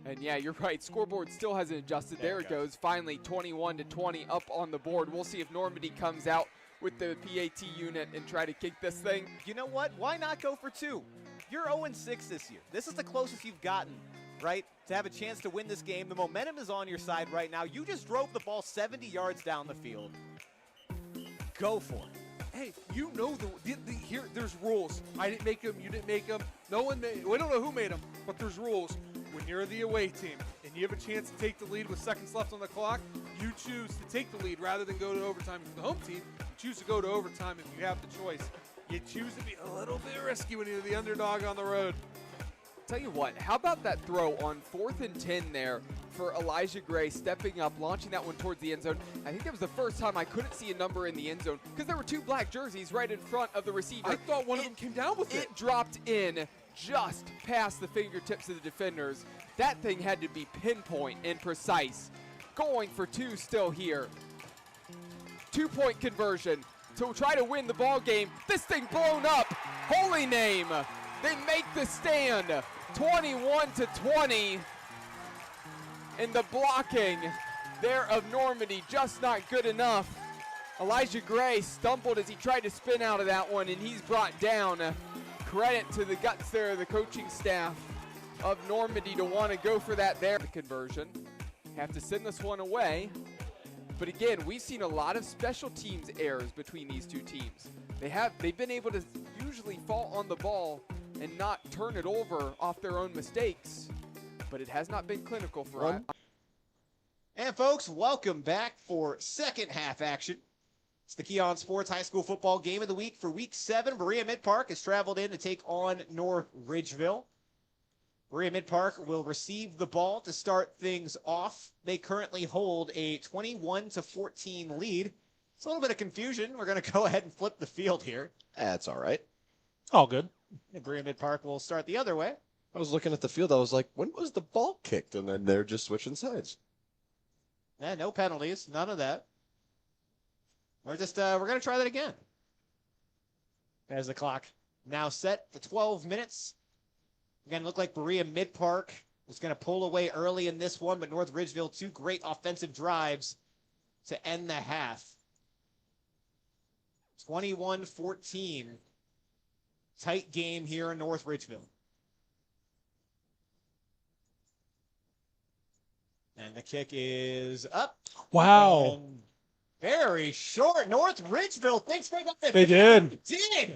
And yeah, you're right. Scoreboard still hasn't adjusted. There it goes. Finally, 21-20 up on the board. We'll see if Normandy comes out with the PAT unit and try to kick this thing. You know what? Why not go for 2? You're 0-6 this year. This is the closest you've gotten, right, to have a chance to win this game. The momentum is on your side right now. You just drove the ball 70 yards down the field. Go for it. Hey, you know here. There's rules. I didn't make them. You didn't make them. No one made. We don't know who made them, but there's rules. When you're the away team and you have a chance to take the lead with seconds left on the clock, you choose to take the lead rather than go to overtime. If you're the home team, you choose to go to overtime if you have the choice. You choose to be a little bit risky when you're the underdog on the road. Tell you what, how about that throw on 4th and 10 there for Elijah Gray, stepping up, launching that one towards the end zone. I think that was the first time I couldn't see a number in the end zone because there were 2 black jerseys right in front of the receiver. I thought one of them came down with it. It dropped in just past the fingertips of the defenders. That thing had to be pinpoint and precise. Going for 2 still here. 2-point conversion to try to win the ball game. This thing blown up. Holy Name. They make the stand. 21-20. And the blocking there of Normandy just not good enough. Elijah Gray stumbled as he tried to spin out of that one, and he's brought down. Credit to the guts there of the coaching staff of Normandy to want to go for that there. The conversion. Have to send this one away. But again, we've seen a lot of special teams errors between these 2 teams. They've been able to usually fall on the ball and not turn it over off their own mistakes. But it has not been clinical for us. And folks, welcome back for second half action. It's the Keon Sports High School Football Game of the Week for Week 7. Berea-Midpark has traveled in to take on North Ridgeville. Berea-Midpark will receive the ball to start things off. They currently hold a 21-14 lead. It's a little bit of confusion. We're going to go ahead and flip the field here. That's all right. All good. And Berea-Midpark will start the other way. I was looking at the field. I was like, when was the ball kicked? And then they're just switching sides. No penalties. None of that. We're going to try that again. As the clock now set for 12 minutes. Again, looked like Berea-Midpark was going to pull away early in this one, but North Ridgeville, 2 great offensive drives to end the half. 21-14. Tight game here in North Ridgeville. And the kick is up. Wow. Very short. North Ridgeville thinks they got it. They did.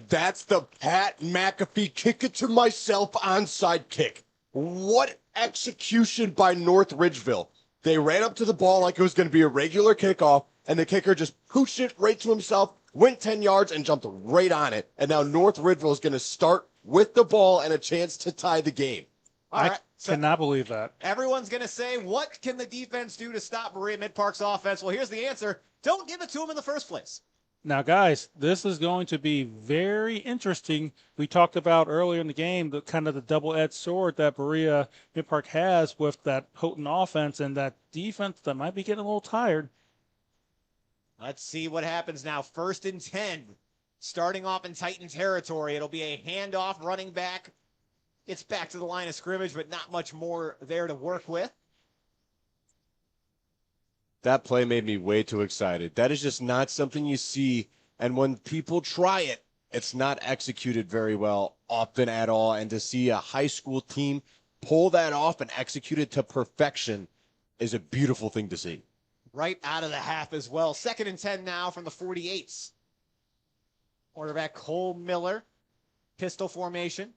That's the Pat McAfee kick it to myself onside kick. What execution by North Ridgeville. They ran up to the ball like it was going to be a regular kickoff, and the kicker just pooched it right to himself, went 10 yards, and jumped right on it. And now North Ridgeville is going to start with the ball and a chance to tie the game. All right. So Cannot believe that. everyone's going to say, what can the defense do to stop Berea-Midpark's offense? Well, here's the answer. Don't give it to them in the first place. Now, guys, this is going to be very interesting. We talked about earlier in the game the kind of the double-edged sword that Berea-Midpark has with that potent offense and that defense that might be getting a little tired. Let's see what happens now. 1st and 10. Starting off in Titan territory. It'll be a handoff running back. It's back to the line of scrimmage, but not much more there to work with. That play made me way too excited. That is just not something you see. And when people try it, it's not executed very well, often at all. And to see a high school team pull that off and execute it to perfection is a beautiful thing to see. Right out of the half as well. 2nd and 10 now from the 48s. Quarterback Cole Miller. Pistol formation.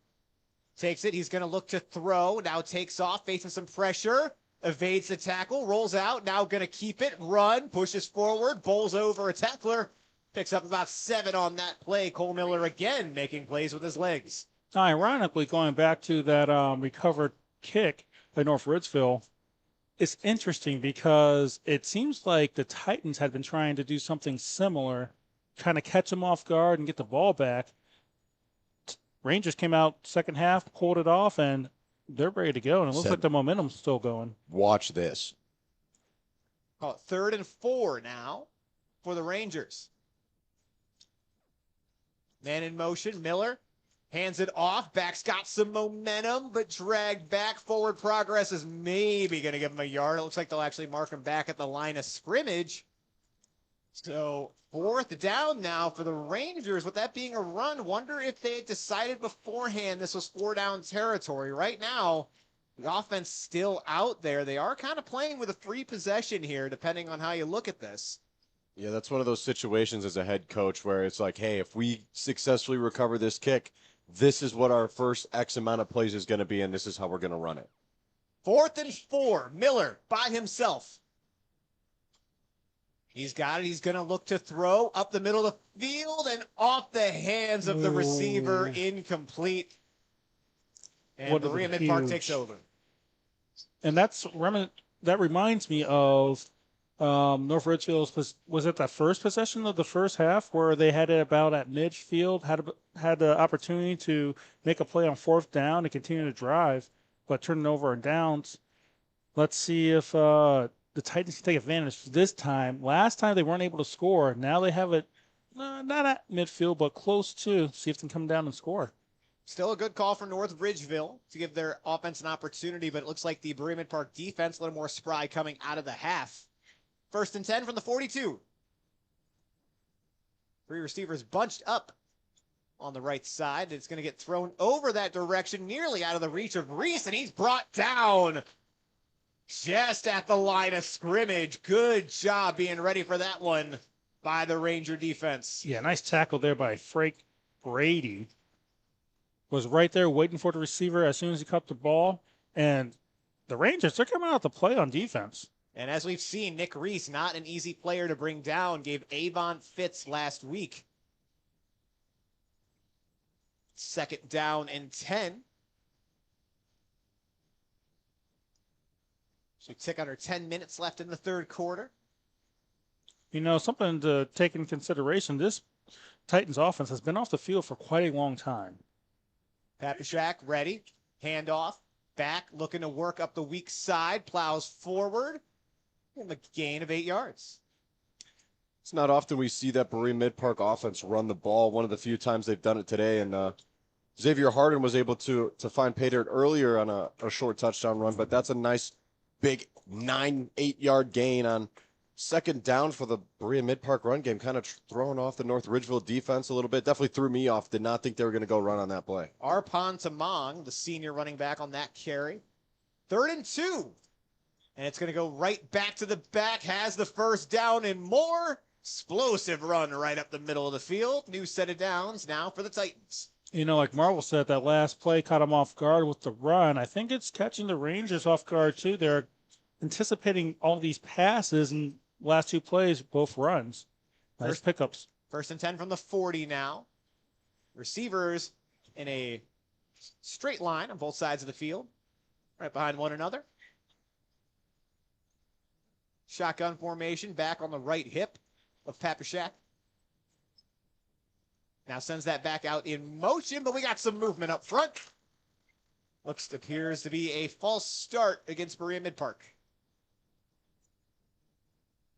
Takes it. He's going to look to throw. Now takes off, facing some pressure. Evades the tackle, rolls out, now going to keep it, run, pushes forward, bowls over a tackler, picks up about 7 on that play. Cole Miller again making plays with his legs. Ironically, going back to that recovered kick by North Ridgeville, it's interesting because it seems like the Titans had been trying to do something similar, kind of catch them off guard and get the ball back. Rangers came out second half, pulled it off, and they're ready to go, and it looks like the momentum's still going. Watch this. Call it 3rd and 4 now for the Rangers. Man in motion, Miller hands it off. Back's got some momentum, but dragged back. Forward progress is maybe going to give him a yard. It looks like they'll actually mark him back at the line of scrimmage. So 4th down now for the Rangers. With that being a run, wonder if they had decided beforehand this was 4-down territory. Right now, the offense still out there. They are kind of playing with a free possession here, depending on how you look at this. Yeah, that's one of those situations as a head coach where it's like, hey, if we successfully recover this kick, this is what our first X amount of plays is going to be, and this is how we're going to run it. 4th and 4, Miller by himself. He's got it. He's going to look to throw up the middle of the field and off the hands of the receiver. Incomplete. And Berea-Midpark takes over. And that reminds me of North Ridgeville's, was it that first possession of the first half where they had it about at midfield, had the opportunity to make a play on 4th down and continue to drive, but turn it over and downs. Let's see if the Titans can take advantage this time. Last time they weren't able to score. Now they have it not at midfield, but close to. See if they can come down and score. Still a good call for North Ridgeville to give their offense an opportunity, but it looks like the Berea-Midpark defense a little more spry coming out of the half. 1st and 10 from the 42. 3 receivers bunched up on the right side. It's going to get thrown over that direction, nearly out of the reach of Reese, and he's brought down just at the line of scrimmage. Good job being ready for that one by the Ranger defense. Yeah, nice tackle there by Frank Brady. Was right there waiting for the receiver as soon as he caught the ball. And the Rangers, they're coming out to play on defense. And as we've seen, Nick Reese, not an easy player to bring down, gave Avon fits last week. 2nd down and 10. So tick under 10 minutes left in the 3rd quarter. You know, something to take into consideration, this Titans offense has been off the field for quite a long time. Papashak ready. Handoff. Back, looking to work up the weak side. Plows forward. And a gain of 8 yards. It's not often we see that Berea-Midpark offense run the ball. One of the few times they've done it today. And Xavier Harden was able to find pay dirt earlier on a short touchdown run. But that's a nice big 8 yard gain on second down for the Berea-Midpark run game, kind of throwing off the North Ridgeville defense a little bit. Definitely threw me off. Did not think they were going to go run on that play. Arpon Tamang, the senior running back on that carry. 3rd and 2. And it's going to go right back to the back. Has the first down and more. Explosive run right up the middle of the field. New set of downs now for the Titans. You know, like Marvel said, that last play caught him off guard with the run. I think it's catching the Rangers off guard, too. They're anticipating all these passes, and last 2 plays, both runs. Nice pickups. 1st and 10 from the 40 now. Receivers in a straight line on both sides of the field, right behind one another. Shotgun formation back on the right hip of Papashak. Now sends that back out in motion, but we got some movement up front. Appears to be a false start against Berea-Midpark.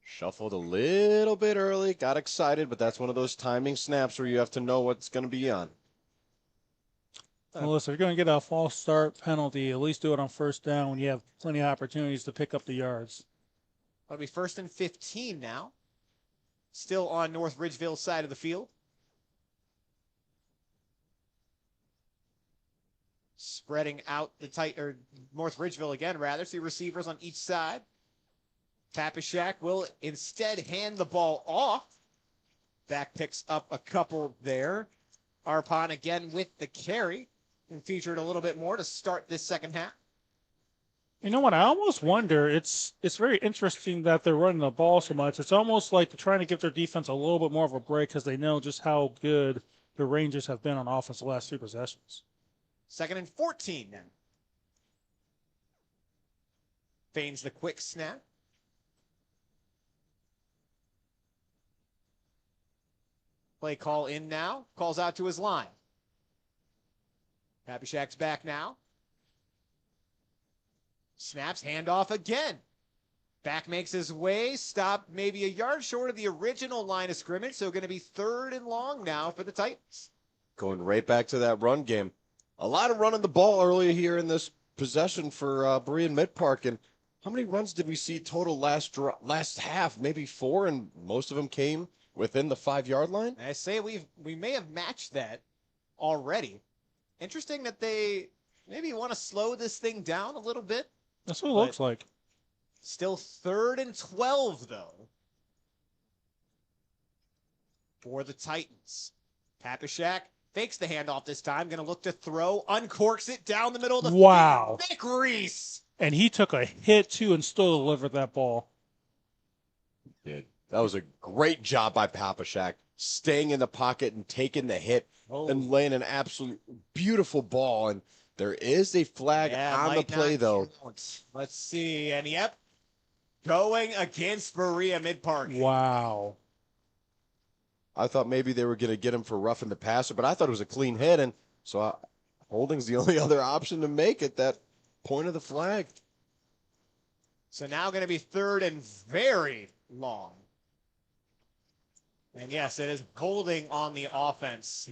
Shuffled a little bit early, got excited, but that's one of those timing snaps where you have to know what's going to be on. Well, listen, if you're going to get a false start penalty, at least do it on 1st down when you have plenty of opportunities to pick up the yards. It'll be 1st and 15 now. Still on North Ridgeville's side of the field. Spreading out the North Ridgeville again, rather. See receivers on each side. Papashak will instead hand the ball off. Back picks up a couple there. Arpon again with the carry and featured a little bit more to start this second half. You know what? I almost wonder, it's very interesting that they're running the ball so much. It's almost like they're trying to give their defense a little bit more of a break because they know just how good the Rangers have been on offense the last 3 possessions. 2nd and 14 now. Feigns the quick snap. Play call in now. Calls out to his line. Papashak's back now. Snaps, handoff again. Back makes his way, stopped maybe a yard short of the original line of scrimmage, so going to be 3rd and long now for the Titans. Going right back to that run game. A lot of running the ball earlier here in this possession for Berea-Midpark. And how many runs did we see total last half? Maybe 4, and most of them came within the 5-yard line? I say we may have matched that already. Interesting that they maybe want to slow this thing down a little bit. That's what it looks like. Still 3rd and 12, though, for the Titans. Papashak fakes the handoff this time. Going to look to throw. Uncorks it down the middle of the Wow. field. Nick Reese. And he took a hit, too, and still delivered that ball. Did. That was a great job by Papashak, staying in the pocket and taking the hit and laying an absolute beautiful ball. And there is a flag on the play, though. Let's see. And yep, going against Berea-Midpark. Wow. I thought maybe they were going to get him for roughing the passer, but I thought it was a clean hit. And so holding's the only other option to make at that point of the flag. So now going to be 3rd and very long. And yes, it is holding on the offense.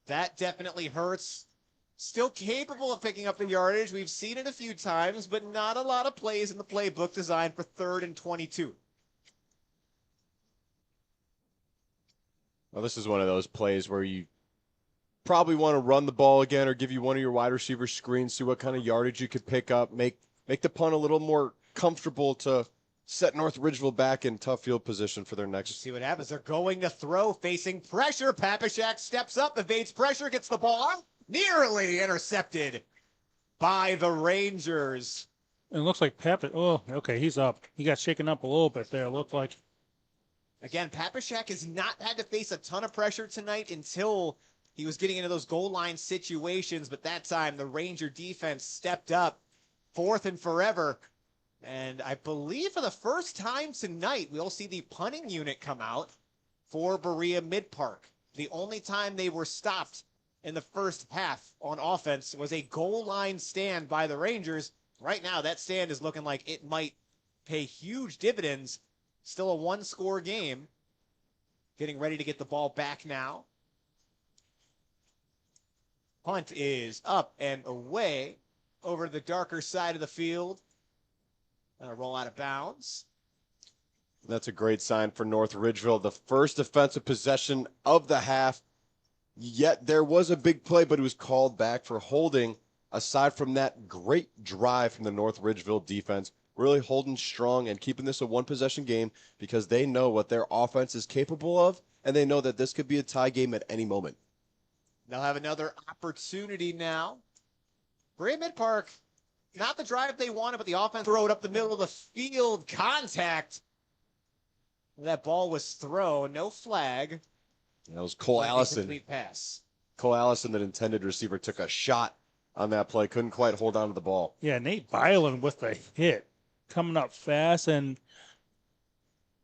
That definitely hurts. Still capable of picking up the yardage. We've seen it a few times, but not a lot of plays in the playbook designed for 3rd and 22. Well, this is one of those plays where you probably want to run the ball again or give you one of your wide receiver screens, see what kind of yardage you could pick up, make the punt a little more comfortable to set North Ridgeville back in tough field position for their next. See what happens. They're going to throw, facing pressure. Papashak steps up, evades pressure, gets the ball out. Nearly intercepted by the Rangers. It looks like oh, okay, he's up. He got shaken up a little bit there, it looked like. Again, Papashak has not had to face a ton of pressure tonight until he was getting into those goal line situations, but that time the Ranger defense stepped up. 4th and forever. And I believe for the first time tonight, we'll see the punting unit come out for Berea-Midpark. The only time they were stopped in the first half on offense was a goal line stand by the Rangers. Right now, that stand is looking like it might pay huge dividends. Still a 1-score game. Getting ready to get the ball back now. Punt is up and away over the darker side of the field. Roll out of bounds. That's a great sign for North Ridgeville. The first defensive possession of the half. Yet there was a big play, but it was called back for holding. Aside from that, great drive from the North Ridgeville defense, really holding strong and keeping this a one-possession game because they know what their offense is capable of, and they know that this could be a tie game at any moment. They'll have another opportunity now. Berea-Midpark, not the drive they wanted, but the offense throw it up the middle of the field. Contact. That ball was thrown. No flag. That was Cole Allison. Complete pass. Cole Allison, the intended receiver, took a shot on that play. Couldn't quite hold on to the ball. Yeah, Nate Byland with the hit. Coming up fast and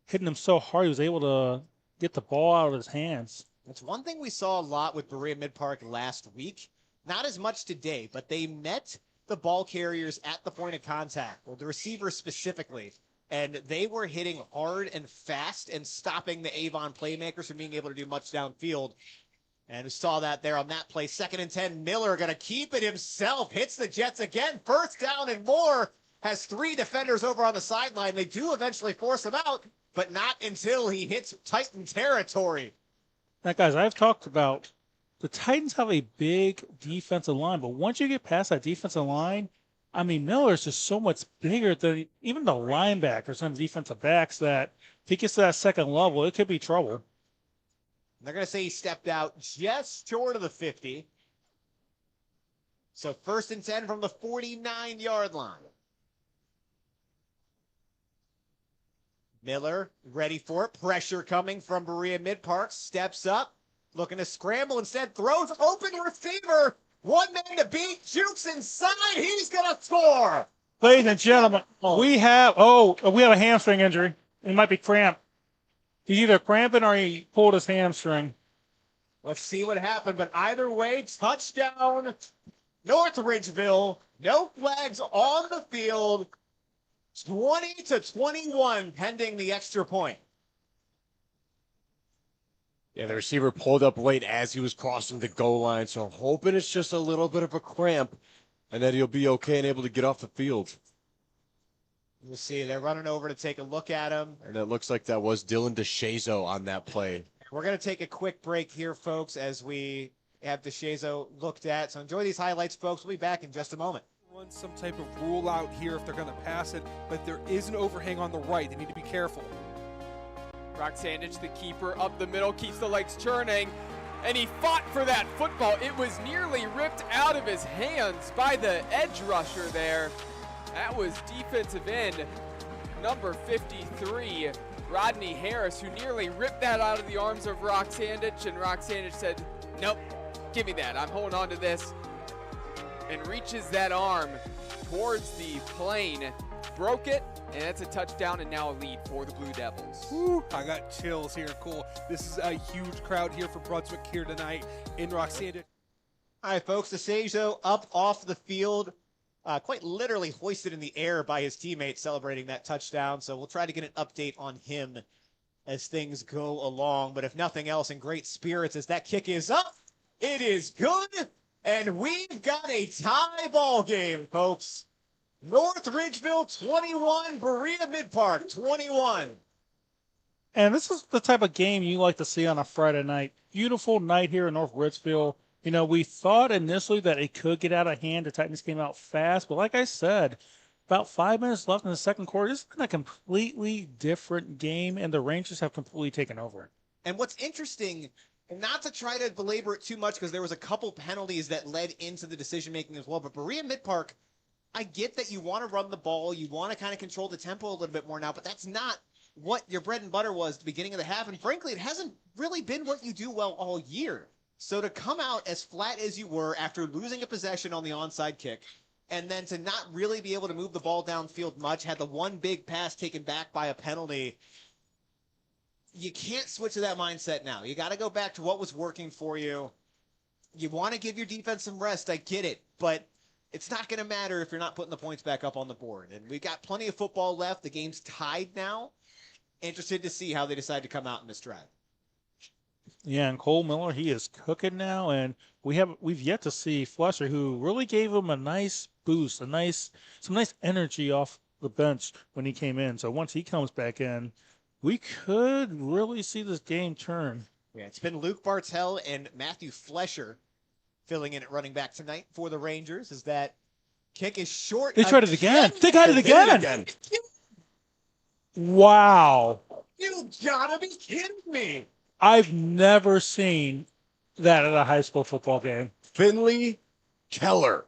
hitting him so hard he was able to get the ball out of his hands. That's one thing we saw a lot with Berea-Midpark last week. Not as much today, but they met the ball carriers at the point of contact, or the receivers specifically, and they were hitting hard and fast and stopping the Avon playmakers from being able to do much downfield. And we saw that there on that play. 2nd and 10, Miller going to keep it himself. Hits the Jets again. 1st down and more. Has 3 defenders over on the sideline. They do eventually force him out, but not until he hits Titan territory. Now, guys, I've talked about the Titans have a big defensive line, but once you get past that defensive line, I mean, Miller's just so much bigger than even the linebackers and defensive backs that if he gets to that second level, it could be trouble. They're going to say he stepped out just short of the 50. So 1st and 10 from the 49-yard line. Miller ready for it. Pressure coming from Berea-Midpark. Steps up. Looking to scramble. Instead throws open receiver. One man to beat. Jukes inside. He's going to score. Ladies and gentlemen, we have a hamstring injury. It might be cramp. He's either cramping or he pulled his hamstring. Let's see what happened. But either way, touchdown, North Ridgeville. No flags on the field. 20-21 pending the extra point. Yeah, the receiver pulled up late as he was crossing the goal line, so hoping it's just a little bit of a cramp and that he'll be okay and able to get off the field. We'll see. They're running over to take a look at him. And it looks like that was Dylan DeShazo on that play. We're going to take a quick break here, folks, as we have DeShazo looked at. So enjoy these highlights, folks. We'll be back in just a moment. Run some type of rule out here if they're going to pass it, but there is an overhang on the right. They need to be careful. Brock Sandich, the keeper, up the middle, keeps the legs churning, and he fought for that football. It was nearly ripped out of his hands by the edge rusher there. That was defensive end number 53, Rodney Harris, who nearly ripped that out of the arms of Brock Sandich, and Brock Sandich said, nope, give me that. I'm holding on to this. And reaches that arm towards the plane, broke it, and that's a touchdown and now a lead for the Blue Devils. Woo, I got chills here, Cole. This is a huge crowd here for Brunswick here tonight in Roxanne. All right, folks, DeShazo up off the field, quite literally hoisted in the air by his teammates celebrating that touchdown. So we'll try to get an update on him as things go along. But if nothing else, in great spirits as that kick is up. It is good. And we've got a tie ball game, folks. North Ridgeville 21, Berea-Midpark 21. And this is the type of game you like to see on a Friday night. Beautiful night here in North Ridgeville. You know, we thought initially that it could get out of hand. The Titans came out fast. But like I said, about 5 minutes left in the second quarter. This has been a completely different game, and the Rangers have completely taken over. And what's interesting, and not to try to belabor it too much because there was a couple penalties that led into the decision-making as well, but Berea-Midpark, I get that you want to run the ball, you want to kind of control the tempo a little bit more now, but that's not what your bread and butter was at the beginning of the half, and frankly, it hasn't really been what you do well all year. So to come out as flat as you were after losing a possession on the onside kick, and then to not really be able to move the ball downfield much, had the one big pass taken back by a penalty, you can't switch to that mindset now. You got to go back to what was working for you. You want to give your defense some rest, I get it, but it's not going to matter if you're not putting the points back up on the board. And we've got plenty of football left. The game's tied now. Interested to see how they decide to come out in this drive. Yeah, and Cole Miller, he is cooking now, and we've yet to see Fletcher, who really gave him a nice boost, some nice energy off the bench when he came in. So once he comes back in, we could really see this game turn. Yeah, it's been Luke Bartell and Matthew Flesher filling in at running back tonight for the Rangers. As that kick is short. They tried it again. They got it again. Wow. You gotta be kidding me. I've never seen that at a high school football game. Finley Keller.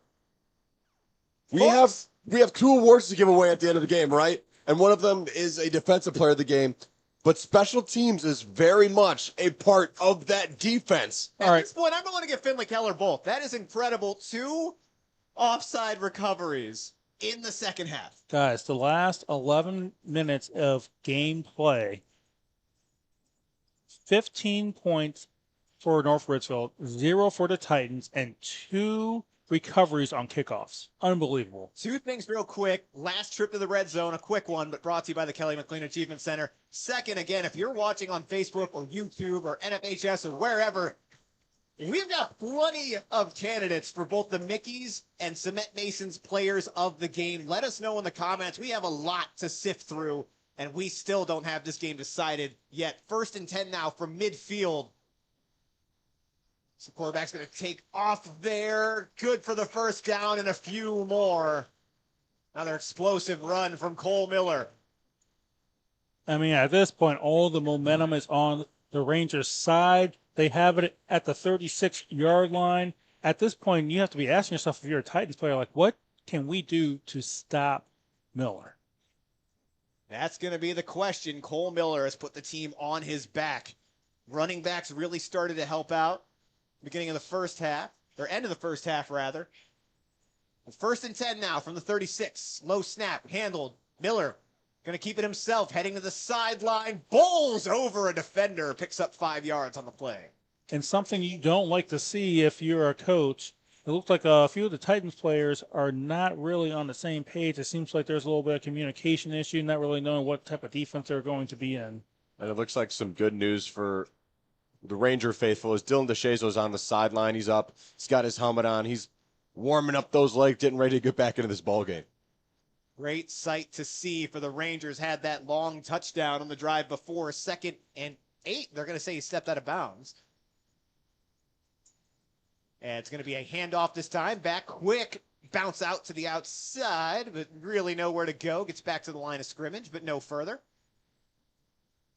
We have 2 awards to give away at the end of the game, right? And one of them is a defensive player of the game. But special teams is very much a part of that defense. At this point, I'm going to give Finley Keller both. That is incredible. 2 offside recoveries in the second half. Guys, the last 11 minutes of gameplay, 15 points for North Ridgeville, 0 for the Titans, and 2 recoveries on kickoffs. Unbelievable. 2 things real quick. Last trip to the red zone, a quick one, but brought to you by the Kelly McLean Achievement Center. Second, again, if you're watching on Facebook or YouTube or NFHS or wherever, we've got plenty of candidates for both the Mickeys and Cement Masons players of the game. Let us know in the comments. We have a lot to sift through, and we still don't have this game decided yet. 1st and 10 now from midfield. So quarterback's going to take off there. Good for the first down and a few more. Another explosive run from Cole Miller. I mean, at this point, all the momentum is on the Rangers' side. They have it at the 36-yard line. At this point, you have to be asking yourself, if you're a Titans player, like, what can we do to stop Miller? That's going to be the question. Cole Miller has put the team on his back. Running backs really started to help out. Beginning of the first half, or end of the first half, rather. 1st and 10 now from the 36. Low snap, handled. Miller going to keep it himself, heading to the sideline. Bowls over a defender, picks up 5 yards on the play. And something you don't like to see if you're a coach, it looks like a few of the Titans players are not really on the same page. It seems like there's a little bit of communication issue, not really knowing what type of defense they're going to be in. And it looks like some good news for the Ranger faithful is Dylan DeShazo's on the sideline. He's up. He's got his helmet on. He's warming up those legs, getting ready to get back into this ball game. Great sight to see for the Rangers. Had that long touchdown on the drive before. 2nd and 8. They're going to say he stepped out of bounds. And it's going to be a handoff this time. Back quick. Bounce out to the outside, but really nowhere to go. Gets back to the line of scrimmage, but no further.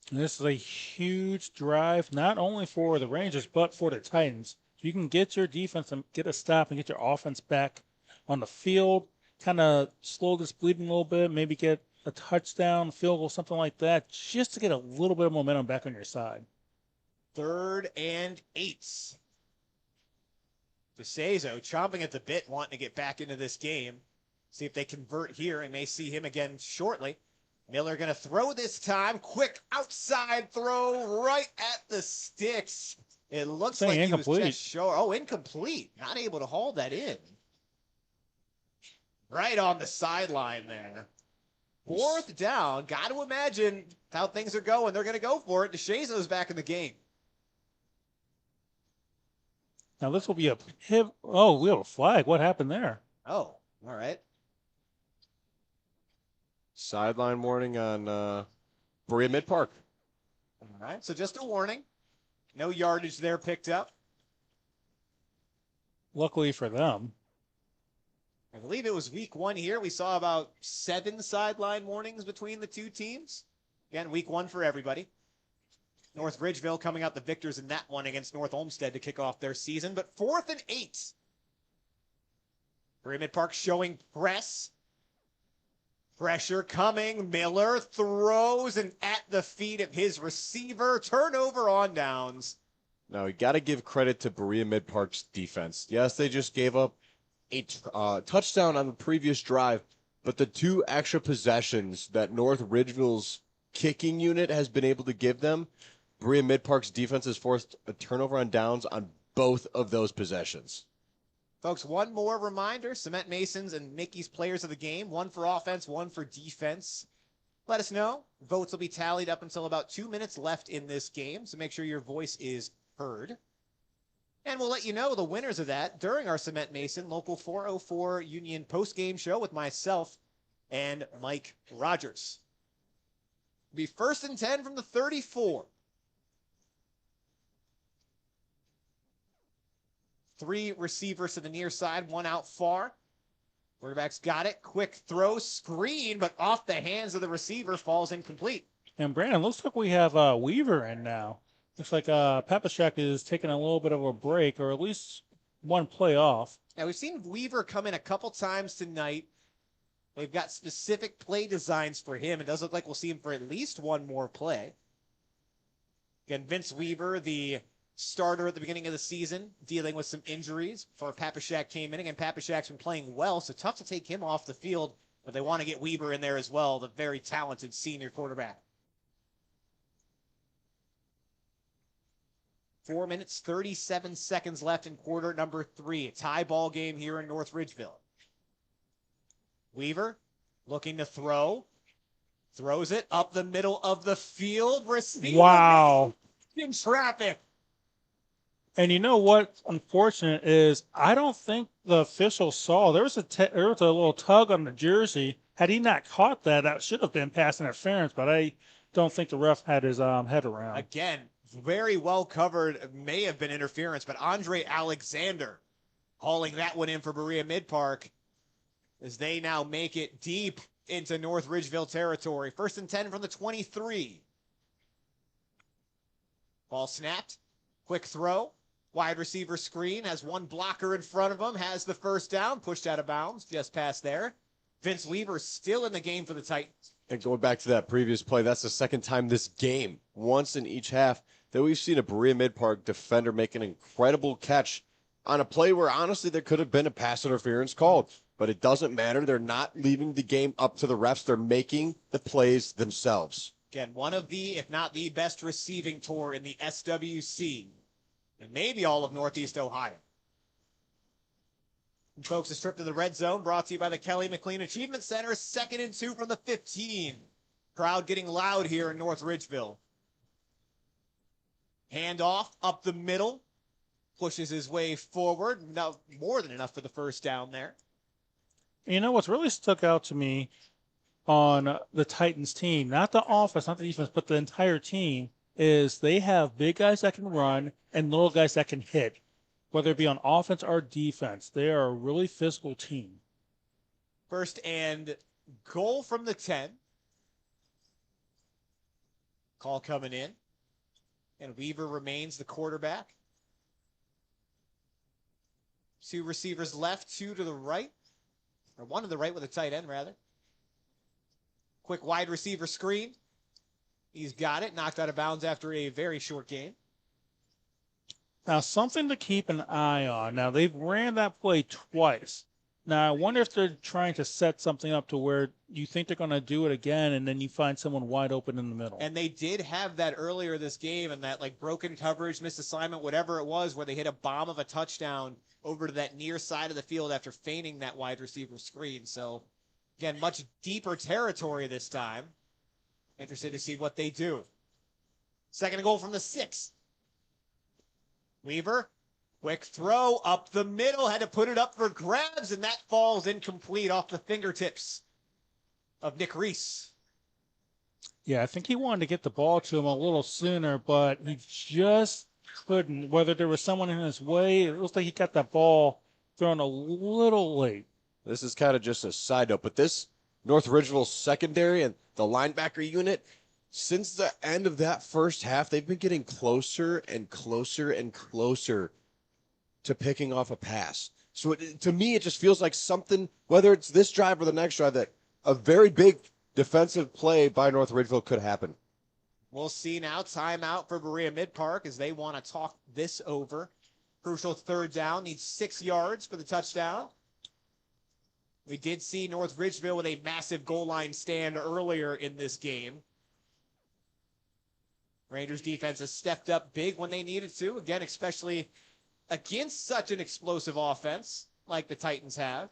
This is a huge drive, not only for the Rangers, but for the Titans. You can get your defense and get a stop and get your offense back on the field, kind of slow this bleeding a little bit, maybe get a touchdown, field goal, something like that, just to get a little bit of momentum back on your side. 3rd and 8. DeSazo chomping at the bit, wanting to get back into this game. See if they convert here, and may see him again shortly. Miller going to throw this time. Quick outside throw right at the sticks. It looks like incomplete. He was just short. Oh, incomplete. Not able to haul that in. Right on the sideline there. 4th down. Got to imagine how things are going. They're going to go for it. DeShazo's back in the game. Now this will be a pivot. Oh, we have a flag. What happened there? Oh, all right. Sideline warning on Berea-Midpark. All right, so just a warning. No yardage there picked up. Luckily for them. I believe it was week 1 here. We saw about 7 sideline warnings between the 2 teams. Again, week 1 for everybody. North Ridgeville coming out the victors in that one against North Olmsted to kick off their season. But 4th and 8. Berea-Midpark showing press. Pressure coming. Miller throws and at the feet of his receiver. Turnover on downs. Now, you got to give credit to Berea-Midpark's defense. Yes, they just gave up a touchdown on the previous drive, but the 2 extra possessions that North Ridgeville's kicking unit has been able to give them, Berea-Midpark's defense has forced a turnover on downs on both of those possessions. Folks, one more reminder, Cement Masons and Mickey's players of the game, 1 for offense, 1 for defense. Let us know. Votes will be tallied up until about 2 minutes left in this game, so make sure your voice is heard. And we'll let you know the winners of that during our Cement Mason Local 404 Union post-game show with myself and Mike Rogers. Be 1st and 10 from the 34. 3 receivers to the near side, 1 out far. Quarterback's got it. Quick throw, screen, but off the hands of the receiver, falls incomplete. And Brandon, looks like we have Weaver in now. Looks like Papashek is taking a little bit of a break, or at least one play off. Now, we've seen Weaver come in a couple times tonight. They've got specific play designs for him. It does look like we'll see him for at least one more play. Again, Vince Weaver, the starter at the beginning of the season, dealing with some injuries before Papashek came in. Again, Papashek's been playing well, so tough to take him off the field, but they want to get Weaver in there as well, the very talented senior quarterback. 4 minutes, 37 seconds left in quarter number 3. A tie ball game here in North Ridgeville. Weaver looking to throw. Throws it up the middle of the field. Receiver Wow. in traffic. And you know what? Unfortunate is I don't think the official saw. There was a little tug on the jersey. Had he not caught that, that should have been pass interference. But I don't think the ref had his head around. Again, very well covered. May have been interference, but Andre Alexander hauling that one in for Berea-Midpark as they now make it deep into North Ridgeville territory. 1st and 10 from the 23. Ball snapped. Quick throw. Wide receiver screen. Has one blocker in front of him. Has the first down. Pushed out of bounds. Just past there. Vince Weaver still in the game for the Titans. And going back to that previous play, that's the second time this game, once in each half, that we've seen a Berea-Midpark defender make an incredible catch on a play where, honestly, there could have been a pass interference called. But it doesn't matter. They're not leaving the game up to the refs. They're making the plays themselves. Again, one of the, if not the best receiving tour in the SWC, and maybe all of Northeast Ohio. And folks, a trip to the red zone brought to you by the Kelly McLean Achievement Center. 2nd and 2 from the 15. Crowd getting loud here in North Ridgeville. Handoff up the middle. Pushes his way forward. No, more than enough for the first down there. You know what's really stuck out to me on the Titans team, not the offense, not the defense, but the entire team, is they have big guys that can run and little guys that can hit, whether it be on offense or defense. They are a really physical team. 1st and goal from the 10. Call coming in. And Weaver remains the quarterback. 2 receivers left, 2 to the right. Or 1 to the right with a tight end, rather. Quick wide receiver screen. He's got it. Knocked out of bounds after a very short game. Now, something to keep an eye on. Now, they've ran that play twice. Now, I wonder if they're trying to set something up to where you think they're going to do it again, and then you find someone wide open in the middle. And they did have that earlier this game, and that like broken coverage, missed assignment, whatever it was, where they hit a bomb of a touchdown over to that near side of the field after feigning that wide receiver screen. So, again, much deeper territory this time. Interested to see what they do. 2nd goal from the 6. Weaver, quick throw up the middle, had to put it up for grabs, and that falls incomplete off the fingertips of Nick Reese. Yeah, I think he wanted to get the ball to him a little sooner, but he just couldn't. Whether there was someone in his way, it looks like he got that ball thrown a little late. This is kind of just a side note, but this North Ridgeville secondary and the linebacker unit, since the end of that first half, they've been getting closer and closer and closer to picking off a pass. So to me, it just feels like something, whether it's this drive or the next drive, that a very big defensive play by North Ridgeville could happen. We'll see now. Timeout for Berea-Midpark as they want to talk this over. Crucial 3rd down. Needs 6 yards for the touchdown. We did see North Ridgeville with a massive goal line stand earlier in this game. Rangers defense has stepped up big when they needed to. Again, especially against such an explosive offense like the Titans have.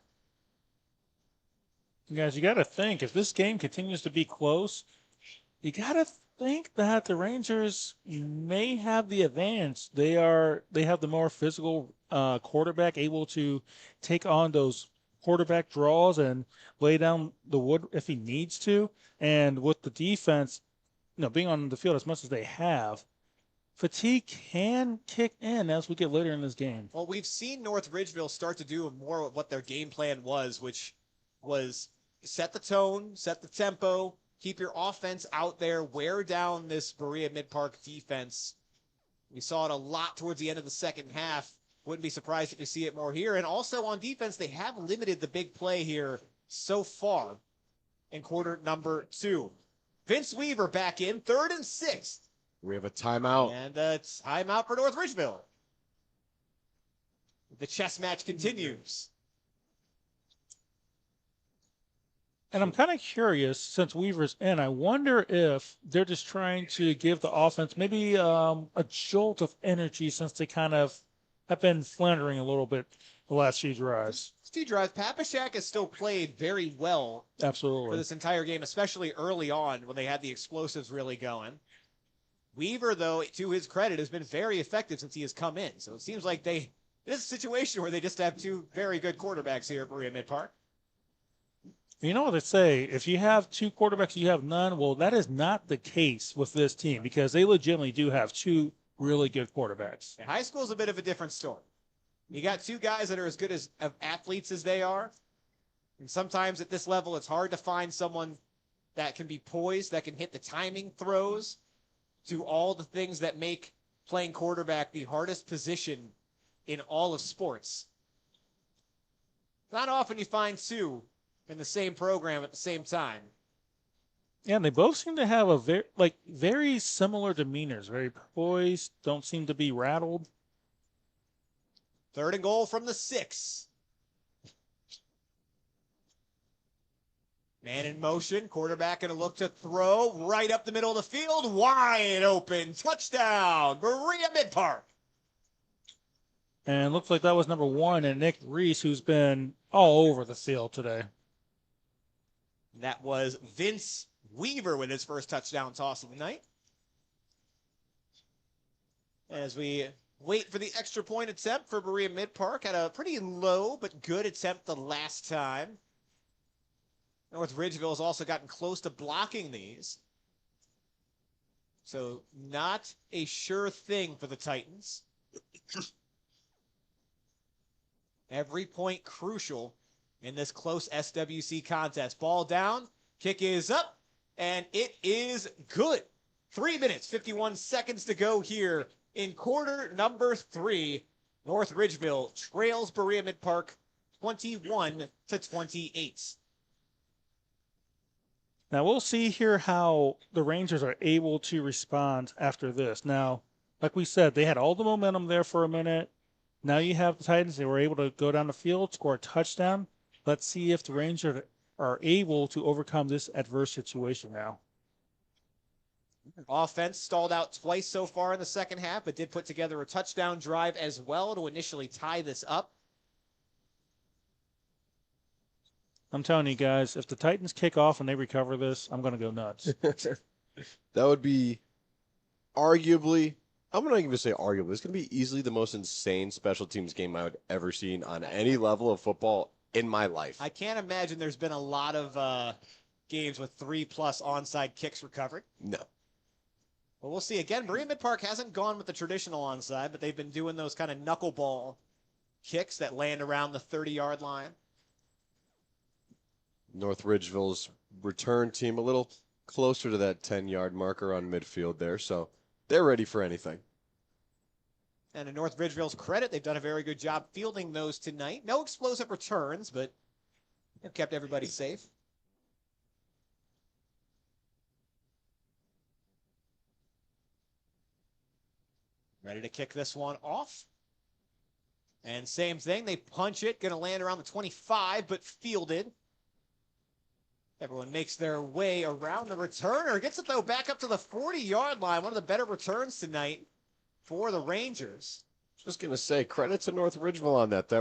You guys, you got to think, if this game continues to be close, you got to think that the Rangers may have the advantage. They have the more physical quarterback, able to take on those quarterback draws and lay down the wood if he needs to. And with the defense, being on the field as much as they have, fatigue can kick in as we get later in this game. Well, we've seen North Ridgeville start to do more of what their game plan was, which was set the tone, set the tempo, keep your offense out there, wear down this Berea-Midpark defense. We saw it a lot towards the end of the second half. Wouldn't be surprised if you see it more here. And also on defense, they have limited the big play here so far in quarter number 2. Vince Weaver back in, 3rd and 6. We have a timeout. And a timeout for North Ridgeville. The chess match continues. And I'm kind of curious, since Weaver's in, I wonder if they're just trying to give the offense maybe a jolt of energy since they kind of have been floundering a little bit the last few drives. Papashak has still played very well Absolutely. for this entire game, especially early on when they had the explosives really going. Weaver, though, to his credit, has been very effective since he has come in. So it seems like this is a situation where they just have 2 very good quarterbacks here at Berea-Midpark. You know what they say, if you have 2 quarterbacks, you have none. Well, that is not the case with this team because they legitimately do have 2 really good quarterbacks. And high school is a bit of a different story. You got 2 guys that are as good as athletes as they are. And sometimes at this level, it's hard to find someone that can be poised, that can hit the timing throws, do all the things that make playing quarterback the hardest position in all of sports. Not often you find 2 in the same program at the same time. Yeah, and they both seem to have a very similar demeanors, very poised, don't seem to be rattled. 3rd and goal from the 6. Man in motion, quarterback going to look to throw right up the middle of the field, wide open, touchdown, Berea-Midpark. And looks like that was number 1, and Nick Reese, who's been all over the field today. That was Vince Weaver with his first touchdown toss of the night. As we wait for the extra point attempt for Berea-Midpark, had a pretty low but good attempt the last time. North Ridgeville has also gotten close to blocking these. So not a sure thing for the Titans. Every point crucial in this close SWC contest. Ball down, kick is up, and it is good. 3 minutes, 51 seconds to go here in quarter number 3. North Ridgeville trails Berea-Midpark 21-28. Now we'll see here how the Rangers are able to respond after this. Now, like we said, they had all the momentum there for a minute. Now you have the Titans. They were able to go down the field, score a touchdown. Let's see if the Rangers are able to overcome this adverse situation now. Offense stalled out twice so far in the second half, but did put together a touchdown drive as well to initially tie this up. I'm telling you guys, if the Titans kick off and they recover this, I'm going to go nuts. That would be arguably, I'm not even going to say arguably, it's going to be easily the most insane special teams game I would ever seen on any level of football in my life. I can't imagine there's been a lot of games with 3+ onside kicks recovered. No. Well, we'll see. Again, Berea-Midpark hasn't gone with the traditional onside, but they've been doing those kind of knuckleball kicks that land around the 30-yard line. North Ridgeville's return team a little closer to that 10-yard marker on midfield there, so they're ready for anything. And in North Ridgeville's credit, they've done a very good job fielding those tonight. No explosive returns, but they've kept everybody safe. Ready to kick this one off. And same thing, they punch it, going to land around the 25, but fielded. Everyone makes their way around the returner. Gets it, though, back up to the 40-yard line. One of the better returns tonight for the Rangers. Just going to say, credit to North Ridgeville on that.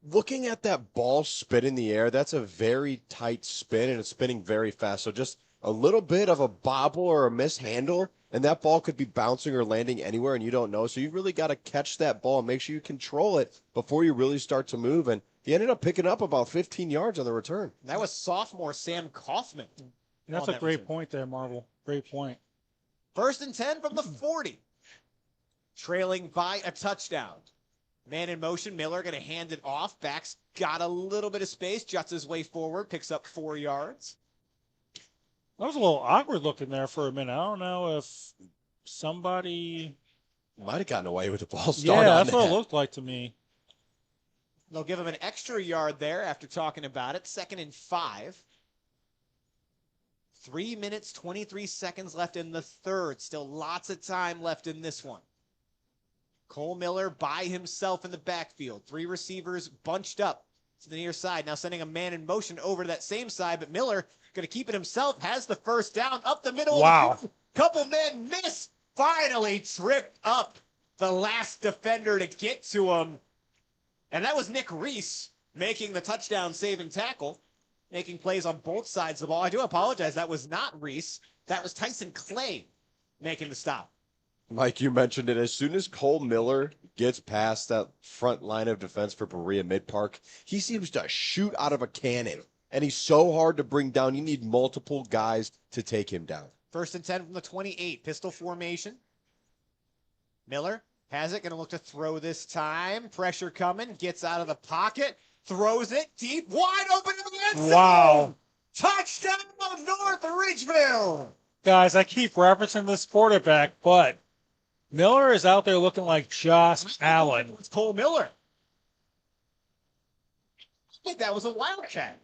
Looking at that ball spin in the air, that's a very tight spin, and it's spinning very fast. So just a little bit of a bobble or a mishandle, and that ball could be bouncing or landing anywhere, and you don't know. So you really got to catch that ball and make sure you control it before you really start to move. And he ended up picking up about 15 yards on the return. That was sophomore Sam Kaufman. That's a great point there, Marvel. Great point. 1st and 10 from the 40. Trailing by a touchdown. Man in motion, Miller going to hand it off. Back's got a little bit of space, juts his way forward, picks up 4 yards. That was a little awkward looking there for a minute. I don't know if somebody might have gotten away with the ball start. Yeah, that's what it looked like to me. They'll give him an extra yard there after talking about it. 2nd and 5. 3 minutes, 23 seconds left in the third. Still lots of time left in this one. Cole Miller by himself in the backfield. 3 receivers bunched up to the near side. Now sending a man in motion over to that same side, but Miller going to keep it himself. Has the first down up the middle. Wow. Couple men miss. Finally tripped up the last defender to get to him. And that was Nick Reese making the touchdown saving tackle, making plays on both sides of the ball. I do apologize. That was not Reese. That was Tyson Clay making the stop. Mike, you mentioned it. As soon as Cole Miller gets past that front line of defense for Berea-Midpark, he seems to shoot out of a cannon. And he's so hard to bring down. You need multiple guys to take him down. 1st and 10 from the 28. Pistol formation. Miller has it. Going to look to throw this time. Pressure coming. Gets out of the pocket. Throws it deep. Wide open in the end zone. Wow. Touchdown North Ridgeville. Guys, I keep referencing this quarterback, but Miller is out there looking like Josh Allen. It's Cole Miller. I think that was a Wildcat.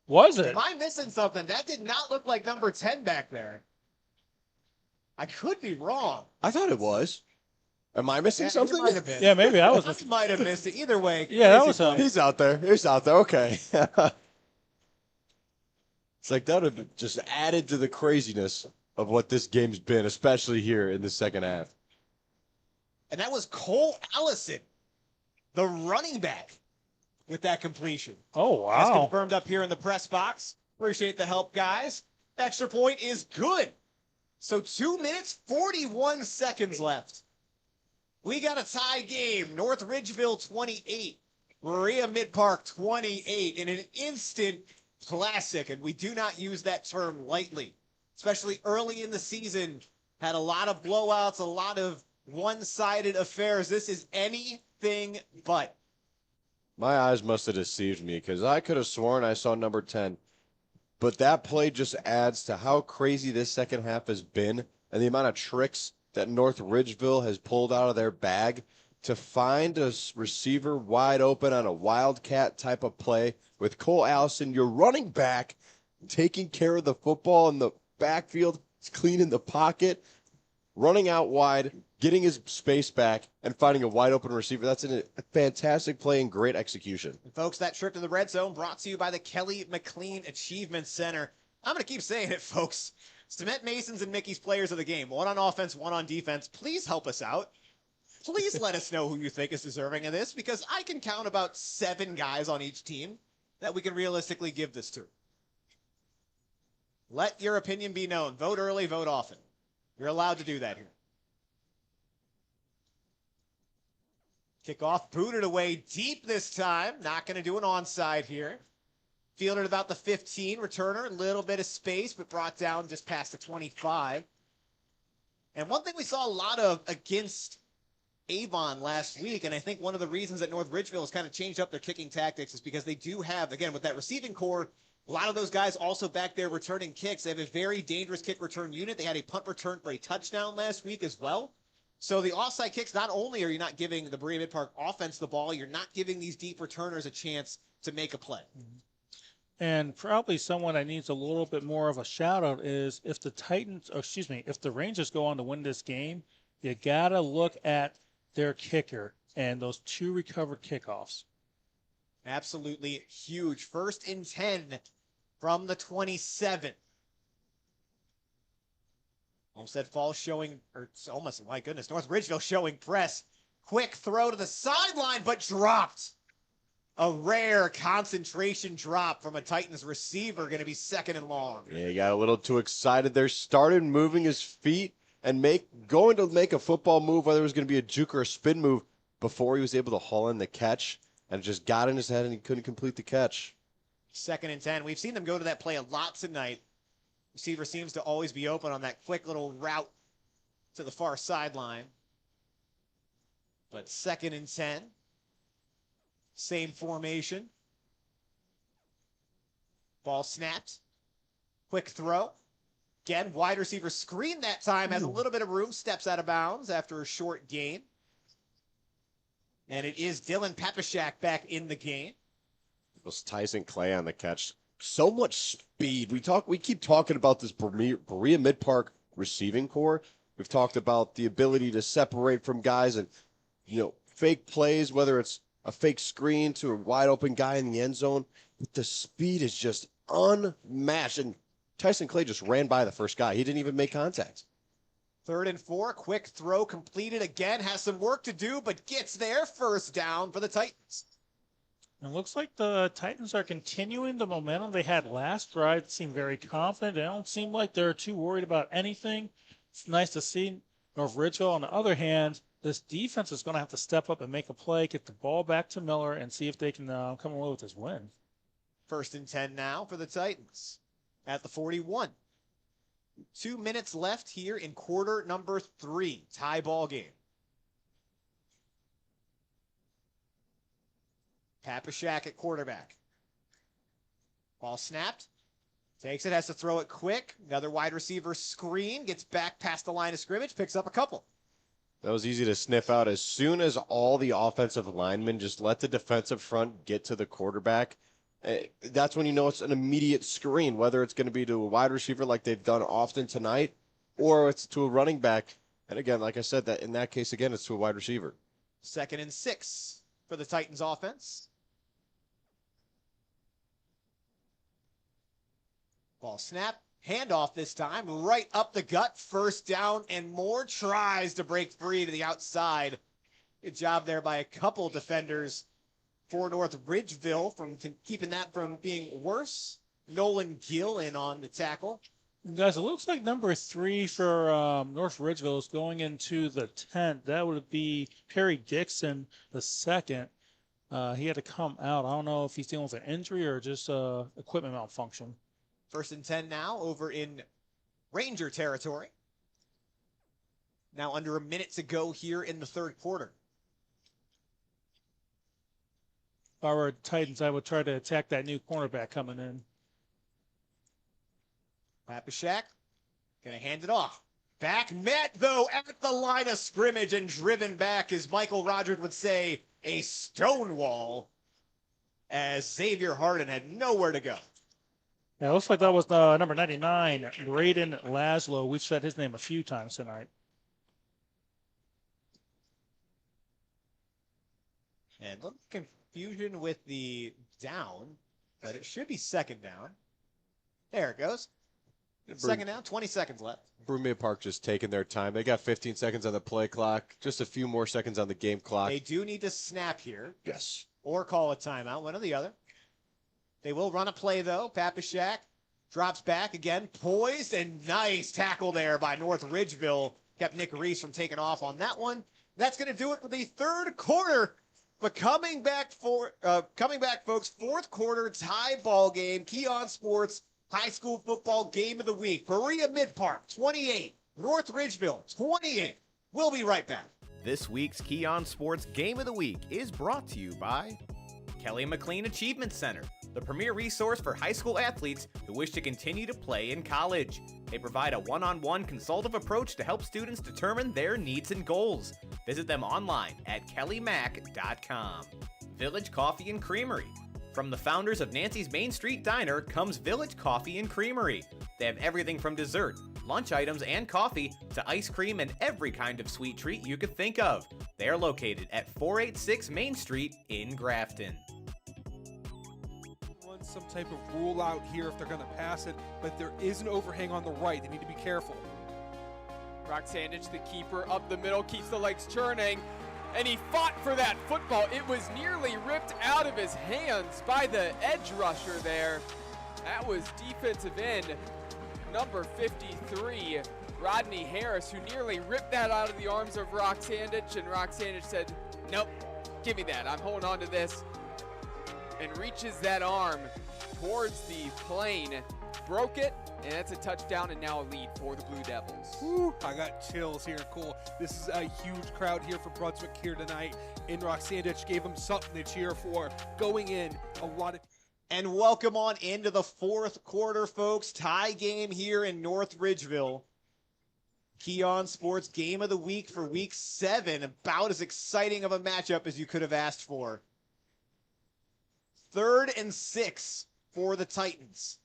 Was it? Am I missing something? That did not look like number 10 back there. I could be wrong. I thought it was. Am I missing something? Might have been. Yeah, maybe I was. I might have missed it. Either way. Yeah, that was He's out there. He's out there. Okay. It's like that would have just added to the craziness of what this game's been, especially here in the second half. And that was Cole Allison, the running back, with that completion. Oh, wow. As confirmed up here in the press box. Appreciate the help, guys. Extra point is good. So 2 minutes, 41 seconds left. We got a tie game. North Ridgeville 28, Berea-Midpark 28 in an instant classic. And we do not use that term lightly, especially early in the season. Had a lot of blowouts, a lot of one-sided affairs. This is anything but. My eyes must have deceived me because I could have sworn I saw number 10. But that play just adds to how crazy this second half has been and the amount of tricks that North Ridgeville has pulled out of their bag to find a receiver wide open on a wildcat type of play with Cole Allison, your running back, taking care of the football in the backfield, cleaning the pocket, running out wide, getting his space back, and finding a wide open receiver. That's a fantastic play and great execution. And folks, that trip to the red zone brought to you by the Kelly McLean Achievement Center. I'm going to keep saying it, folks. Cement Masons and Mickey's players of the game. One on offense, one on defense. Please help us out. Please let us know who you think is deserving of this, because I can count about 7 guys on each team that we can realistically give this to. Let your opinion be known. Vote early, vote often. You're allowed to do that here. Kickoff booted away deep this time. Not going to do an onside here. Fielded about the 15. Returner, a little bit of space, but brought down just past the 25. And one thing we saw a lot of against Avon last week, and I think one of the reasons that North Ridgeville has kind of changed up their kicking tactics is because they do have, again, with that receiving core, a lot of those guys also back there returning kicks. They have a very dangerous kick return unit. They had a punt return for a touchdown last week as well. So the offside kicks, not only are you not giving the Berea-Midpark offense the ball, you're not giving these deep returners a chance to make a play. And probably someone that needs a little bit more of a shout out is if the if the Rangers go on to win this game, you got to look at their kicker and those 2 recovered kickoffs. Absolutely huge. 1st and 10 from the 27. Olmsted Falls showing, or almost, my goodness, North Ridgeville showing press. Quick throw to the sideline, but dropped. A rare concentration drop from a Titans receiver, going to be 2nd and long. Yeah, he got a little too excited there, started moving his feet, and going to make a football move, whether it was going to be a juke or a spin move, before he was able to haul in the catch, and it just got in his head and he couldn't complete the catch. 2nd and 10. We've seen them go to that play a lot tonight. Receiver seems to always be open on that quick little route to the far sideline. But 2nd and 10. Same formation. Ball snapped. Quick throw. Again, wide receiver screen that time. Has a little bit of room. Steps out of bounds after a short gain. And it is Dylan Papashak back in the game. It was Tyson Clay on the catch. So much speed. We keep talking about this Berea-Midpark receiving core. We've talked about the ability to separate from guys and, fake plays, whether it's a fake screen to a wide open guy in the end zone. But the speed is just unmatched. And Tyson Clay just ran by the first guy. He didn't even make contact. 3rd and 4, quick throw completed again. Has some work to do, but gets there. First down for the Titans. It looks like the Titans are continuing the momentum they had last drive. They seem very confident. They don't seem like they're too worried about anything. It's nice to see North Ridgeville. On the other hand, this defense is going to have to step up and make a play, get the ball back to Miller, and see if they can come away with this win. 1st and 10 now for the Titans at the 41. 2 minutes left here in quarter number 3. Tie ball game. Papashak at quarterback. Ball snapped. Takes it, has to throw it quick. Another wide receiver screen. Gets back past the line of scrimmage. Picks up a couple. That was easy to sniff out. As soon as all the offensive linemen just let the defensive front get to the quarterback, that's when you know it's an immediate screen, whether it's going to be to a wide receiver like they've done often tonight, or it's to a running back. And again, like I said, that in that case, again, it's to a wide receiver. 2nd and 6 for the Titans offense. Ball snap. Handoff this time. Right up the gut. First down and more. Tries to break free to the outside. Good job there by a couple defenders for North Ridgeville from keeping that from being worse. Nolan Gill in on the tackle. Guys, it looks like number 3 for North Ridgeville is going into the tent. That would be Perry Dixon, the second. He had to come out. I don't know if he's dealing with an injury or just equipment malfunction. 1st and 10 now over in Ranger territory. Now under a minute to go here in the 3rd quarter. If I were Titans, I would try to attack that new cornerback coming in. Papashak gonna hand it off. Back met, though, at the line of scrimmage and driven back, as Michael Rogers would say, a stonewall, as Xavier Harden had nowhere to go. Yeah, it looks like that was number 99, Braden Laszlo. We've said his name a few times tonight. And a little confusion with the down, but it should be 2nd down. There it goes. 2nd down, 20 seconds left. Berea-Midpark just taking their time. They got 15 seconds on the play clock, just a few more seconds on the game clock. They do need to snap here. Yes. Or call a timeout, one or the other. They will run a play, though. Papashak drops back again, poised, and nice tackle there by North Ridgeville. Kept Nick Reese from taking off on that one. That's going to do it for the 3rd quarter. But coming back, folks, 4th quarter tie ball game. Keon Sports High School Football Game of the Week. Berea-Midpark 28, North Ridgeville 28. We'll be right back. This week's Keon Sports Game of the Week is brought to you by Kelly McLean Achievement Center, the premier resource for high school athletes who wish to continue to play in college. They provide a one-on-one consultative approach to help students determine their needs and goals. Visit them online at kellymac.com. Village Coffee and Creamery. From the founders of Nancy's Main Street Diner comes Village Coffee and Creamery. They have everything from dessert, lunch items, and coffee to ice cream and every kind of sweet treat you could think of. They are located at 486 Main Street in Grafton. Some type of rule out here if they're going to pass it, but there is an overhang on the right. They need to be careful. Brock Sandich, the keeper, up the middle, keeps the legs churning, and he fought for that football. It was nearly ripped out of his hands by the edge rusher there. That was defensive end number 53, Rodney Harris, who nearly ripped that out of the arms of Roxandich, and Roxandich said, nope, give me that. I'm holding on to this. And reaches that arm towards the plane, broke it, and that's a touchdown and now a lead for the Blue Devils. Woo, I got chills here, Cole. This is a huge crowd here for Brunswick here tonight, and Roxandich gave them something to cheer for. Going in, a lot of... And welcome on into the fourth quarter, folks. Tie game here in North Ridgeville. Keon Sports Game of the Week for Week 7. About as exciting of a matchup as you could have asked for. 3rd and 6 for the Titans.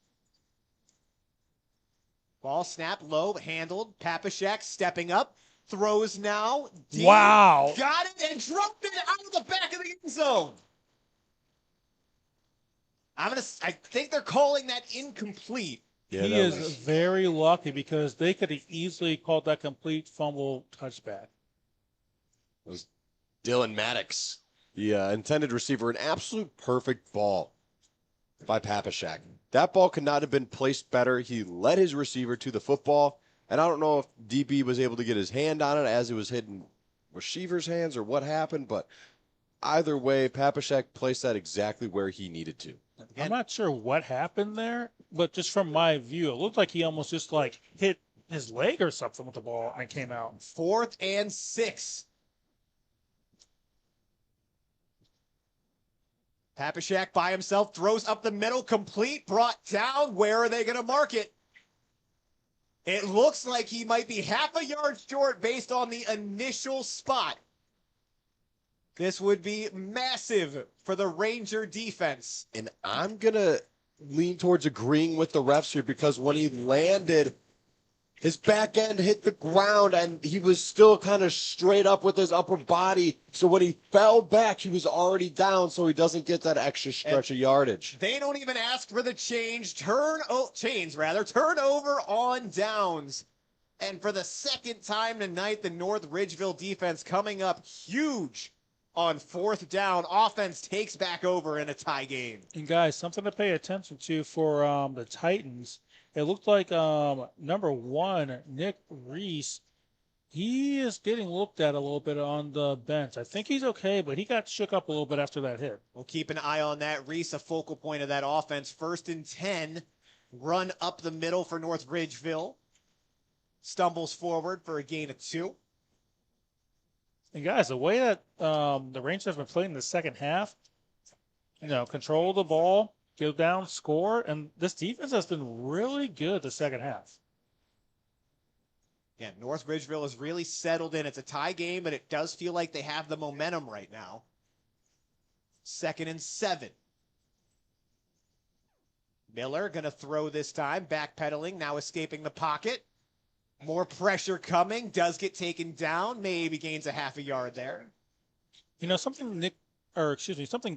Ball snapped low, handled. Papashek stepping up. Throws now. Deep. Wow. Got it and dropped it out of the back of the end zone. I think they're calling that incomplete. Yeah, He is very lucky because they could have easily called that complete fumble touchback. It was Dylan Maddox, the intended receiver. An absolute perfect ball by Papashek. That ball could not have been placed better. He led his receiver to the football, and I don't know if DB was able to get his hand on it as it was hitting receiver's hands or what happened, but either way, Papashek placed that exactly where he needed to. I'm not sure what happened there, but just from my view, it looked like he almost just like hit his leg or something with the ball and came out. 4th and 6. Papashek by himself throws up the middle, complete, brought down. Where are they going to mark it? It looks like he might be half a yard short based on the initial spot. This would be massive for the Ranger defense. And I'm going to lean towards agreeing with the refs here because when he landed, his back end hit the ground and he was still kind of straight up with his upper body. So when he fell back, he was already down, so he doesn't get that extra stretch of yardage. They don't even ask for the turnover on downs. And for the second time tonight, the North Ridgeville defense coming up huge on 4th down. Offense takes back over in a tie game. And guys, something to pay attention to for the Titans. It looked like number 1, Nick Reese, he is getting looked at a little bit on the bench. I think he's okay, but he got shook up a little bit after that hit. We'll keep an eye on that. Reese, a focal point of that offense. 1st and 10, run up the middle for North Ridgeville. Stumbles forward for a gain of 2. And guys, the way that the Rangers have been playing in the second half, control the ball, go down, score, and this defense has been really good the second half. Yeah, North Ridgeville is really settled in. It's a tie game, but it does feel like they have the momentum right now. 2nd and 7. Miller going to throw this time, backpedaling, now escaping the pocket. More pressure coming, does get taken down, maybe gains a half a yard there. Something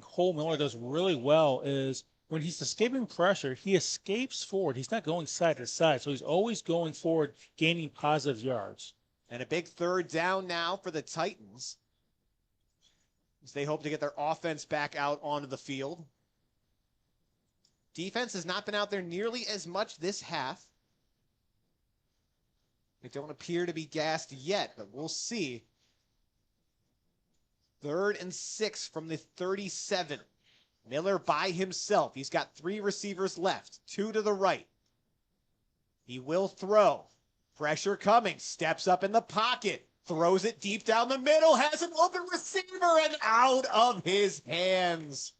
Cole Miller does really well is when he's escaping pressure, he escapes forward. He's not going side to side, so he's always going forward, gaining positive yards. And a big 3rd down now for the Titans, as they hope to get their offense back out onto the field. Defense has not been out there nearly as much this half. They don't appear to be gassed yet, but we'll see. 3rd and 6 from the 37. Miller by himself. He's got 3 receivers left, 2 to the right. He will throw. Pressure coming. Steps up in the pocket. Throws it deep down the middle. Has an open receiver and out of his hands.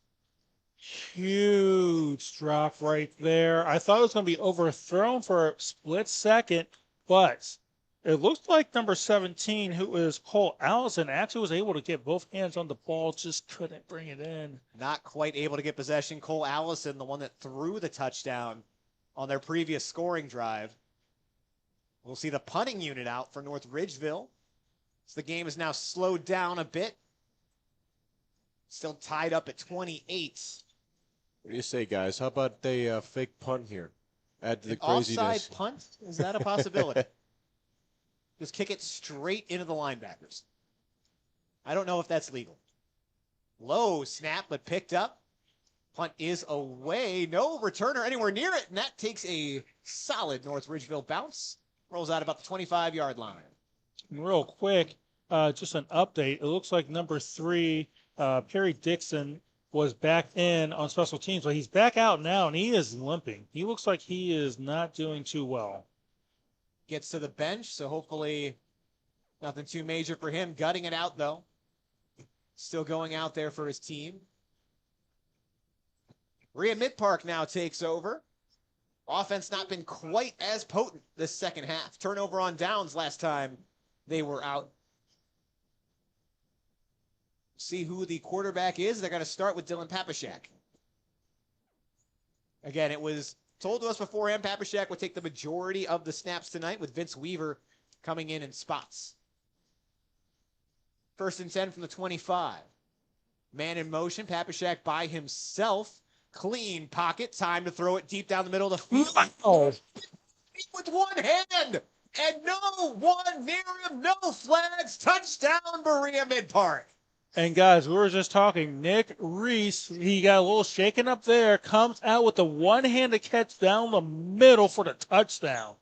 Huge drop right there. I thought it was going to be overthrown for a split second, but it looks like number 17, who is Cole Allison, actually was able to get both hands on the ball, just couldn't bring it in. Not quite able to get possession. Cole Allison, the one that threw the touchdown on their previous scoring drive. We'll see the punting unit out for North Ridgeville. So the game is now slowed down a bit. Still tied up at 28. What do you say, guys? How about they fake punt here? Add to the An craziness. offside punt? Is that a possibility? Just kick it straight into the linebackers. I don't know if that's legal. Low snap, but picked up. Punt is away. No returner anywhere near it, and that takes a solid North Ridgeville bounce Rolls out about the 25-yard line. And real quick, just an update. It looks like number 3, Perry Dixon, was back in on special teams, but he's back out now, and he is limping. He looks like he is not doing too well. Gets to the bench, so hopefully nothing too major for him. Gutting it out, though. Still going out there for his team. Berea-Midpark now takes over. Offense not been quite as potent this second half. Turnover on downs last time they were out. See who the quarterback is. They're going to start with Dylan Papashak. Again, it was told to us beforehand Papashak would take the majority of the snaps tonight, with Vince Weaver coming in spots. 1st and 10 from the 25. Man in motion, Papashak by himself. Clean pocket, time to throw it deep down the middle of the field. Oh. With one hand, and no one near him, no flags, touchdown Berea-Midpark. And guys, we were just talking. Nick Reese, he got a little shaken up there, comes out with the one-handed catch down the middle for the touchdown.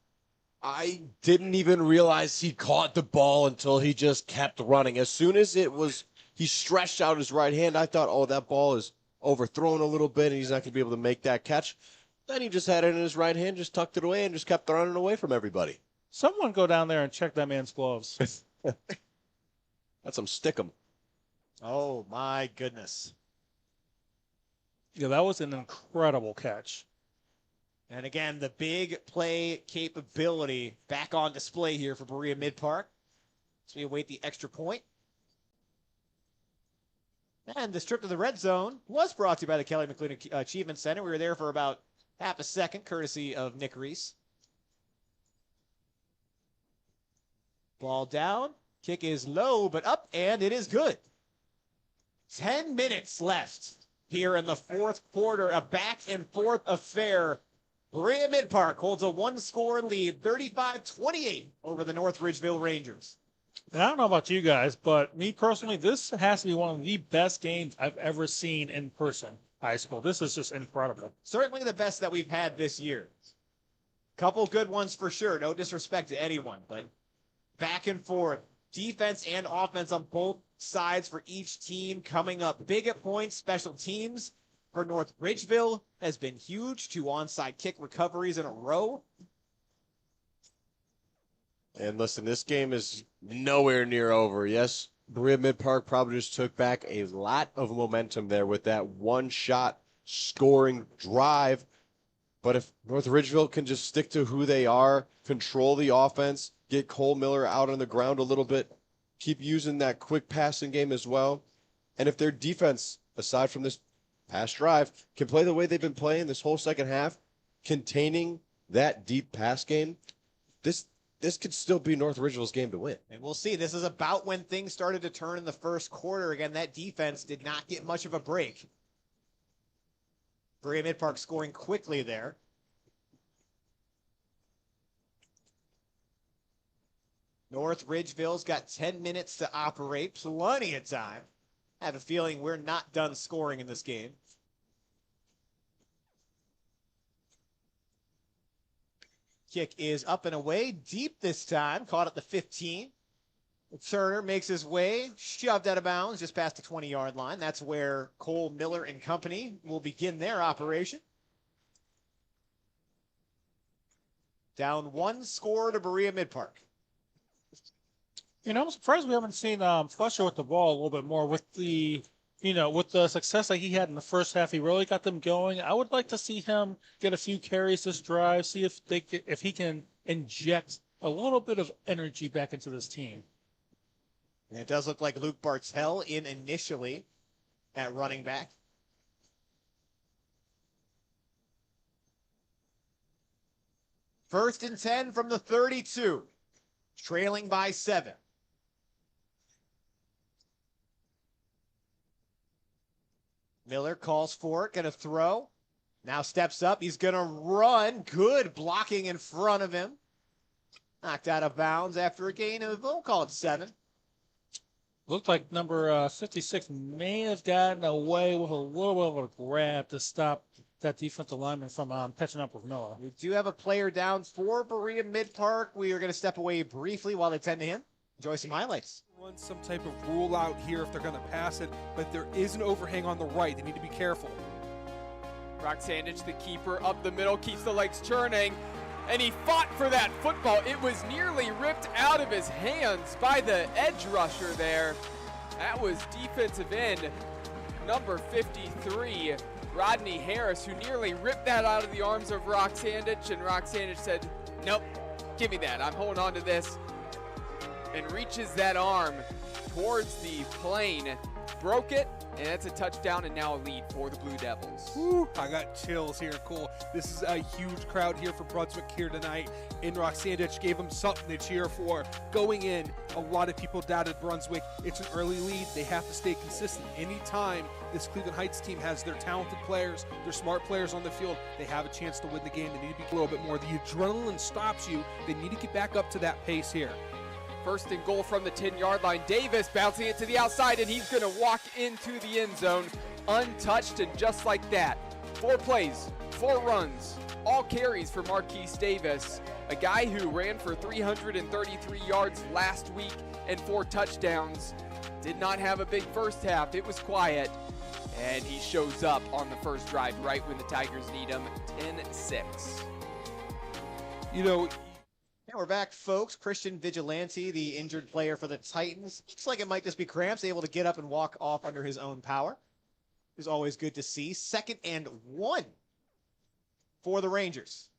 I didn't even realize he caught the ball until he just kept running. As soon as he stretched out his right hand, I thought, oh, that ball is overthrown a little bit and he's not going to be able to make that catch. Then he just had it in his right hand, just tucked it away, and just kept running away from everybody. Someone go down there and check that man's gloves. That's some stickum. Oh, my goodness. Yeah, that was an incredible catch. And again, the big play capability back on display here for Berea-Midpark. So we await the extra point. And this trip to the red zone was brought to you by the Kelly McLean Achievement Center. We were there for about half a second, courtesy of Nick Reese. Ball down. Kick is low, but up, and it is good. 10 minutes left here in the fourth quarter. A back-and-forth affair. Berea-Midpark holds a one-score lead, 35-28 over the North Ridgeville Rangers. And I don't know about you guys, but me personally, this has to be one of the best games I've ever seen in person. High school. This is just incredible. Certainly the best that we've had this year. Couple good ones for sure. No disrespect to anyone, but back and forth. Defense and offense on both sides for each team coming up big at points. Special teams for North Ridgeville has been huge. 2 onside kick recoveries in a row. And listen, this game is nowhere near over. Yes, Berea-Midpark probably just took back a lot of momentum there with that one-shot scoring drive. But if North Ridgeville can just stick to who they are, control the offense, get Cole Miller out on the ground a little bit, keep using that quick passing game as well, and if their defense, aside from this past drive, can play the way they've been playing this whole second half, containing that deep pass game, this could still be North Ridgeville's game to win. And we'll see. This is about when things started to turn in the first quarter. Again, that defense did not get much of a break. Berea-Midpark scoring quickly there. North Ridgeville's got 10 minutes to operate. Plenty of time. I have a feeling we're not done scoring in this game. Kick is up and away, deep this time, caught at the 15. Turner makes his way, shoved out of bounds just past the 20-yard line. That's where Cole Miller and company will begin their operation. Down 1 score to Berea-Midpark. You know, I'm surprised we haven't seen Fletcher with the ball a little bit more with the, with the success that he had in the first half. He really got them going. I would like to see him get a few carries this drive, see if he can inject a little bit of energy back into this team. And it does look like Luke Bartell in initially at running back. First and 10 from the 32, trailing by 7. Miller calls for it, going to throw. Now steps up, he's going to run. Good blocking in front of him. Knocked out of bounds after a gain of, we'll call it 7. Looked like number 56 may have gotten away with a little bit of a grab to stop that defensive lineman from catching up with Miller. We do have a player down for Berea-Midpark. We are going to step away briefly while they tend to him. Enjoy some highlights. Run some type of rule out here if they're going to pass it, but there is an overhang on the right. They need to be careful. Brock Sandich, the keeper, up the middle, keeps the legs churning, and he fought for that football. It was nearly ripped out of his hands by the edge rusher there. That was defensive end number 53, Rodney Harris, who nearly ripped that out of the arms of Brock Sandich, and Brock Sandich said, nope, give me that. I'm holding on to this, and reaches that arm towards the plane, broke it, and that's a touchdown and now a lead for the Blue Devils. Woo, I got chills here. Cool. This is a huge crowd here for Brunswick here tonight. And Roxandich gave them something to cheer for. Going in, a lot of people doubted Brunswick. It's an early lead. They have to stay consistent. Anytime this Cleveland Heights team has their talented players, their smart players on the field, they have a chance to win the game. They need to be a little bit more. The adrenaline stops you. They need to get back up to that pace here. First and goal from the 10-yard line. Davis bouncing it to the outside, and he's going to walk into the end zone untouched, and just like that. 4 plays, 4 runs, all carries for Marquise Davis, a guy who ran for 333 yards last week and 4 touchdowns. Did not have a big first half. It was quiet, and he shows up on the first drive right when the Tigers need him, 10-6. You know, And we're back, folks. Christian Vigilante, the injured player for the Titans. Looks like it might just be cramps, able to get up and walk off under his own power. Is always good to see. 2nd and 1 for the Rangers.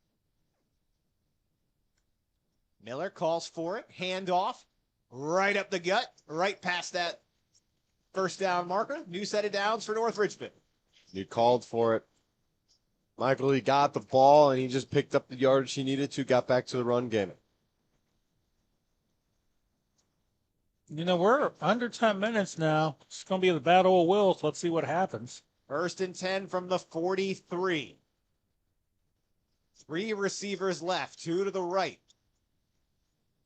Miller calls for it. Handoff. Right up the gut. Right past that first down marker. New set of downs for North Ridgeville. You called for it. Michael, he got the ball, and he just picked up the yardage he needed to, got back to the run game. You know, we're under 10 minutes now. It's going to be the battle of wills. Let's see what happens. 1st and 10 from the 43. 3 receivers left, 2 to the right.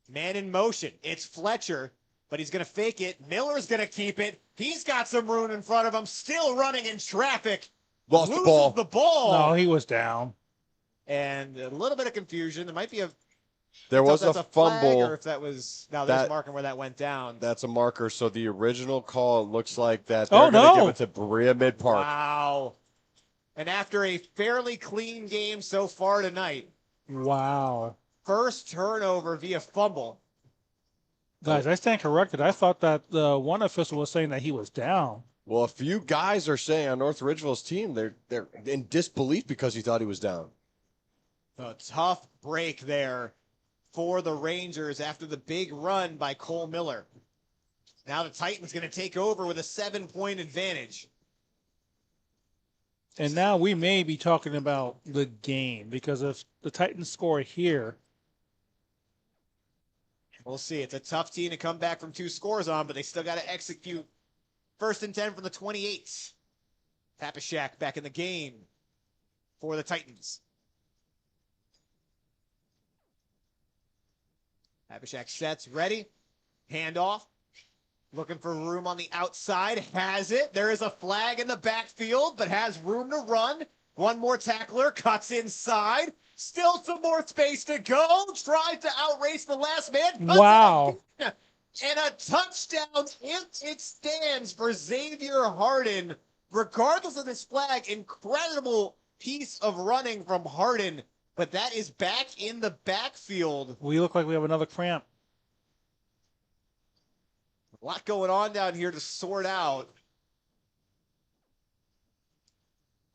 Man in motion. It's Fletcher, but he's going to fake it. Miller's going to keep it. He's got some room in front of him, still running in traffic. Lost Loses the ball. the ball. No, he was down. And a little bit of confusion. There might be a There was a that's flag, fumble. or if that was now there's That- marking where that went down. That's a marker. So the original call, it looks like that they're Oh, going to no. give it to Berea-Midpark. Wow. And after a fairly clean game so far tonight, Wow. first turnover via fumble. Guys, I stand corrected. I thought that the one official was saying that he was down. Well, a few guys are saying on North Ridgeville's team they're in disbelief because he thought he was down. A tough break there for the Rangers after the big run by Cole Miller. Now the Titans going to take over with a 7-point advantage. And now we may be talking about the game because if the Titans score here, We'll see. It's a tough team to come back from 2 scores on, but they still got to execute. 1st and 10 from the 28. Papashak back in the game for the Titans. Papashak sets, ready. Handoff. Looking for room on the outside. Has it. There is a flag in the backfield, but has room to run. One more tackler. Cuts inside. Still some more space to go. Tries to outrace the last man. Cuts wow. it. And a touchdown if it stands for Xavier Harden. Regardless of this flag, incredible piece of running from Harden. But that is back in the backfield. We look like we have another cramp. A lot going on down here to sort out.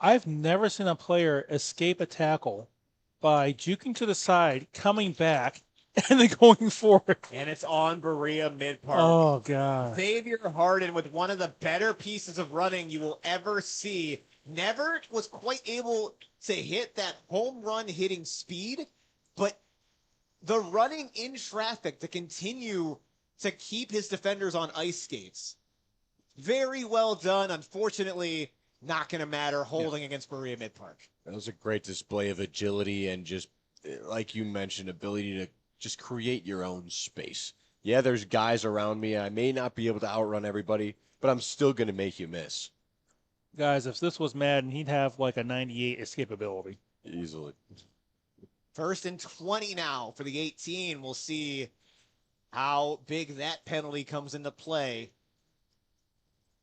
I've never seen a player escape a tackle by juking to the side, coming back, and then going forward. And it's on Berea-Midpark. Oh, God. Xavier Harden with one of the better pieces of running you will ever see. Never was quite able to hit that home run hitting speed, but the running in traffic to continue to keep his defenders on ice skates. Very well done. Unfortunately, not going to matter holding against Berea-Midpark. That was a great display of agility and just, like you mentioned, ability to just create your own space. Yeah, there's guys around me. I may not be able to outrun everybody, but I'm still going to make you miss. Guys, if this was Madden, he'd have like a 98 escapability. Easily. 1st and 20 now for the 18. We'll see how big that penalty comes into play.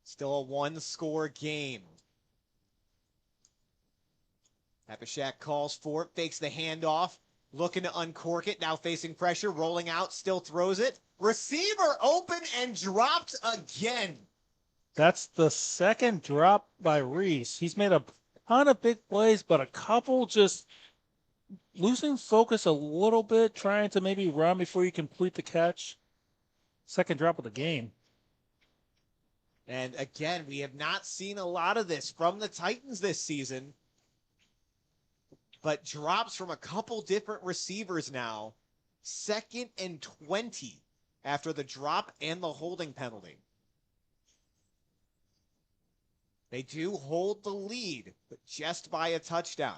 Still a one-score game. Papashak calls for it, fakes the handoff, looking to uncork it, now facing pressure, rolling out, still throws it. Receiver open and dropped again. That's the second drop by Reese. He's made a ton of big plays, but a couple just losing focus a little bit, trying to maybe run before you complete the catch. Second drop of the game. And again, we have not seen a lot of this from the Titans this season. But drops from a couple different receivers now. 2nd and 20 after the drop and the holding penalty. They do hold the lead, but just by a touchdown.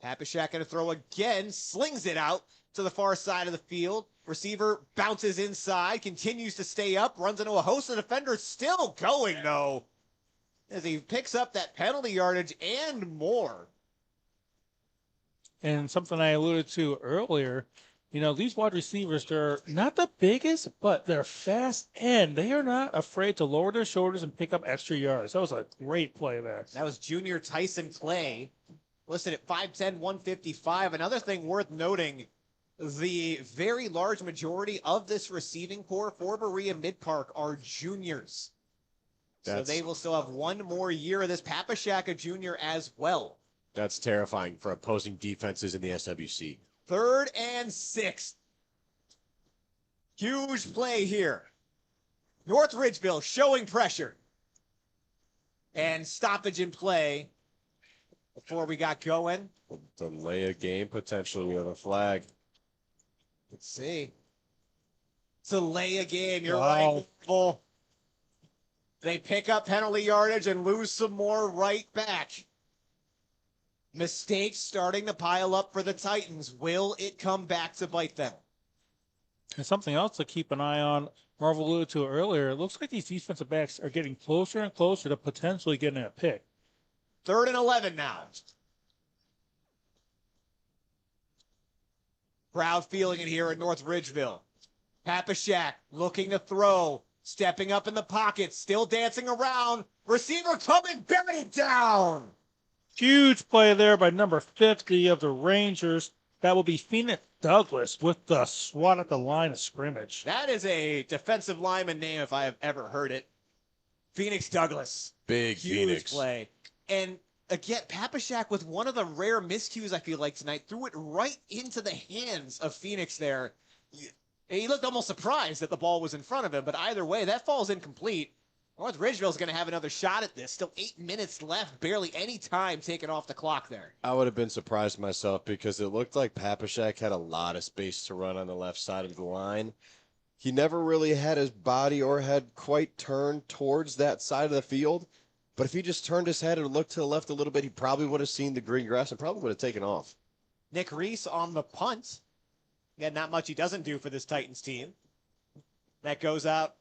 Papashak going to throw again, slings it out to the far side of the field. Receiver bounces inside, continues to stay up, runs into a host of defenders, still going though, as he picks up that penalty yardage and more. And something I alluded to earlier, you know, these wide receivers, they're not the biggest, but they're fast and they are not afraid to lower their shoulders and pick up extra yards. That was a great play there. That was junior Tyson Clay, listed at 5'10", 155. Another thing worth noting, the very large majority of this receiving core for Berea-Midpark are juniors. So they will still have one more year of this. Papashak, a junior as well. That's terrifying for opposing defenses in the SWC. 3rd and 6. Huge play here. North Ridgeville showing pressure. And stoppage in play before we got going. Delay a game potentially with a flag. Let's see. Delay a game. You're Wow. right. Full. They pick up penalty yardage and lose some more right back. Mistakes starting to pile up for the Titans. Will it come back to bite them? And something else to keep an eye on, Marvel alluded to earlier, it looks like these defensive backs are getting closer and closer to potentially getting a pick. 3rd and 11 now. Crowd feeling it here in North Ridgeville. Papashak looking to throw, stepping up in the pocket, still dancing around. Receiver coming, buried down. Huge play there by number 50 of the Rangers. That will be Phoenix Douglas with the swat at the line of scrimmage. That is a defensive lineman name if I have ever heard it. Phoenix Douglas. Big Huge Phoenix. play. And again, Papashak with one of the rare miscues I feel like tonight, threw it right into the hands of Phoenix there. He looked almost surprised that the ball was in front of him, but either way, that falls incomplete. North Ridgeville is going to have another shot at this. Still 8 minutes left, barely any time taken off the clock there. I would have been surprised myself because it looked like Papashak had a lot of space to run on the left side of the line. He never really had his body or head quite turned towards that side of the field. But if he just turned his head and looked to the left a little bit, he probably would have seen the green grass and probably would have taken off. Nick Reese on the punt. Again, not much he doesn't do for this Titans team. That goes out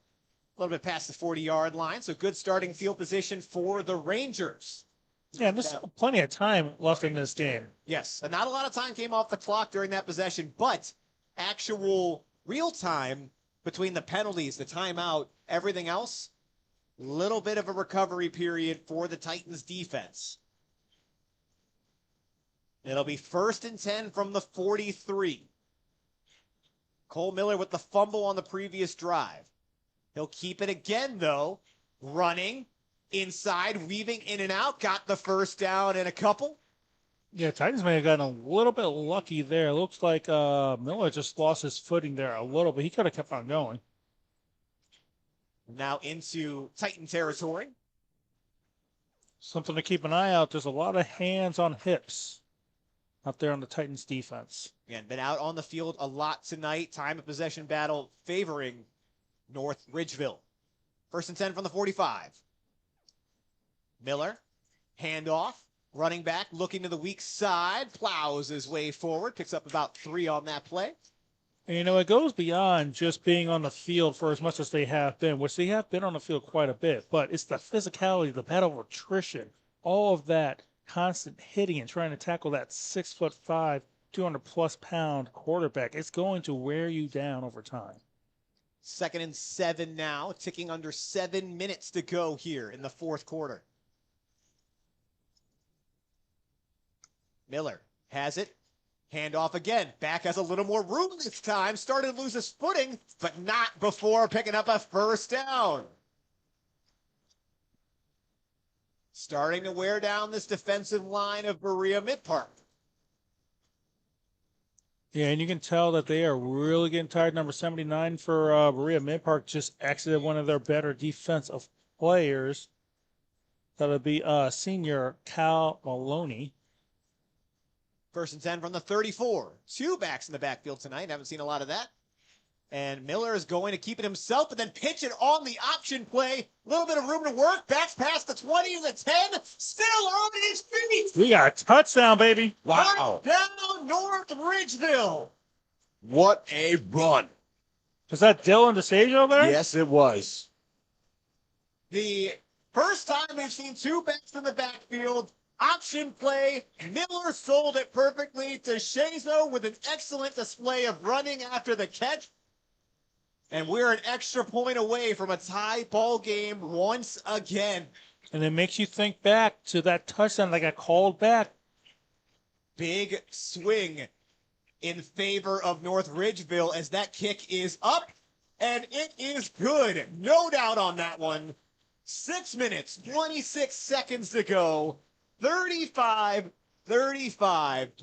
a little bit past the 40-yard line, so good starting field position for the Rangers. Yeah, there's plenty of time left in this game. Yes, and not a lot of time came off the clock during that possession, but actual real time between the penalties, the timeout, everything else, little bit of a recovery period for the Titans defense. It'll be 1st and 10 from the 43. Cole Miller with the fumble on the previous drive. He'll keep it again, though. Running inside, weaving in and out. Got the first down and a couple. Yeah, Titans may have gotten a little bit lucky there. Looks like Miller just lost his footing there a little bit. He could have kept on going. Now into Titan territory. Something to keep an eye out. There's a lot of hands on hips out there on the Titans defense. Again, been out on the field a lot tonight. Time of possession battle favoring North Ridgeville. 1st and 10 from the 45. Miller, handoff, running back, looking to the weak side, plows his way forward, picks up about 3 on that play. And, it goes beyond just being on the field for as much as they have been, which they have been on the field quite a bit, but it's the physicality, the battle of attrition, all of that constant hitting and trying to tackle that 6'5", 200+ pound quarterback. It's going to wear you down over time. 2nd and 7 now, ticking under 7 minutes to go here in the fourth quarter. Miller has it. Handoff again. Back has a little more room this time. Started to lose his footing, but not before picking up a first down. Starting to wear down this defensive line of Berea-Midpark. Yeah, and you can tell that they are really getting tired. Number 79 for Berea-Midpark just exited one of their better defensive players. That'll be senior Cal Maloney. 1st and 10 from the 34. 2 backs in the backfield tonight. Haven't seen a lot of that. And Miller is going to keep it himself, but then pitch it on the option play. A little bit of room to work. Backs past the 20 and the 10. Still on his feet. We got a touchdown, baby. Wow. Down North Ridgeville. What a run. Was that Dylan DeSaggio there? Yes, it was. The first time we've seen 2 backs in the backfield. Option play. Miller sold it perfectly to Shazo with an excellent display of running after the catch. And we're an extra point away from a tie ball game once again. And it makes you think back to that touchdown that got called back. Big swing in favor of North Ridgeville as that kick is up. And it is good. No doubt on that one. 6 minutes, 26 seconds to go. 35-35,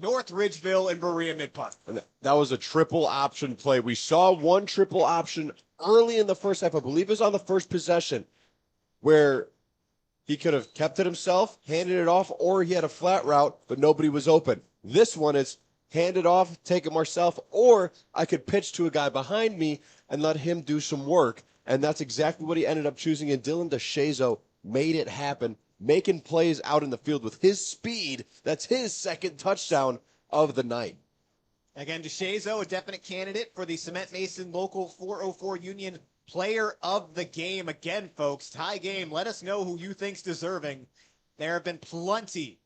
North Ridgeville and Berea-Midpark. And that was a triple option play. We saw one triple option early in the first half. I believe it was on the first possession where he could have kept it himself, handed it off, or he had a flat route, but nobody was open. This one is hand it off, take it myself, or I could pitch to a guy behind me and let him do some work. And that's exactly what he ended up choosing. And Dylan DeShazo made it happen, making plays out in the field with his speed. That's his 2nd touchdown of the night. Again, DeShazo, a definite candidate for the Cement Mason Local 404 Union Player of the Game. Again, folks, tie game. Let us know who you think's deserving. There have been plenty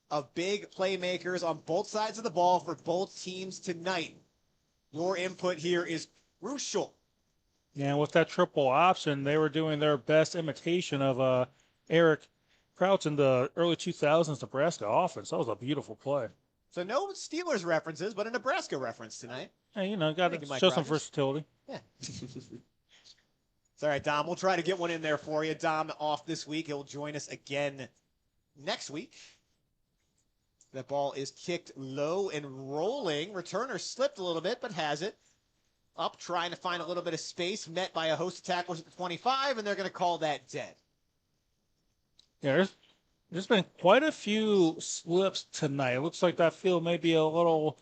of big playmakers on both sides of the ball for both teams tonight. Your input here is crucial. Yeah, with that triple option, they were doing their best imitation of Eric Crouch in the early 2000s Nebraska offense. That was a beautiful play. So no Steelers references, but a Nebraska reference tonight. Hey, got to show some versatility. Yeah. It's all right, Dom. We'll try to get one in there for you. Dom off this week. He'll join us again next week. That ball is kicked low and rolling. Returner slipped a little bit, but has it. Up, trying to find a little bit of space. Met by a host of tacklers at the 25, and they're going to call that dead. Yeah, there's been quite a few slips tonight. It looks like that field may be a little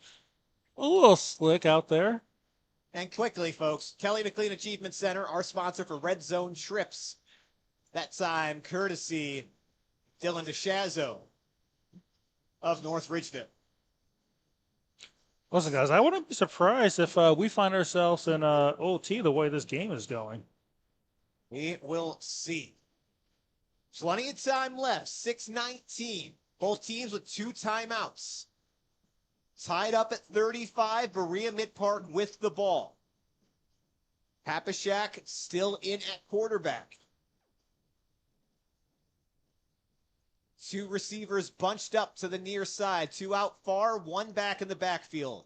slick out there. And quickly, folks, Kelly McLean Achievement Center, our sponsor for Red Zone trips. That time, courtesy Dylan DeShazo of North Ridgeville. Listen, guys, I wouldn't be surprised if we find ourselves in OT the way this game is going. We will see. Plenty of time left. 6:19. Both teams with 2 timeouts. Tied up at 35. Berea-Midpark with the ball. Papashak still in at quarterback. 2 receivers bunched up to the near side. 2 out far, 1 back in the backfield.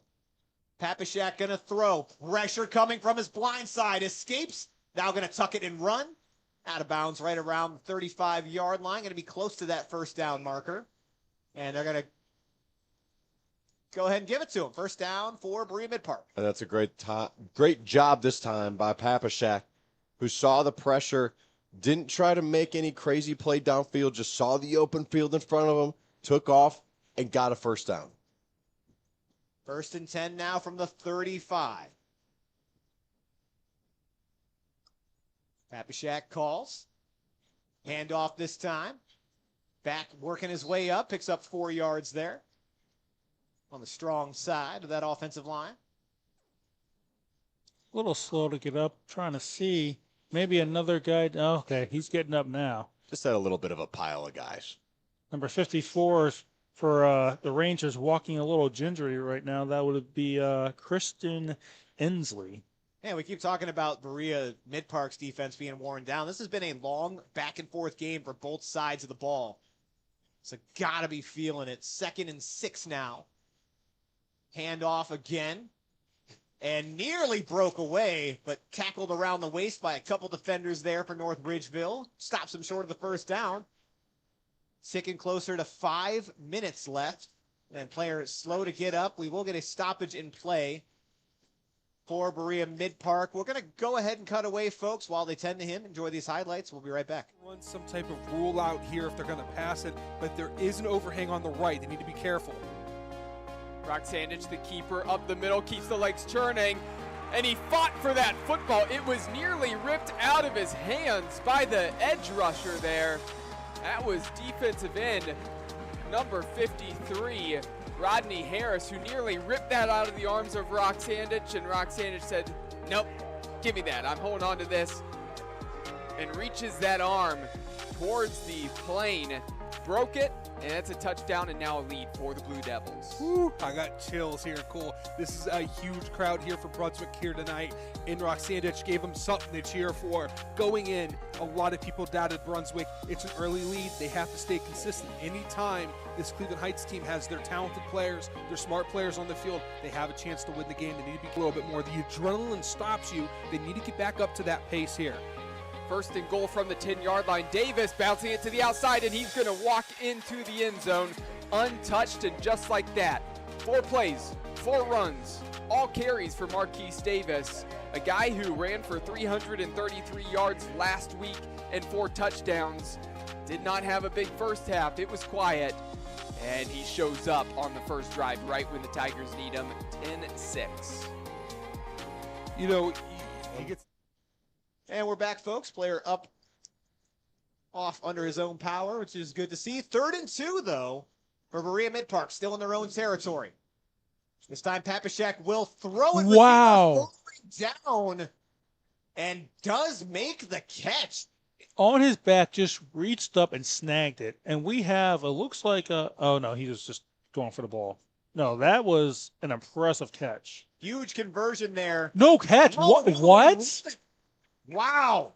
Papashak going to throw. Pressure coming from his blind side. Escapes. Now going to tuck it and run. Out of bounds right around the 35-yard line. Going to be close to that first down marker. And they're going to go ahead and give it to him. First down for Berea-Midpark. And that's a great job this time by Papashak, who saw the pressure, didn't try to make any crazy play downfield, just saw the open field in front of him, took off, and got a first down. 1st and 10 now from the 35. Papashak calls. Handoff this time. Back working his way up. Picks up 4 yards there. On the strong side of that offensive line. A little slow to get up. Trying to see. Maybe another guy. Oh, okay, he's getting up now. Just had a little bit of a pile of guys. Number 54 is for the Rangers, walking a little gingery right now. That would be Kristen Ensley. Yeah, we keep talking about Berea-Midpark's defense being worn down. This has been a long back-and-forth game for both sides of the ball. So gotta be feeling it. 2nd and 6 now. Handoff again. And nearly broke away, but tackled around the waist by a couple defenders there for North Ridgeville. Stops him short of the first down. Ticking closer to 5 minutes left. And player is slow to get up. We will get a stoppage in play for Berea-Midpark. We're going to go ahead and cut away, folks, while they tend to him. Enjoy these highlights. We'll be right back. Run some type of rule out here if they're going to pass it, but there is an overhang on the right. They need to be careful. Brock Sandich, the keeper, up the middle, keeps the legs churning, and he fought for that football. It was nearly ripped out of his hands by the edge rusher there. That was defensive end number 53, Rodney Harris, who nearly ripped that out of the arms of Brock Sandich, and Brock Sandich said, nope, give me that. I'm holding on to this, and reaches that arm towards the plane, broke it, and that's a touchdown and now a lead for the Blue Devils. Woo, I got chills here. Cool. This is a huge crowd here for Brunswick here tonight. And Rock Sandich gave them something to cheer for. Going in, a lot of people doubted Brunswick. It's an early lead. They have to stay consistent. Anytime this Cleveland Heights team has their talented players, their smart players on the field, they have a chance to win the game. They need to be a little bit more. The adrenaline stops you. They need to get back up to that pace here. 1st and goal from the 10-yard line. Davis bouncing it to the outside, and he's going to walk into the end zone untouched, and just like that. 4 plays, 4 runs, all carries for Marquise Davis, a guy who ran for 333 yards last week and 4 touchdowns. Did not have a big first half. It was quiet, and he shows up on the first drive right when the Tigers need him, 10-6. You know, he gets... And we're back, folks. Player up off under his own power, which is good to see. 3rd and 2, though, for Berea-Midpark, still in their own territory. This time, Papashek will throw it. Wow. Down and does make the catch. On his back, just reached up and snagged it. And we have, it looks like oh no, he was just going for the ball. No, that was an impressive catch. Huge conversion there. No catch. Oh, What? Wow.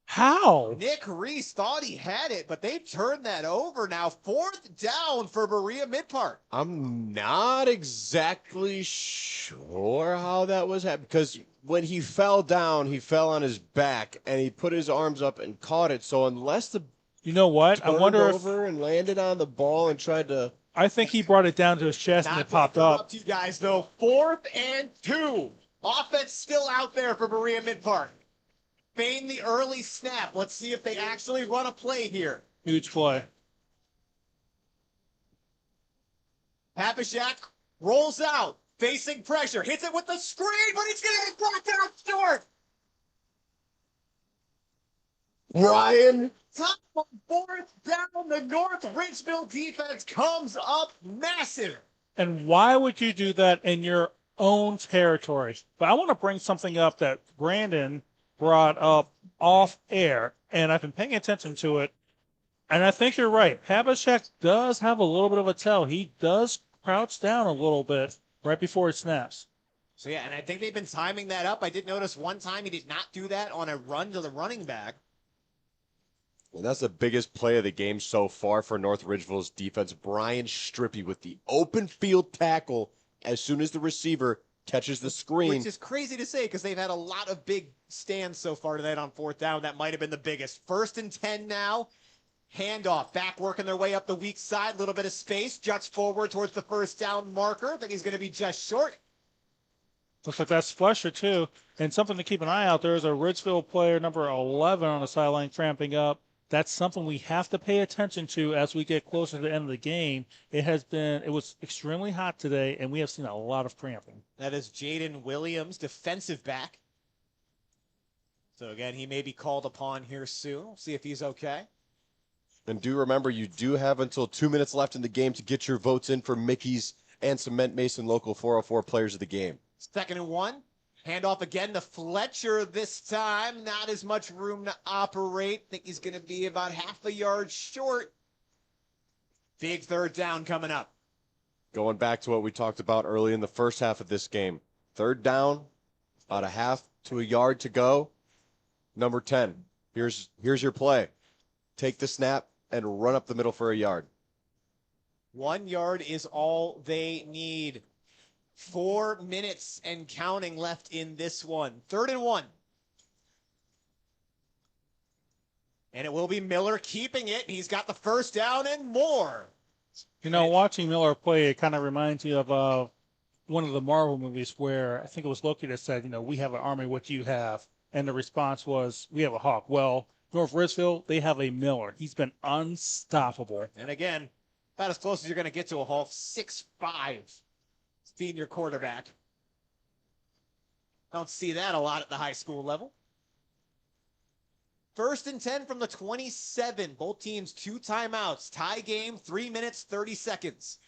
How? Nick Reese thought he had it, but they turned that over now. 4th down for Berea-Midpark. I'm not exactly sure how that was happening, because when he fell down, he fell on his back, and he put his arms up and caught it. So unless the You know what? I wonder if over and landed on the ball and tried to... I think he brought it down to his chest and it popped up. You guys, though. 4th and 2. Offense still out there for Berea-Midpark. Feign the early snap. Let's see if they actually run a play here. Huge play. Papashek rolls out, facing pressure, hits it with the screen, but he's going to get blocked out short. Ryan. Top of 4th down, the North Ridgeville defense comes up massive. And why would you do that in your own territory? But I want to bring something up that Brandon brought up off air, and I've been paying attention to it, and I think you're right. Papashek does have a little bit of a tell. He does crouch down a little bit right before it snaps. So, yeah, and I think they've been timing that up. I did notice one time he did not do that on a run to the running back. Well, that's the biggest play of the game so far for North Ridgeville's defense. Brian Strippy with the open field tackle as soon as the receiver catches the screen. Which is crazy to say because they've had a lot of big stands so far tonight on 4th down. That might have been the biggest. 1st and 10 now. Handoff. Back working their way up the weak side. Little bit of space. Juts forward towards the 1st down marker. I think he's going to be just short. Looks like that's Flesher, too. And something to keep an eye out. There is a Ridgeville player, number 11, on the sideline cramping up. That's something we have to pay attention to as we get closer to the end of the game. It was extremely hot today, and we have seen a lot of cramping. That is Jaden Williams, defensive back. So, again, he may be called upon here soon. We'll see if he's okay. And do remember, you do have until 2 minutes left in the game to get your votes in for Mickey's and Cement Mason Local 404 Players of the Game. 2nd and 1. Handoff again to Fletcher this time. Not as much room to operate. Think he's going to be about half a yard short. Big 3rd down coming up. Going back to what we talked about early in the first half of this game. 3rd down, about a half to a yard to go. Number 10, here's your play. Take the snap and run up the middle for a yard. 1 yard is all they need. 4 minutes and counting left in this one. 3rd and 1. And it will be Miller keeping it. He's got the 1st down and more. You know, watching Miller play, it kind of reminds you of one of the Marvel movies where I think it was Loki that said, we have an army, what do you have? And the response was, we have a Hawk. Well, North Ridgeville, they have a Miller. He's been unstoppable. And again, about as close as you're going to get to a Hawk. 6'5". Being your quarterback. Don't see that a lot at the high school level. 1st and 10 from the 27. Both teams 2 timeouts. Tie game, 3 minutes, 30 seconds.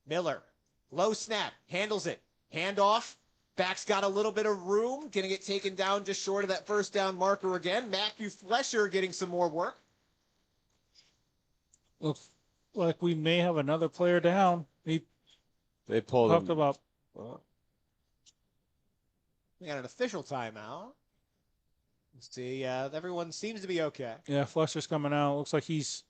Miller, low snap, handles it. Handoff. Back's got a little bit of room. Going to get taken down just short of that 1st down marker again. Matthew Flesher getting some more work. Looks like we may have another player down. They pulled Talked him. about We got an official timeout. Let's see. Everyone seems to be okay. Yeah, Fletcher's coming out. Looks like he's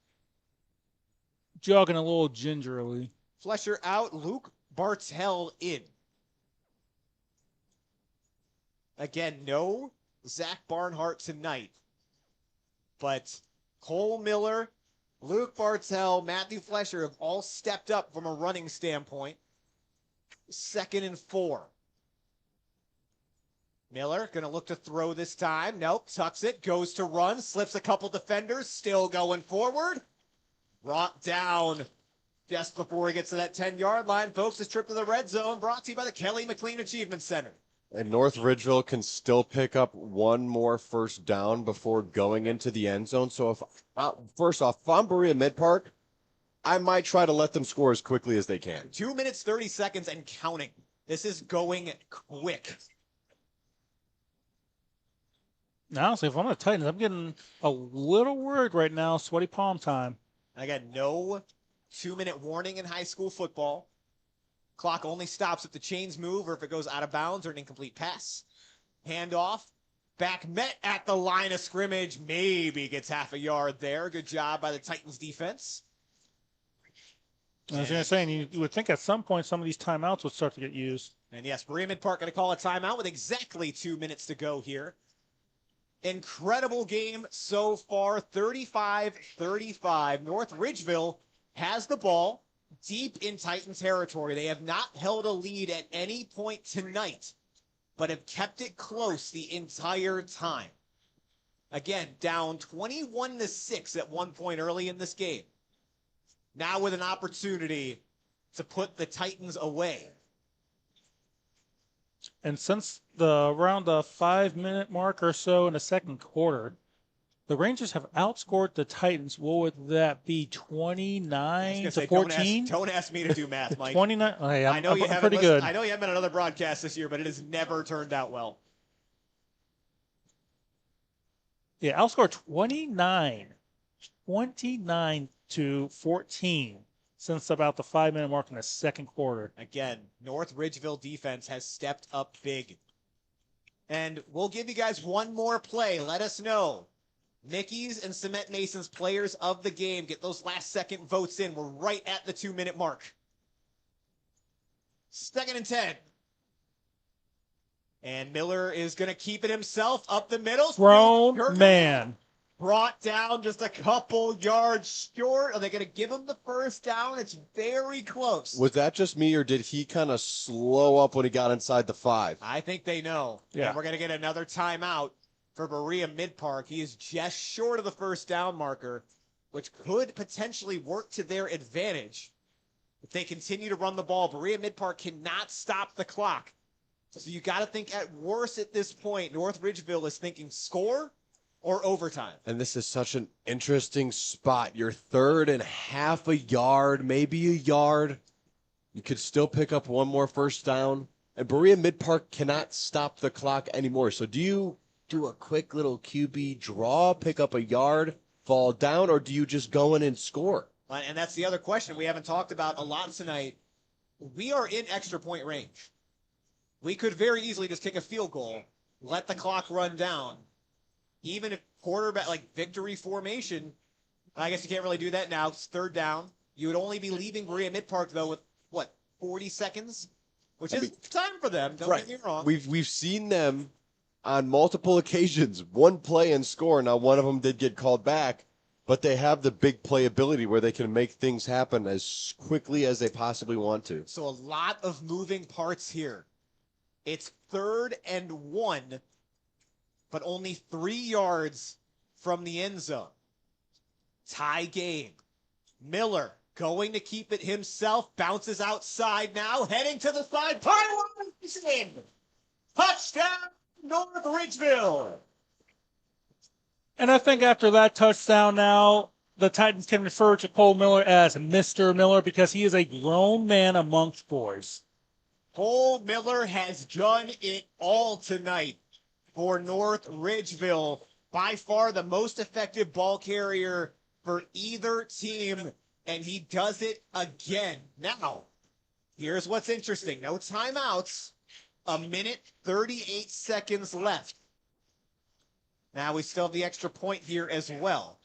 jogging a little gingerly. Flesher out. Luke Bartell in. Again, no Zach Barnhart tonight. But Cole Miller, Luke Bartell, Matthew Flesher have all stepped up from a running standpoint. 2nd and 4. Miller going to look to throw this time. Nope, tucks it, goes to run, slips a couple defenders, still going forward. Brought down just before he gets to that 10-yard line. Folks, this trip to the red zone brought to you by the Kelly McLean Achievement Center. And North Ridgeville can still pick up 1 more 1st down before going into the end zone. So if first off, if I'm Berea-Midpark, I might try to let them score as quickly as they can. 2 minutes, 30 seconds and counting. This is going quick. Now, honestly, if I'm the Titans, I'm getting a little worried right now. Sweaty palm time. Again, no 2-minute warning in high school football. Clock only stops if the chains move or if it goes out of bounds or an incomplete pass. Handoff. Back met at the line of scrimmage. Maybe gets half a yard there. Good job by the Titans defense. I was going to say, you would think at some point some of these timeouts would start to get used. And yes, Berea-Midpark going to call a timeout with exactly 2 minutes to go here. Incredible game so far, 35-35. North Ridgeville has the ball deep in Titan territory. They have not held a lead at any point tonight, but have kept it close the entire time. Again, down 21-6 at one point early in this game. Now with an opportunity to put the Titans away. And since around the 5-minute mark or so in the 2nd quarter, the Rangers have outscored the Titans. What would that be, 29-14? Don't ask me to do math, Mike. 29. Hey, I'm pretty listened, good. I know you haven't been on another broadcast this year, but it has never turned out well. Yeah, outscored 29-14 since about the 5-minute mark in the 2nd quarter. Again, North Ridgeville defense has stepped up big. And we'll give you guys one more play. Let us know. Mickey's and Cement Mason's players of the game. Get those last-second votes in. We're right at the 2-minute mark. 2nd and 10. And Miller is going to keep it himself up the middle. Grown man. Brought down just a couple yards short. Are they going to give him the 1st down? It's very close. Was that just me, or did he kind of slow up when he got inside the 5? I think they know. Yeah. And we're going to get another timeout for Berea-Midpark. He is just short of the 1st down marker, which could potentially work to their advantage. If they continue to run the ball, Berea-Midpark cannot stop the clock. So you got to think at worst at this point, North Ridgeville is thinking score or overtime. And this is such an interesting spot. You're 3rd and half a yard, maybe a yard. You could still pick up one more first down. And Berea-Midpark cannot stop the clock anymore. So do you do a quick little QB draw, pick up a yard, fall down, or do you just go in and score? And that's the other question we haven't talked about a lot tonight. We are in extra point range. We could very easily just kick a field goal, let the clock run down. Even if quarterback, like victory formation, I guess you can't really do that now. It's third down. You would only be leaving Berea-Midpark, though, with, 40 seconds? Which is time for them, don't get me wrong. We've seen them on multiple occasions, one play and score. Now, one of them did get called back, but they have the big playability where they can make things happen as quickly as they possibly want to. So a lot of moving parts here. It's 3rd and 1, but only 3 yards from the end zone. Tie game. Miller going to keep it himself. Bounces outside now. Heading to the side. Touchdown, North Ridgeville. And I think after that touchdown now, the Titans can refer to Cole Miller as Mr. Miller because he is a grown man amongst boys. Cole Miller has done it all tonight for North Ridgeville. By far the most effective ball carrier for either team, and he does it again. Now, here's what's interesting. No timeouts. 1:38 seconds left. Now we still have the extra point here as well.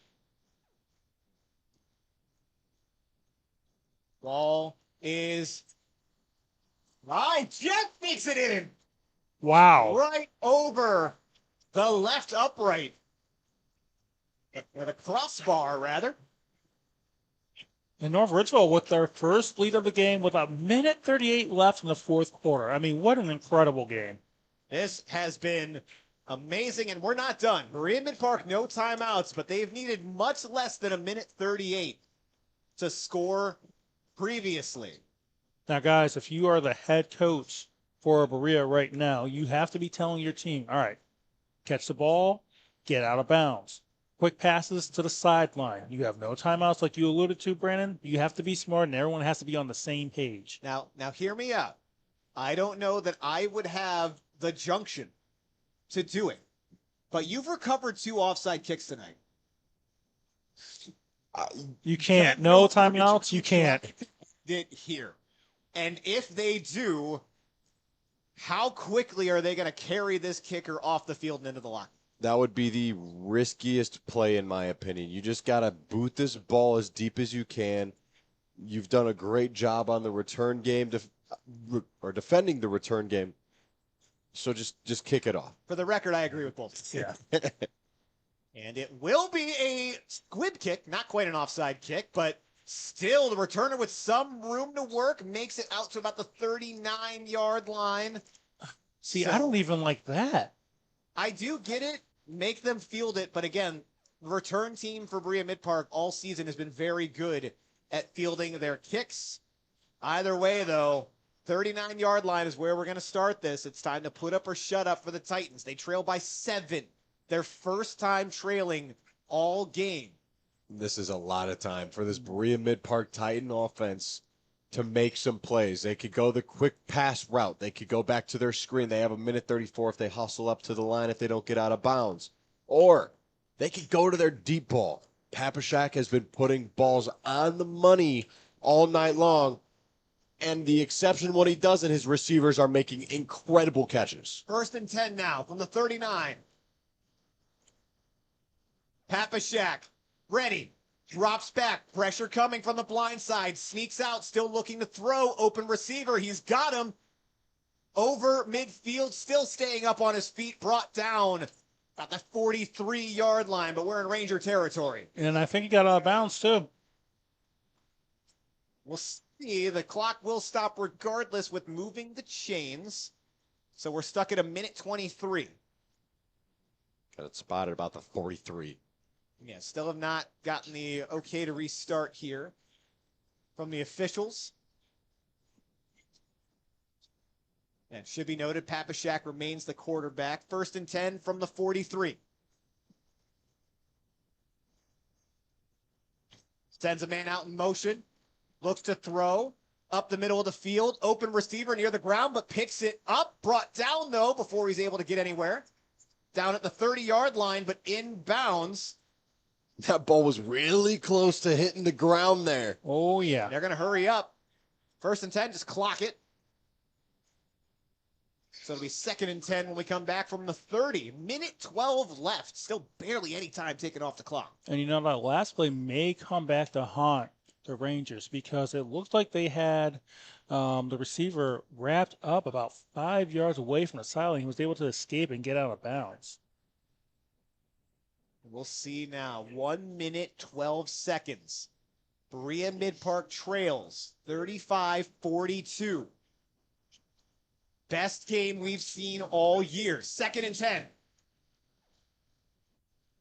Ball is right. Jeff makes it in. Wow. Right over the left upright. Or the crossbar, rather. And North Ridgeville with their first lead of the game with 1:38 left in the fourth quarter. I mean, what an incredible game. This has been amazing, and we're not done. Berea-Midpark, no timeouts, but they've needed much less than 1:38 to score previously. Now, guys, if you are the head coach for Berea right now, you have to be telling your team, all right, catch the ball, get out of bounds. Quick passes to the sideline. You have no timeouts like you alluded to, Brandon. You have to be smart, and everyone has to be on the same page. Now hear me out. I don't know that I would have the junction to do it, but you've recovered 2 offside kicks tonight. You can't. No timeouts, you can't. Did here. And if they do, how quickly are they going to carry this kicker off the field and into the locker? That would be the riskiest play, in my opinion. You just got to boot this ball as deep as you can. You've done a great job on the return game, or defending the return game. So just kick it off. For the record, I agree with both. Yeah. And it will be a squib kick, not quite an offside kick, but still the returner with some room to work makes it out to about the 39-yard line. See, I don't even like that. I do get it. Make them field it. But again, the return team for Berea-Midpark all season has been very good at fielding their kicks. Either way, though, 39-yard line is where we're going to start this. It's time to put up or shut up for the Titans. They trail by 7. Their first time trailing all game. This is a lot of time for this Berea-Midpark Titan offense to make some plays. They could go the quick pass route. They could go back to their screen. They have 1:34 if they hustle up to the line if they don't get out of bounds. Or they could go to their deep ball. Papashak has been putting balls on the money all night long. And the exception when he doesn't, his receivers are making incredible catches. 1st and 10 now from the 39. Papashak, ready, drops back, pressure coming from the blind side, sneaks out, still looking to throw, open receiver, he's got him. Over midfield, still staying up on his feet, brought down at the 43-yard line, but we're in Ranger territory. And I think he got out of bounds, too. We'll see, the clock will stop regardless with moving the chains, so we're stuck at 1:23. Got it spotted about the 43. Yeah, still have not gotten the okay to restart here from the officials. And it should be noted, Papashak remains the quarterback. 1st and 10 from the 43. Sends a man out in motion. Looks to throw. Up the middle of the field, open receiver near the ground, but picks it up. Brought down, though, before he's able to get anywhere. Down at the 30-yard line, but in bounds. That ball was really close to hitting the ground there. Oh, yeah. They're going to hurry up. 1st and 10, just clock it. So it'll be 2nd and 10 when we come back from the 30. Minute 12 left. Still barely any time taken off the clock. And you know, that last play may come back to haunt the Rangers because it looked like they had the receiver wrapped up about 5 yards away from the sideline. He was able to escape and get out of bounds. We'll see now. 1 minute, 12 seconds. Berea-Midpark trails 35-42. Best game we've seen all year. 2nd and 10.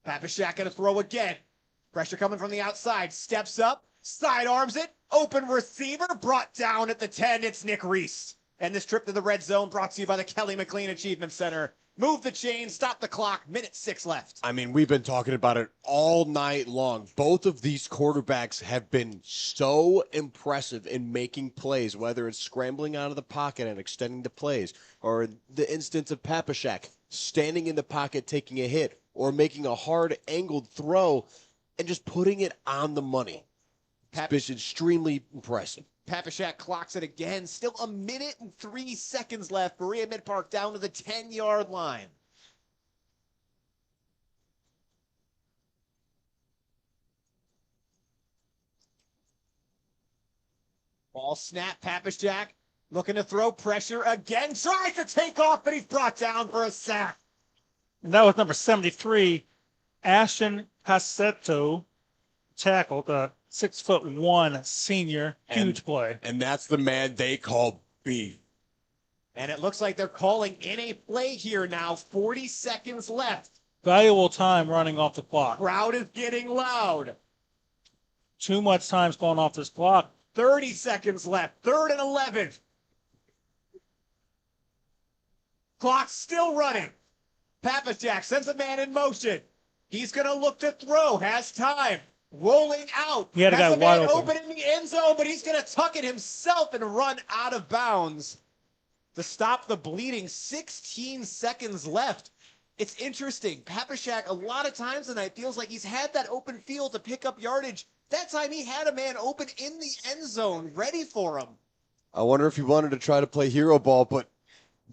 Papashak going to throw again. Pressure coming from the outside. Steps up. Sidearms it. Open receiver. Brought down at the 10. It's Nick Reese. And this trip to the red zone brought to you by the Kelly McLean Achievement Center. Move the chain. Stop the clock. Minute 6 left. I mean, we've been talking about it all night long. Both of these quarterbacks have been so impressive in making plays, whether it's scrambling out of the pocket and extending the plays, or the instance of Papashak standing in the pocket taking a hit, or making a hard angled throw and just putting it on the money. It's been extremely impressive. Papashak clocks it again. Still a minute and 3 seconds left. Berea-Midpark down to the 10-yard line. Ball snap. Papashak looking to throw pressure again. Tries to take off, but he's brought down for a sack. And that was number 73, Ashton Passetto, tackled the 6'1" senior. Huge play. And that's the man they call beef. And it looks like they're calling in a play here now. 40 seconds left. Valuable time running off the clock. Crowd is getting loud. Too much time's going off this clock. 30 seconds left. 3rd and 11. Clock's still running. Papashak sends a man in motion. He's going to look to throw. Has time. Rolling out. He had a guy wide open in the end zone, but he's going to tuck it himself and run out of bounds to stop the bleeding. 16 seconds left. It's interesting. Papashak, a lot of times tonight, feels like he's had that open field to pick up yardage. That time he had a man open in the end zone, ready for him. I wonder if he wanted to try to play hero ball, but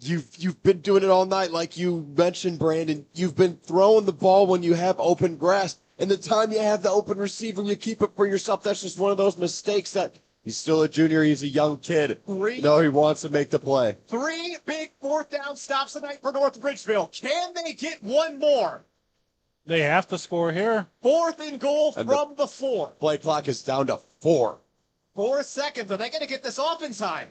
you've been doing it all night, like you mentioned, Brandon. You've been throwing the ball when you have open grass. And the time you have the open receiver, you keep it for yourself. That's just one of those mistakes that he's still a junior. He's a young kid. No, he wants to make the play. 3 big 4th down stops tonight for North Ridgeville. Can they get one more? They have to score here. 4th and goal from the 4. Play clock is down to 4. 4 seconds. Are they going to get this off in time?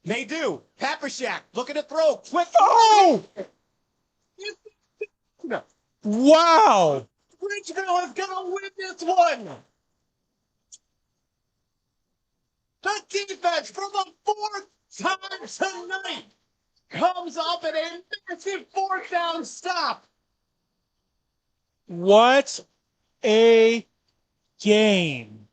They do. Papashak looking to throw. Quick. Oh! Wow! Ridgeville is going to win this one. The defense for the 4th time tonight comes up at a massive 4th down stop. What a game.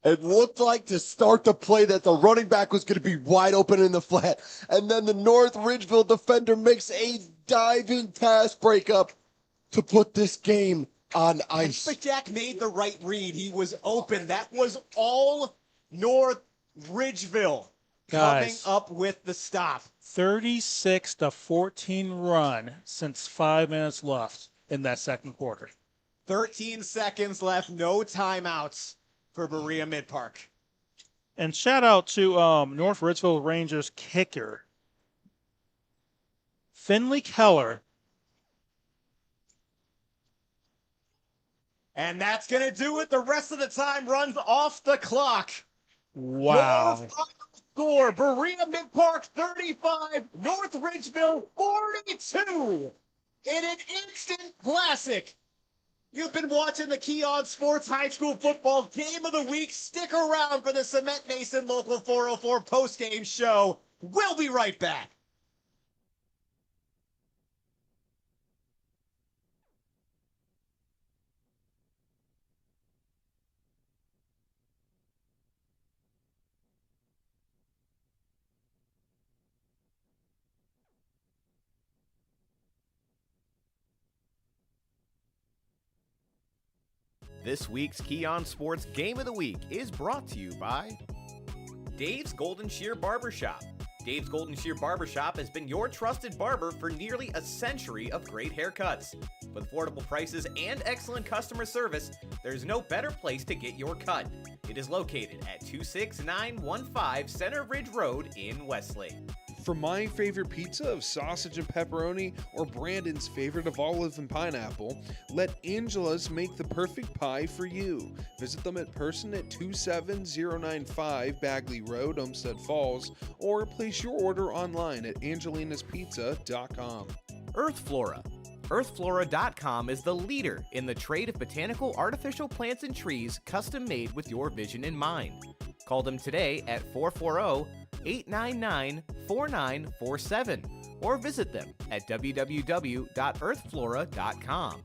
It looked like to start the play that the running back was going to be wide open in the flat. And then the North Ridgeville defender makes a diving pass breakup to put this game on ice. Papashak made the right read. He was open. That was all North Ridgeville coming up with the stop. 36-14 run since 5 minutes left in that second quarter. 13 seconds left. No timeouts for Berea-Midpark. And shout out to North Ridgeville Rangers kicker, Finley Keller. And that's going to do it. The rest of the time runs off the clock. Wow. Your final score, Berea-Midpark 35, North Ridgeville 42. In an instant classic. You've been watching the Keon Sports High School Football Game of the Week. Stick around for the Cement Mason Local 404 postgame show. We'll be right back. This week's Keon Sports Game of the Week is brought to you by Dave's Golden Shear Barbershop. Dave's Golden Shear Barbershop has been your trusted barber for nearly a century of great haircuts. With affordable prices and excellent customer service, there's no better place to get your cut. It is located at 26915 Center Ridge Road in Westlake. For my favorite pizza of sausage and pepperoni, or Brandon's favorite of olive and pineapple, let Angela's make the perfect pie for you. Visit them in person at 27095 Bagley Road, Olmsted Falls, or place your order online at angelinaspizza.com. Earth Flora. EarthFlora.com is the leader in the trade of botanical artificial plants and trees custom made with your vision in mind. Call them today at 440-899-4947 or visit them at www.earthflora.com.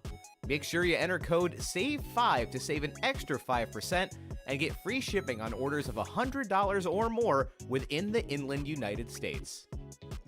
Make sure you enter code SAVE5 to save an extra 5% and get free shipping on orders of $100 or more within the inland United States.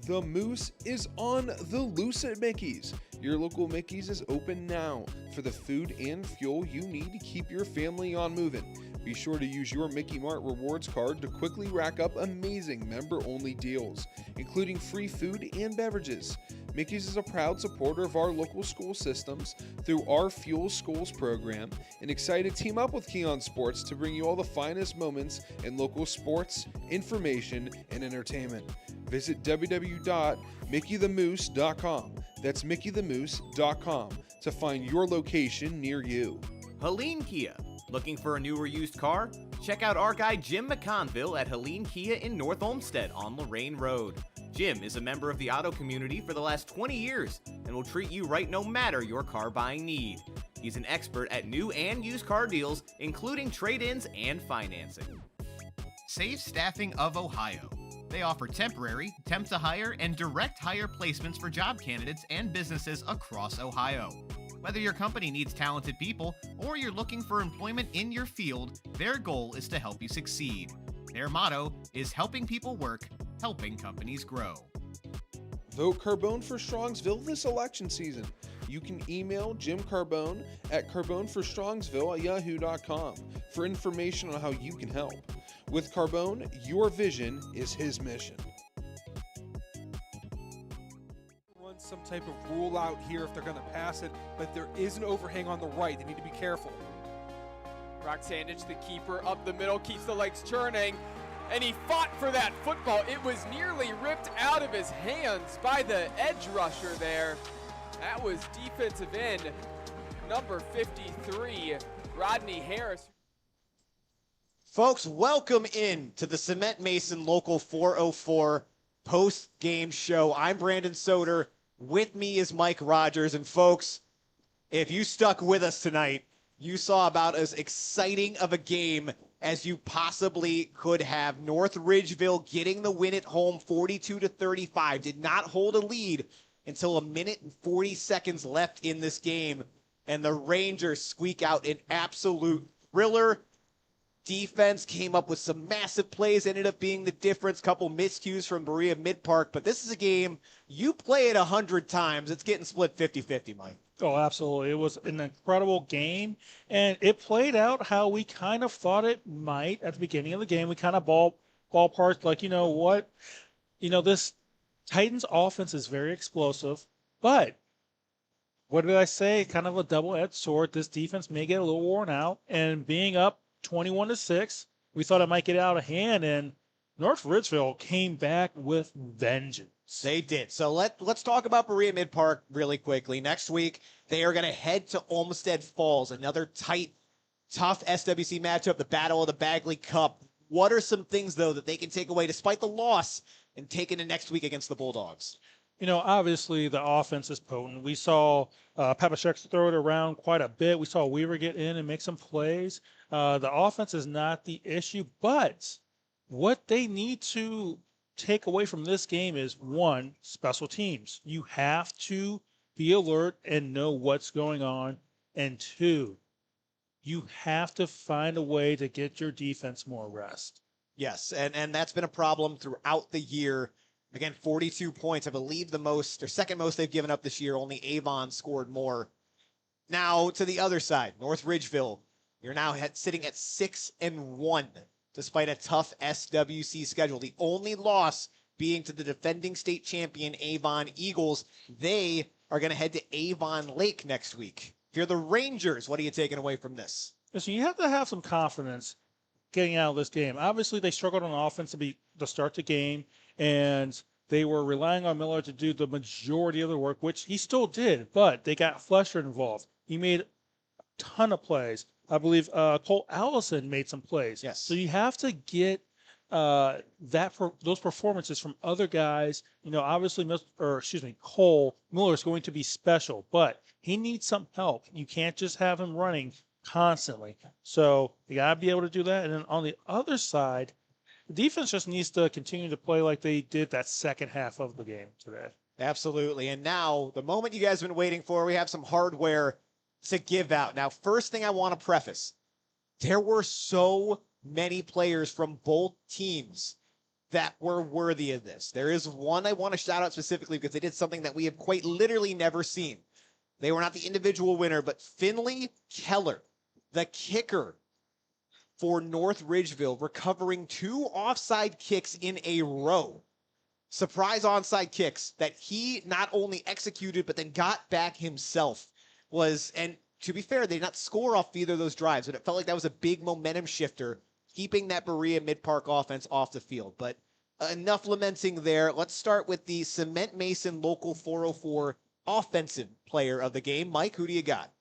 The Moose is on the loose at Mickey's. Your local Mickey's is open now for the food and fuel you need to keep your family on moving. Be sure to use your Mickey Mart Rewards card to quickly rack up amazing member-only deals, including free food and beverages. Mickey's is a proud supporter of our local school systems through our Fuel Schools program and excited to team up with Keon Sports to bring you all the finest moments in local sports, information, and entertainment. Visit www.mickeythemoose.com. That's mickeythemoose.com to find your location near you. Helene Kia. Looking for a new or used car? Check out our guy Jim McConville at Helene Kia in North Olmsted on Lorraine Road. Jim is a member of the auto community for the last 20 years and will treat you right no matter your car buying need. He's an expert at new and used car deals, including trade-ins and financing. Save Staffing of Ohio. They offer temporary, temp to hire, and direct hire placements for job candidates and businesses across Ohio. Whether your company needs talented people or you're looking for employment in your field, their goal is to help you succeed. Their motto is helping people work, helping companies grow. Vote Carbone for Strongsville this election season. You can email Jim Carbone at carboneforstrongsville@yahoo.com for information on how you can help. With Carbone, your vision is his mission. Run some type of rule out here if they're going to pass it, but there is an overhang on the right. They need to be careful. Brock Sandich, the keeper, up the middle, keeps the legs churning, and he fought for that football. It was nearly ripped out of his hands by the edge rusher there. That was defensive end number 53, Rodney Harris. Folks, welcome in to the Cement Mason Local 404 post-game show. I'm Brandon Soder. With me is Mike Rogers. And folks, if you stuck with us tonight, you saw about as exciting of a game as you possibly could have. North Ridgeville getting the win at home 42-35. Did not hold a lead until 1 minute and 40 seconds left in this game. And the Rangers squeak out an absolute thriller. Defense came up with some massive plays, ended up being the difference. Couple miscues from Berea-Midpark. But this is a game, you play it 100 times, it's getting split 50-50, Mike. Oh, absolutely. It was an incredible game, and it played out how we kind of thought it might at the beginning of the game. We kind of ballparked like, you know what? You know, this Titans offense is very explosive, but what did I say? Kind of a double-edged sword. This defense may get a little worn out, and being up 21-6, we thought it might get out of hand, and North Ridgeville came back with vengeance. They did. So let's talk about Berea-Midpark really quickly. Next week, they are going to head to Olmsted Falls, another tight, tough SWC matchup, the Battle of the Bagley Cup. What are some things, though, that they can take away despite the loss and take into next week against the Bulldogs? You know, obviously the offense is potent. We saw Papashek throw it around quite a bit. We saw Weaver get in and make some plays. The offense is not the issue, but what they need to take away from this game is, one, special teams. You have to be alert and know what's going on. And two, you have to find a way to get your defense more rest. Yes, and that's been a problem throughout the year. Again, 42 points, I believe the most, or second most they've given up this year. Only Avon scored more. Now, to the other side, North Ridgeville, You're now sitting at 6-1, despite a tough SWC schedule. The only loss being to the defending state champion Avon Eagles. They are going to head to Avon Lake next week. If you're the Rangers, what are you taking away from this? So you have to have some confidence getting out of this game. Obviously, they struggled on offense to start the game, and they were relying on Miller to do the majority of the work, which he still did, but they got Flesher involved. He made a ton of plays. I believe Cole Allison made some plays. Yes. So you have to get those performances from other guys. Obviously, Cole Miller is going to be special, but he needs some help. You can't just have him running constantly. So you got to be able to do that. And then on the other side, the defense just needs to continue to play like they did that second half of the game today. Absolutely. And now, the moment you guys have been waiting for, we have some hardware to give out. Now, first thing I want to preface, there were so many players from both teams that were worthy of this. There is one I want to shout out specifically because they did something that we have quite literally never seen. They were not the individual winner, but Finley Keller, the kicker for North Ridgeville, recovering 2 offside kicks in a row. Surprise onside kicks that he not only executed, but then got back himself. And to be fair, they did not score off either of those drives, but it felt like that was a big momentum shifter, keeping that Berea-Midpark offense off the field. But enough lamenting there. Let's start with the Cement Mason Local 404 offensive player of the game. Mike, who do you got?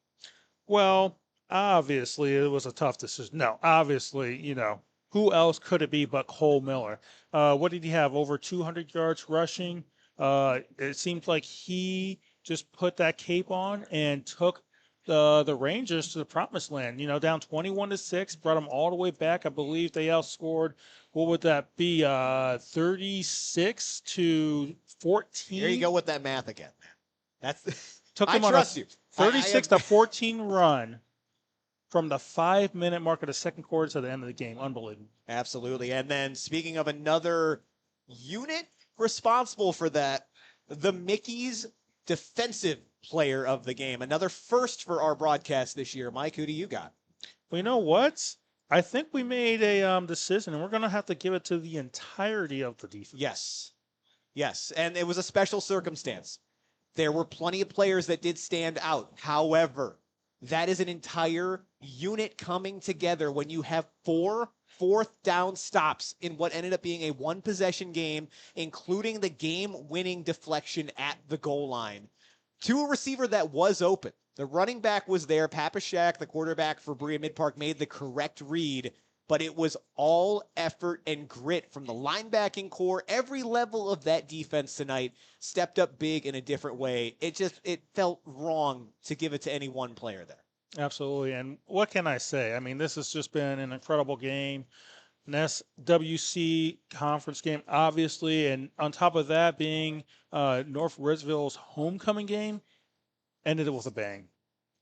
Well, obviously, it was a tough decision. No, obviously, who else could it be but Cole Miller? What did he have? Over 200 yards rushing. It seems like he just put that cape on and took the Rangers to the promised land. Down 21-6, brought them all the way back. I believe they outscored, what would that be, 36-14? There you go with that math again. Took them I on trust a you. 36-14 run from the 5-minute mark of the second quarter to the end of the game. Unbelievable. Absolutely. And then speaking of another unit responsible for that, the Mickey's defensive player of the game. Another first for our broadcast this year. Mike, who do you got? Well, you know what? I think we made a decision, and we're going to have to give it to the entirety of the defense. Yes. And it was a special circumstance. There were plenty of players that did stand out. However, that is an entire unit coming together when you have 4 fourth-down stops in what ended up being a one-possession game, including the game-winning deflection at the goal line, to a receiver that was open. The running back was there. Papashak, the quarterback for Berea-Midpark, made the correct read, but it was all effort and grit from the linebacking core. Every level of that defense tonight stepped up big in a different way. It felt wrong to give it to any one player there. Absolutely. And what can I say? I mean, this has just been an incredible game. An SWC conference game, obviously. And on top of that being North Ridgeville's homecoming game, ended it with a bang.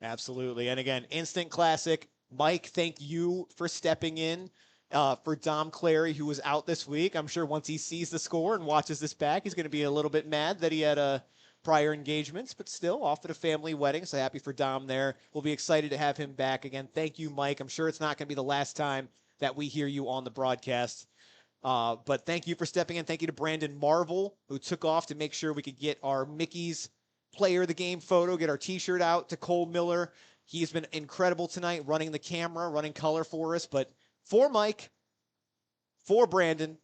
Absolutely. And again, instant classic. Mike, thank you for stepping in for Dom Clary, who was out this week. I'm sure once he sees the score and watches this back, he's going to be a little bit mad that he had prior engagements, but still off at a family wedding. So happy for Dom there. We'll be excited to have him back again. Thank you, Mike. I'm sure it's not going to be the last time that we hear you on the broadcast. But thank you for stepping in. Thank you to Brandon Marvel, who took off to make sure we could get our Mickey's player of the game photo, get our t-shirt out to Cole Miller. He's been incredible tonight, running the camera, running color for us. But for Mike, for Brandon,